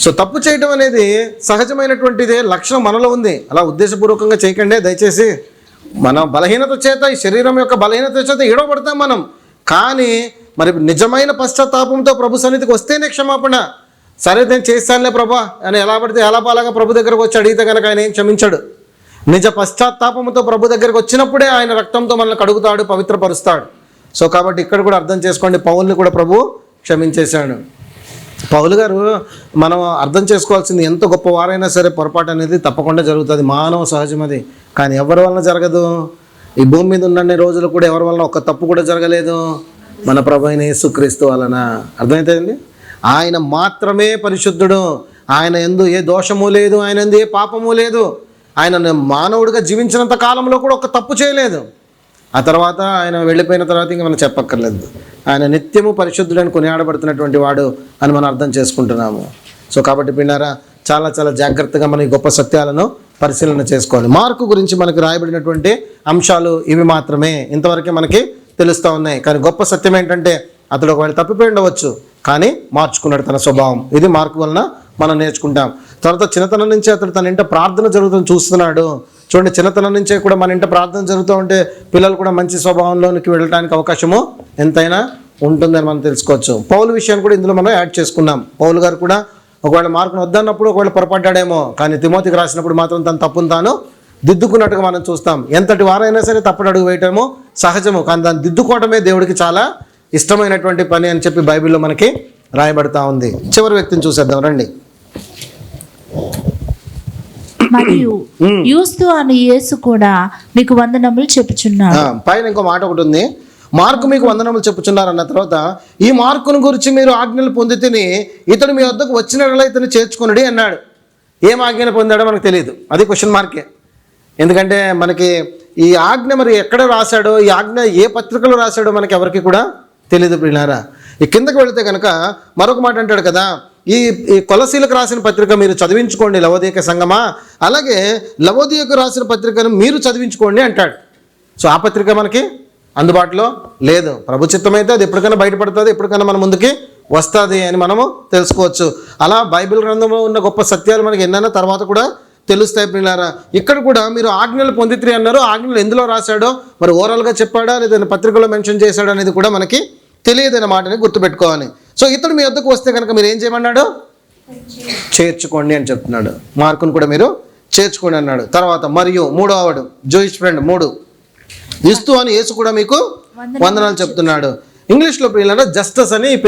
సో తప్పు చేయటం అనేది సహజమైనటువంటిదే లక్షణం మనలో ఉంది. అలా ఉద్దేశపూర్వకంగా చేయకండి దయచేసి. మన బలహీనత చేత, ఈ శరీరం యొక్క బలహీనత చేత ఏడవబడతాం మనం. కానీ మరి నిజమైన పశ్చాత్తాపంతో ప్రభు సన్నిధికి వస్తేనే క్షమాపణ. సరే నేను చేస్తానులే ప్రభా అని ఎలా పడితే ఎలా పాలాగా ప్రభు దగ్గరకు వచ్చి అడిగితే కనుక ఆయన ఏం క్షమించాడు. నిజ పశ్చాత్తాపంతో ప్రభు దగ్గరికి వచ్చినప్పుడే ఆయన రక్తంతో మనల్ని కడుగుతాడు, పవిత్రపరుస్తాడు. సో కాబట్టి ఇక్కడ కూడా అర్థం చేసుకోండి, పౌల్ని కూడా ప్రభు క్షమించేశాడు. పౌలు గారు మనం అర్థం చేసుకోవాల్సింది, ఎంత గొప్పవారైనా సరే పొరపాటు అనేది తప్పకుండా జరుగుతుంది, మానవ సహజం అది. కానీ ఎవరి వలన జరగదు. ఈ భూమి మీద ఉన్న రోజులు కూడా ఎవరి వలన ఒక్క తప్పు కూడా జరగలేదు, మన ప్రభు అయిన యేసుక్రీస్తు వలన. అర్థమవుతుందండి? ఆయన మాత్రమే పరిశుద్ధుడు. ఆయన యందు ఏ దోషము లేదు, ఆయన యందు ఏ పాపము లేదు. ఆయన మానవుడిగా జీవించినంత కాలంలో కూడా ఒక తప్పు చేయలేదు. ఆ తర్వాత ఆయన వెళ్ళిపోయిన తర్వాత ఇంకా మనం చెప్పక్కర్లేదు. ఆయన నిత్యము పరిశుద్ధుడని కొనియాడబడుతున్నటువంటి వాడు అని మనం అర్థం చేసుకుంటున్నాము. సో కాబట్టి పిన్నారా, చాలా చాలా జాగ్రత్తగా మనం ఈ గొప్ప సత్యాలను పరిశీలన చేసుకోవాలి. మార్కు గురించి మనకు రాయబడినటువంటి అంశాలు ఇవి మాత్రమే, ఇంతవరకే మనకి తెలుస్తూ ఉన్నాయి. కానీ గొప్ప సత్యం ఏంటంటే అతడు ఒకవేళ తప్పిపోయి ఉండవచ్చు, కానీ మార్చుకున్నాడు తన స్వభావం. ఇది మార్కు వలన మనం నేర్చుకుంటాం. తర్వాత చిన్నతనం నుంచి అతడు తన ఇంట ప్రార్థన జరుగుతుంది చూస్తున్నాడు. చూడండి, చిన్నతనం నుంచే కూడా మన ఇంట ప్రార్థన జరుగుతూ ఉంటే పిల్లలు కూడా మంచి స్వభావంలోనికి వెళ్ళడానికి అవకాశము ఎంతైనా ఉంటుందని మనం తెలుసుకోవచ్చు. పౌలు విషయాన్ని కూడా ఇందులో మనం యాడ్ చేసుకున్నాం. పౌలు గారు కూడా ఒకవేళ మార్కును వద్దన్నప్పుడు ఒకవేళ పొరపడ్డాడేమో, కానీ తిమోతికి రాసినప్పుడు మాత్రం తన తప్పును తాను దిద్దుకున్నట్టుగా మనం చూస్తాం. ఎంతటి వారైనా సరే తప్పుడు అడుగు వేయటము సహజము, కానీ దాన్ని దిద్దుకోవటమే దేవుడికి చాలా ఇష్టమైనటువంటి పని అని చెప్పి బైబిల్లో మనకి రాయబడతా ఉంది. చివరి వ్యక్తిని చూసేద్దాం రండి. మరియు యూస్తు అని యేసు కూడా మీకు వందనములు చెప్పుచున్నాడు. పైన ఇంకో మాట ఒకటి ఉంది, మార్కు మీకు వందనములు చెప్పుచున్నారు అన్న తర్వాత, ఈ మార్కును గురించి మీరు ఆజ్ఞలు పొందితిని ఇతడు మీ వద్దకు వచ్చినట్లయితే ఇతను చేర్చుకున్నాడు అన్నాడు. ఏం ఆజ్ఞలు పొందాడో మనకు తెలియదు, అది క్వశ్చన్ మార్కే. ఎందుకంటే మనకి ఈ ఆజ్ఞ మరి ఎక్కడ రాశాడో, ఈ ఆజ్ఞ ఏ పత్రికలో రాశాడో మనకి ఎవరికి కూడా తెలియదు ప్రియులారా. ఈ కిందకు వెళితే కనుక మరొక మాట అంటాడు కదా, ఈ కొలసీలకు రాసిన పత్రిక మీరు చదివించుకోండి లవోదిక సంగమా, అలాగే లవోదియకు రాసిన పత్రికను మీరు చదివించుకోండి అంటాడు. సో ఆ పత్రిక మనకి అందుబాటులో లేదు. ప్రభు చిత్తమైతే అది ఎప్పటికైనా బయటపడుతుంది, ఎప్పటికైనా మన ముందుకి వస్తుంది అని మనము తెలుసుకోవచ్చు. అలా బైబిల్ గ్రంథంలో ఉన్న గొప్ప సత్యాలు మనకి ఎన్నైనా తర్వాత కూడా తెలుస్తాయి ప్రియులారా. ఇక్కడ కూడా మీరు ఆజ్ఞలు పొందిత్రి అన్నారు. ఆజ్ఞలు ఎందులో రాశాడో, మరి ఓవరాల్గా చెప్పాడా లేదా పత్రికలో మెన్షన్ చేశాడో అనేది కూడా మనకి తెలియదనే మాటని గుర్తుపెట్టుకోవాలి. సో ఇతడు మీ వద్దకు వస్తే కనుక మీరు ఏం చేయమన్నాడు? చేర్చుకోండి అని చెప్తున్నాడు. మార్కును కూడా మీరు చేర్చుకోండి అన్నాడు. తర్వాత మరియు మూడవవాడు జోయిష్ ఫ్రెండ్ 3 యూస్తు అని యేసు కూడా మీకు వందనాలు చెప్తున్నాడు. ఇంగ్లీష్లో పిల్లలు జస్టిస్ అని ఈ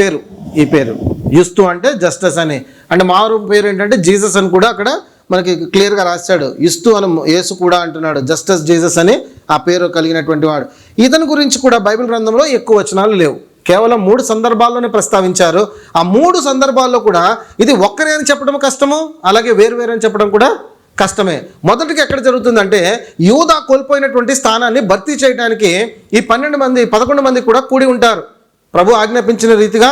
పేరు యూస్తు అంటే జస్టిస్ అని, అంటే మారు పేరు ఏంటంటే జీసస్ అని కూడా అక్కడ మనకి క్లియర్గా రాశాడు. యూస్తు అని యేసు కూడా అంటున్నాడు, జస్టిస్ జీసస్ అని ఆ పేరు కలిగినటువంటి వాడు. ఇతని గురించి కూడా బైబిల్ గ్రంథంలో ఎక్కువ వచనాలు లేవు, కేవలం 3 సందర్భాల్లోనే ప్రస్తావించారు. ఆ 3 సందర్భాల్లో కూడా ఇది ఒక్కరే అని చెప్పడం కష్టము, అలాగే వేరు అని చెప్పడం కూడా కష్టమే. మొదటికి ఎక్కడ జరుగుతుందంటే యూదా కోల్పోయినటువంటి స్థానాన్ని భర్తీ చేయడానికి ఈ 11 మంది కూడా కూడి ఉంటారు. ప్రభు ఆజ్ఞాపించిన రీతిగా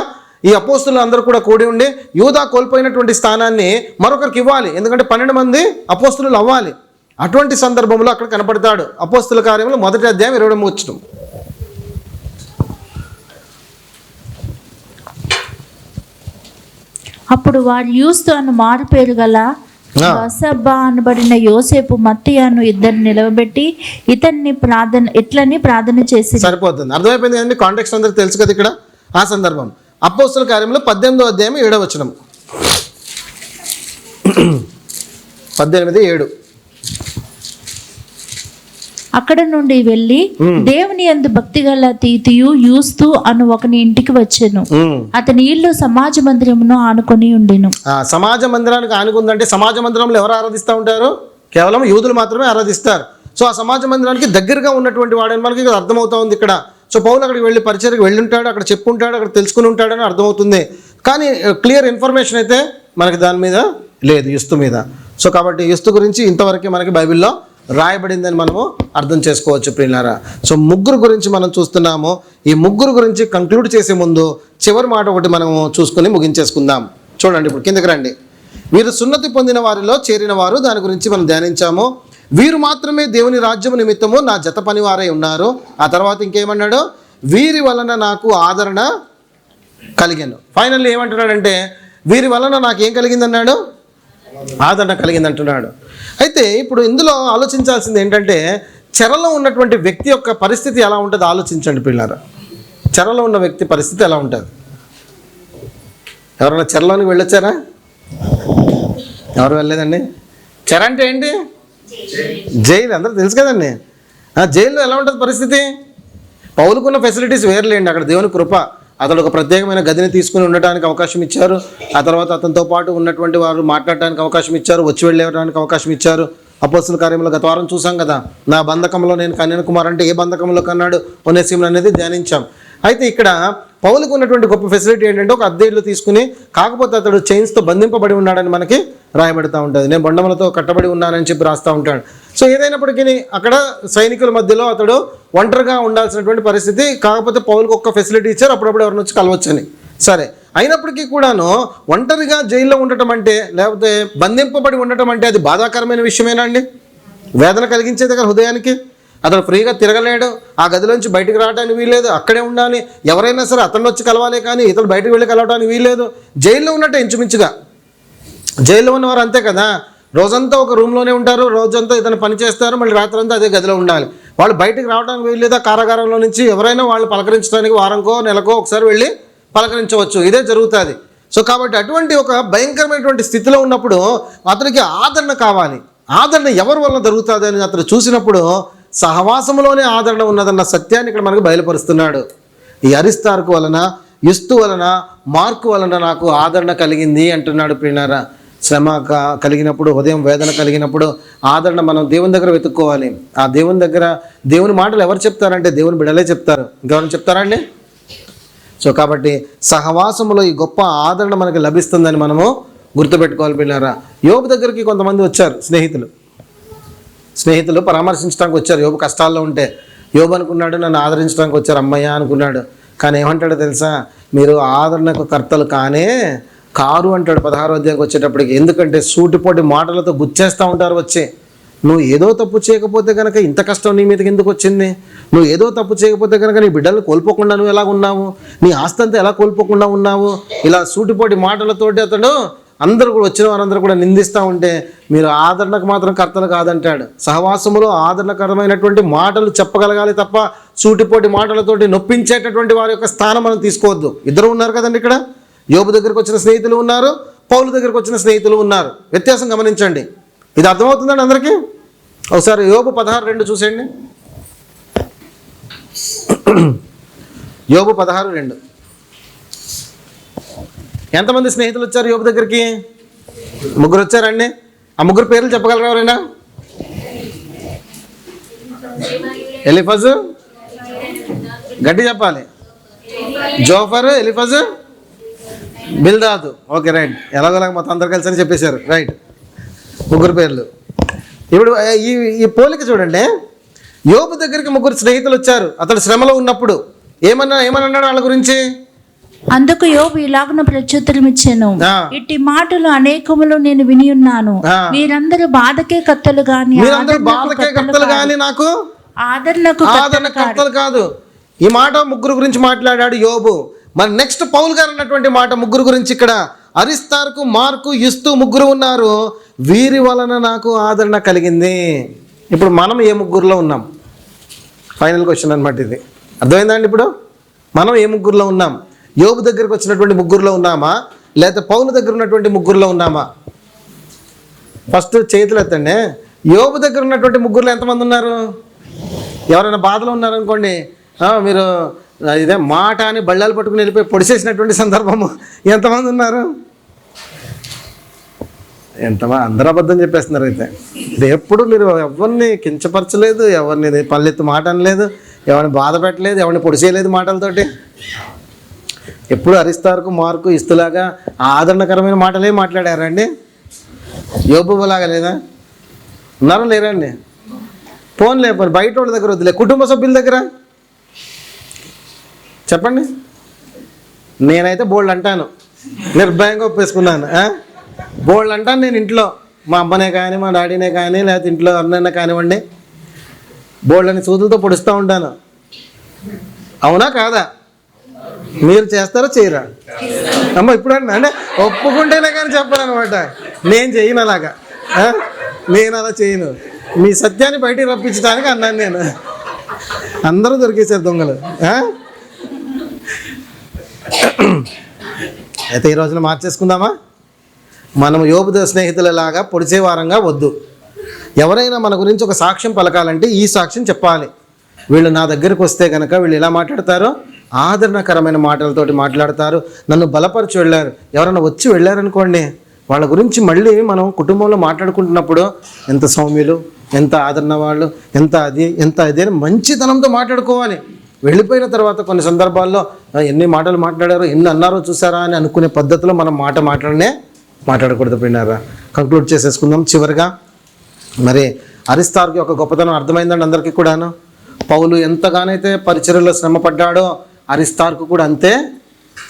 ఈ అపోస్తులు అందరూ కూడా కూడి ఉండి యూదా కోల్పోయినటువంటి స్థానాన్ని మరొకరికి ఇవ్వాలి, ఎందుకంటే 12 మంది అపోస్తులు అవ్వాలి. అటువంటి సందర్భంలో అక్కడ కనపడతాడు. అపోస్తుల కార్యములు 1వ అధ్యాయం 23 వచనం. అప్పుడు వారు యూస్తు అను మారు పేరు గల బసబ్బా అనబడిన యోసేపు మత్తయ్యను ఇద్దరు నిలవబెట్టి ఇట్లని ప్రార్థన చేసి. సరిపోతుంది, అర్థమైపోయింది కదండి. కాంటెక్స్ట్ అందరికి తెలుసు కదా ఇక్కడ ఆ సందర్భం. అపోస్తల కార్యంలో 18వ అధ్యాయం 7వ వచనం, 18:7. అక్కడ నుండి వెళ్ళి దేవుని యందు భక్తి గల తీతియు యూస్తు అను ఒకని ఇంటికి వచ్చెను. అతని ఇల్లు సమాజ మందిరమును ఆనుకొని ఉండెను. సమాజ మందిరానికి ఆనుకుందంటే సమాజ మందిరంలో ఎవరు ఆరాధిస్తూ ఉంటారు? కేవలం యూదులు మాత్రమే ఆరాధిస్తారు. సో ఆ సమాజ మందిరానికి దగ్గరగా ఉన్నటువంటి వాడని మనకి అర్థమవుతా ఉంది ఇక్కడ. సో పౌలు అక్కడికి వెళ్ళి పరిచర్యకు వెళ్ళి ఉంటాడు, అక్కడ చెప్పుంటాడు, అక్కడ తెలుసుకుని ఉంటాడని అర్థమవుతుంది. కానీ క్లియర్ ఇన్ఫర్మేషన్ అయితే మనకి దాని మీద లేదు, యుస్తు మీద. సో కాబట్టి యుస్తు గురించి ఇంతవరకే మనకి బైబిల్లో రాయబడిందని మనము అర్థం చేసుకోవచ్చు ప్రియులారా. సో ముగ్గురు గురించి మనం చూస్తున్నాము. ఈ ముగ్గురు గురించి కంక్లూడ్ చేసే ముందు చివరి మాట ఒకటి మనము చూసుకుని ముగించేసుకుందాం. చూడండి, ఇప్పుడు కిందకి రండి. వీరు సున్నతి పొందిన వారిలో చేరిన వారు, దాని గురించి మనం ధ్యానించాము. వీరు మాత్రమే దేవుని రాజ్యము నిమిత్తము నా జత పనివారై ఉన్నారు. ఆ తర్వాత ఇంకేమన్నాడు? వీరి వలన నాకు ఆదరణ కలిగాను. ఫైనల్లీ ఏమంటున్నాడంటే వీరి వలన నాకు ఏం కలిగిందన్నాడు? ఆదరణ కలిగింది అంటున్నాడు. అయితే ఇప్పుడు ఇందులో ఆలోచించాల్సింది ఏంటంటే చెరలో ఉన్నటువంటి వ్యక్తి యొక్క పరిస్థితి ఎలా ఉంటుంది ఆలోచించండి పిల్లరా. చెరలో ఉన్న వ్యక్తి పరిస్థితి ఎలా ఉంటుంది? ఎవరైనా చెరలోనికి వెళ్ళొచ్చారా? ఎవరు వెళ్ళలేదండి? చెర అంటే ఏంటి? జైలు, అందరూ తెలుసు కదండి. జైల్లో ఎలా ఉంటుంది పరిస్థితి? పౌలుకున్న ఫెసిలిటీస్ వేర్లేండి, అక్కడ దేవుని కృప. అతడు ఒక ప్రత్యేకమైన గదిని తీసుకుని ఉండటానికి అవకాశం ఇచ్చారు. ఆ తర్వాత అతనితో పాటు ఉన్నటువంటి వారు మాట్లాడటానికి అవకాశం ఇచ్చారు, వచ్చి వెళ్ళడానికి అవకాశం ఇచ్చారు. అపోస్తల కార్యంలో గత వారం చూసాం కదా, నా బంధకంలో నేను కన్యన కుమార్ అంటే ఏ బంధకంలో కన్నాడు ఒనేసిమును అనేది ధ్యానించాం. అయితే ఇక్కడ పౌలుకు ఉన్నటువంటి గొప్ప ఫెసిలిటీ ఏంటంటే ఒక అద్దె ఇల్లు తీసుకుని, కాకపోతే అతడు చైన్స్తో బంధింపబడి ఉన్నాడని మనకి రాయబడుతూ ఉంటుంది. నేను బొండములతో కట్టబడి ఉన్నానని చెప్పి రాస్తూ ఉంటాడు. సో ఏదైనప్పటికీ అక్కడ సైనికుల మధ్యలో అతడు ఒంటరిగా ఉండాల్సినటువంటి పరిస్థితి. కాకపోతే పౌలుకు ఒక్క ఫెసిలిటీ ఇచ్చారు, అప్పుడప్పుడు ఎవరిని వచ్చి కలవచ్చని. సరే, అయినప్పటికీ కూడాను ఒంటరిగా జైల్లో ఉండటం అంటే, లేకపోతే బంధింపబడి ఉండటం అంటే అది బాధాకరమైన విషయమేనా అండి? వేదన కలిగించేది కదా హృదయానికి. అతడు ఫ్రీగా తిరగలేడు, ఆ గదిలోంచి బయటకు రావడానికి వీల్లేదు, అక్కడే ఉండాలి. ఎవరైనా సరే అతను వచ్చి కలవాలి, కానీ ఇతడు బయటకు వెళ్ళి కలవడానికి వీల్లేదు. జైల్లో ఉన్నట్టే ఇంచుమించుగా. జైల్లో ఉన్నవారు అంతే కదా, రోజంతా ఒక రూమ్లోనే ఉంటారు, రోజంతా ఇతను పని చేస్తారు, మళ్ళీ రాత్రంతా అదే గదిలో ఉండాలి. వాళ్ళు బయటకు రావడానికి వీల్లేదా? కారాగారంలో నుంచి ఎవరైనా వాళ్ళు పలకరించడానికి వారంకో నెలకో ఒకసారి వెళ్ళి పలకరించవచ్చు. ఇదే జరుగుతుంది. సో కాబట్టి అటువంటి ఒక భయంకరమైనటువంటి స్థితిలో ఉన్నప్పుడు అతనికి ఆదరణ కావాలి. ఆదరణ ఎవరి వల్ల దొరుకుతుంది అని అతను చూసినప్పుడు సహవాసంలోనే ఆదరణ ఉన్నదన్న సత్యాన్ని ఇక్కడ మనకు బయలుపరుస్తున్నాడు. ఈ అరిస్తార్కు వలన, యుస్తు వలన, మార్కు వలన నాకు ఆదరణ కలిగింది అంటున్నాడు. ప్రియులారా, శ్రమ కలిగినప్పుడు, హృదయం వేదన కలిగినప్పుడు ఆదరణ మనం దేవుని దగ్గర వెతుక్కోవాలి. ఆ దేవుని దగ్గర దేవుని మాటలు ఎవరు చెప్తారంటే దేవుని బిడ్డలే చెప్తారు, ఇంకెవరైనా చెప్తారా అండి? సో కాబట్టి సహవాసములో ఈ గొప్ప ఆదరణ మనకి లభిస్తుందని మనము గుర్తుపెట్టుకోవాలి. పిల్లారా, యోబు దగ్గరికి కొంతమంది వచ్చారు, స్నేహితులు పరామర్శించడానికి వచ్చారు. యోబు కష్టాల్లో ఉంటే యోబు అనుకున్నాడు నన్ను ఆదరించడానికి వచ్చారు అమ్మయ్య అనుకున్నాడు. కానీ ఏమంటాడో తెలుసా? మీరు ఆదరణకు కర్తలు కానే కారు అంటాడు 16వ అధ్యాయంకి వచ్చేటప్పటికి. ఎందుకంటే సూటిపోటి మాటలతో గుచ్చేస్తూ ఉంటారు వచ్చి. నువ్వు ఏదో తప్పు చేయకపోతే కనుక ఇంత కష్టం నీ మీదకి ఎందుకు వచ్చింది? నువ్వు ఏదో తప్పు చేయకపోతే కనుక నీ బిడ్డలు కోల్పోకుండా నువ్వు ఎలా ఉన్నావు? నీ ఆస్తి అంతా ఎలా కోల్పోకుండా ఉన్నావు? ఇలా సూటిపోటి మాటలతోటి అతడు అందరూ కూడా వచ్చిన వారందరూ కూడా నిందిస్తూ ఉంటే మీరు ఆదరణకు మాత్రం కర్తలు కాదంటాడు. సహవాసములో ఆదరణకరమైనటువంటి మాటలు చెప్పగలగాలి తప్ప సూటిపోటి మాటలతోటి నొప్పించేటటువంటి వారి యొక్క స్థానం మనం తీసుకోవద్దు. ఇద్దరు ఉన్నారు కదండి ఇక్కడ. యోబు దగ్గరికి వచ్చిన స్నేహితులు ఉన్నారు, పౌలు దగ్గరికి వచ్చిన స్నేహితులు ఉన్నారు. వ్యత్యాసం గమనించండి. ఇది అర్థమవుతుందండి అందరికీ? ఒకసారి యోబు 16:2 చూసేయండి. యోబు 16:2. ఎంతమంది స్నేహితులు వచ్చారు యోబు దగ్గరికి? ముగ్గురు వచ్చారండి. ఆ ముగ్గురు పేర్లు చెప్పగలరా ఎవరైనా? ఎలిఫజు, గట్టి చెప్పాలి. Zophar, Eliphaz, Bildad. Okay, right. ఎలాగోలాగా మొత్తం అందరు కలిసి అని చెప్పేశారు. రైట్, ముగ్గురు పేర్లు. ఇప్పుడు ఈ పోలిక చూడండి. యోబు దగ్గరికి ముగ్గురు స్నేహితులు వచ్చారు అతడు శ్రమలో ఉన్నప్పుడు. ఏమన్నాడు వాళ్ళ గురించి? అందుకు యోబు ఇలాగున ప్రత్యుత్తరం ఇచ్చాను, ఇట్టి మాటలు అనేకములు నేను విని ఉన్నాను. మీరందరూ బాధకే కర్తలు గాని నాకు ఆదరణకు కర్తలు కాదు. ఈ మాట ముగ్గురు గురించి మాట్లాడాడు యోబు. మరి నెక్స్ట్ పౌలు గారు అన్నటువంటి మాట ముగ్గురు గురించి ఇక్కడ అరిస్తార్కు, మార్కు, యుస్తు ముగ్గురు ఉన్నారు. వీరి వలన నాకు ఆదరణ కలిగింది. ఇప్పుడు మనం ఏ ముగ్గురులో ఉన్నాం? ఫైనల్ క్వశ్చన్ అనమాట ఇది. అర్థమైందండి? ఇప్పుడు మనం ఏ ముగ్గురులో ఉన్నాం? యోబు దగ్గరికి వచ్చినటువంటి ముగ్గురులో ఉన్నామా, లేకపోతే పౌలు దగ్గర ఉన్నటువంటి ముగ్గురులో ఉన్నామా? ఫస్ట్ చేతులు ఎత్తండి. యోబు దగ్గర ఉన్నటువంటి ముగ్గురులో ఎంతమంది ఉన్నారు? ఎవరైనా బాధలో ఉన్నారనుకోండి, మీరు ఇదే మాట అని బళ్ళాలు పట్టుకుని వెళ్ళిపోయి పొడిచేసినటువంటి సందర్భము ఎంతమంది ఉన్నారు? ఎంతమంది? అందరూ అబద్ధం చెప్పేస్తున్నారు. అయితే ఇది ఎప్పుడు మీరు ఎవరిని కించపరచలేదు, ఎవరిని పల్లెత్తు మాట అనలేదు, ఎవరిని బాధ పెట్టలేదు, ఎవరిని పొడిచేయలేదు మాటలతోటి. ఎప్పుడు అరిస్తార్కు, మార్కు, ఇస్తులాగా ఆదరణకరమైన మాటలే మాట్లాడారండి. యోబులాగా లేదా? ఉన్నారా లేరండి? ఫోన్ లేకపోతే బయట వాళ్ళ దగ్గర వద్దులే, కుటుంబ సభ్యుల దగ్గర చెప్పండి. నేనైతే బోల్డ్ అంటాను, నిర్భయంగా ఒప్పేసుకున్నాను. బోల్డ్ అంటాను నేను ఇంట్లో, మా అమ్మనే కానీ, మా డాడీనే కానీ, లేకపోతే ఇంట్లో అన్నైనా కానివ్వండి, బోల్డ్ అని సూదులతో పొడుస్తూ ఉంటాను. అవునా కాదా? మీరు చేస్తారా చేయరా? అమ్మ ఇప్పుడు అంటే ఒప్పుకుంటేనే కానీ చెప్పను అనమాట. నేను చేయను అలాగా, నేను అలా చేయను. మీ సత్యాన్ని బయటికి రప్పించడానికి అన్నాను నేను. అందరూ దొరికేశారు దొంగలు. అయితే ఈ రోజున మార్చేసుకుందామా? మనం యోబు స్నేహితులలాగా పొడిచే వారంగా వద్దు. ఎవరైనా మన గురించి ఒక సాక్ష్యం పలకాలంటే ఈ సాక్ష్యం చెప్పాలి. వీళ్ళు నా దగ్గరకు వస్తే కనుక వీళ్ళు ఎలా మాట్లాడతారో ఆదరణకరమైన మాటలతోటి మాట్లాడతారు. నన్ను బలపరిచి వెళ్ళారు. ఎవరైనా వచ్చి వెళ్ళారనుకోండి, వాళ్ళ గురించి మళ్ళీ మనం కుటుంబంలో మాట్లాడుకుంటున్నప్పుడు ఎంత సౌమ్యులు, ఎంత ఆదరణ వాళ్ళు, ఎంత అది అని మంచితనంతో మాట్లాడుకోవాలి. వెళ్ళిపోయిన తర్వాత కొన్ని సందర్భాల్లో ఎన్ని మాటలు మాట్లాడారో, ఎన్ని అన్నారో చూసారా అని అనుకునే పద్ధతిలో మనం మాట్లాడకూడదు. పోయినారా? కంక్లూడ్ చేసేసుకుందాం. చివరిగా మరి అరిస్తార్కి ఒక గొప్పతనం అర్థమైందండి అందరికీ కూడాను. పౌలు ఎంతగానైతే పరిచర్యలో శ్రమ పడ్డాడో అరిస్తార్కు కూడా అంతే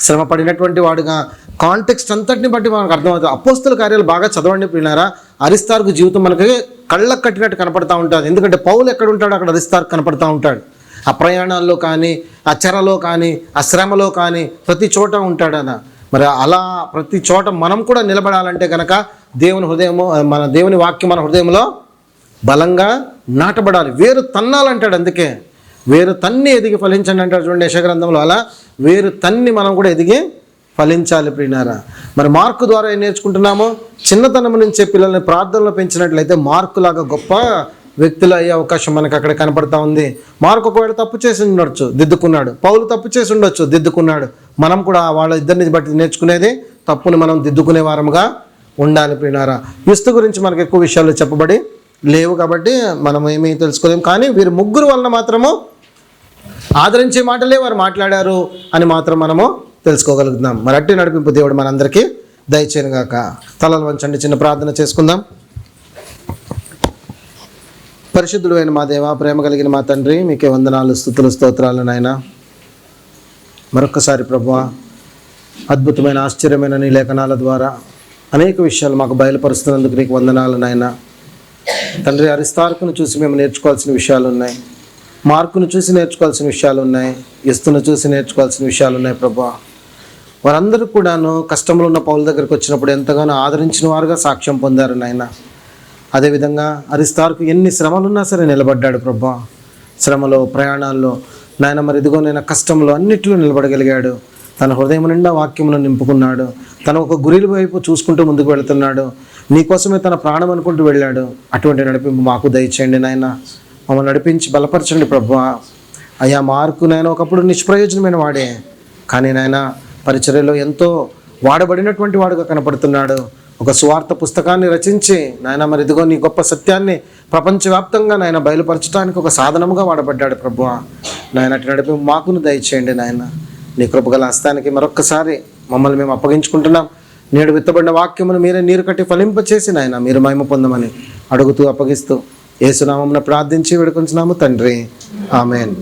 శ్రమ పడినటువంటి వాడుగా. కాంటెక్స్ట్ అంతటిని బట్టి మనకు అర్థమవుతుంది. అపోస్తల కార్యాలు బాగా చదవండి పిల్లారా. అరిస్తార్కు జీవితం మనకి కళ్ళకు కట్టినట్టు కనపడతా ఉంటుంది. ఎందుకంటే పౌలు ఎక్కడ ఉంటాడో అక్కడ అరిస్తార్కు కనపడతా ఉంటాడు. ఆ ప్రయాణాల్లో కానీ, ఆ చెరలో కానీ, ఆ శ్రమలో కానీ ప్రతి చోట ఉంటాడన. మరి అలా ప్రతి చోట మనం కూడా నిలబడాలంటే కనుక దేవుని హృదయము, మన దేవుని వాక్యం మన హృదయంలో బలంగా నాటబడాలి. వేరు తన్నాలంటాడు. అందుకే వేరు తన్ని ఎదిగి ఫలించండి అంటాడు చూడండి యెషయా గ్రంథంలో. అలా వేరు తన్ని మనం కూడా ఎదిగి ఫలించాలి ప్రియులారా. మరి మార్కు ద్వారా ఏం నేర్చుకుంటున్నాము? చిన్నతనం నుంచే పిల్లల్ని ప్రార్థనలో పెంచినట్లయితే మార్కులాగా గొప్ప వ్యక్తులు అయ్యే అవకాశం మనకు అక్కడ కనపడతా ఉంది. మార్కు ఒకవేళ తప్పు చేసి ఉండొచ్చు, దిద్దుకున్నాడు. పౌలు తప్పు చేసి ఉండొచ్చు, దిద్దుకున్నాడు. మనం కూడా వాళ్ళ ఇద్దరిని బట్టి నేర్చుకునేది తప్పుని మనం దిద్దుకునే వారముగా ఉండాలి ప్రియులారా. యుస్తు గురించి మనకు ఎక్కువ విషయాలు చెప్పబడి లేవు కాబట్టి మనం ఏమీ తెలుసుకోలేము. కానీ వీరు ముగ్గురు వలన మాత్రము ఆదరించే మాటలే వారు మాట్లాడారు అని మాత్రం మనము తెలుసుకోగలుగుతున్నాం. మరి అట్టి నడిపింపు దేవుడు మనందరికీ దయచేయనుగాక. తలలు వంచండి, చిన్న ప్రార్థన చేసుకుందాం. పరిశుద్ధుడు అయిన మా దేవ, ప్రేమ కలిగిన మా తండ్రి, మీకే వందనాలు, స్తుతులు, స్తోత్రాలు నాయన. మరొక్కసారి ప్రభువా, అద్భుతమైన ఆశ్చర్యమైన నీ లేఖనాల ద్వారా అనేక విషయాలు మాకు బయలుపరుస్తున్నందుకు నీకు వందనాలు నాయన. తండ్రి, అరిస్తార్కును చూసి మేము నేర్చుకోవాల్సిన విషయాలు ఉన్నాయి, మార్కును చూసి నేర్చుకోవాల్సిన విషయాలు ఉన్నాయి, యుస్తును చూసి నేర్చుకోవాల్సిన విషయాలు ఉన్నాయి ప్రభువా. వారందరూ కూడాను కష్టంలో ఉన్న పౌల దగ్గరికి వచ్చినప్పుడు ఎంతగానో ఆదరించిన వారుగా సాక్ష్యం పొందారు నాయన. అదేవిధంగా అరిస్తార్కు ఎన్ని శ్రమలున్నా సరే నిలబడ్డాడు ప్రభువా. శ్రమలో, ప్రయాణాల్లో నాయన, మరి ఇదిగో నేను కష్టంలో అన్నిట్లో నిలబడగలిగాడు. తన హృదయం నిండా వాక్యమును నింపుకున్నాడు. తన ఒక గురి వైపు చూసుకుంటూ ముందుకు వెళుతున్నాడు. నీకోసమే తన ప్రాణం అనుకుంటూ వెళ్ళాడు. అటువంటి నడిపింపు మాకు దయచేయండి నాయన. మమ్మల్ని నడిపించి బలపరచండి ప్రభువా. అయ్యా, మార్కు నాయన ఒకప్పుడు నిష్ప్రయోజనమైన వాడే, కానీ నాయన పరిచర్యలో ఎంతో వాడబడినటువంటి వాడుగా కనపడుతున్నాడు. ఒక సువార్త పుస్తకాన్ని రచించి నాయన, మరి ఇదిగో నీ గొప్ప సత్యాన్ని ప్రపంచవ్యాప్తంగా నాయన బయలుపరచడానికి ఒక సాధనముగా వాడబడ్డాడు ప్రభువా. నాయన అటు నడిపింపు మాకును దయచేయండి నాయన. నీ కృపగల హస్తానికి మరొక్కసారి మమ్మల్ని మేము అప్పగించుకుంటున్నాం. నేడు విత్తబడిన వాక్యమును మీరే నీరు కట్టి ఫలింపచేసి నాయన మీరు మహిమ పొందమని అడుగుతూ అప్పగిస్తూ యేసు నామమున ప్రార్థించి వేడుకొంచున్నాము తండ్రి. ఆమేన్.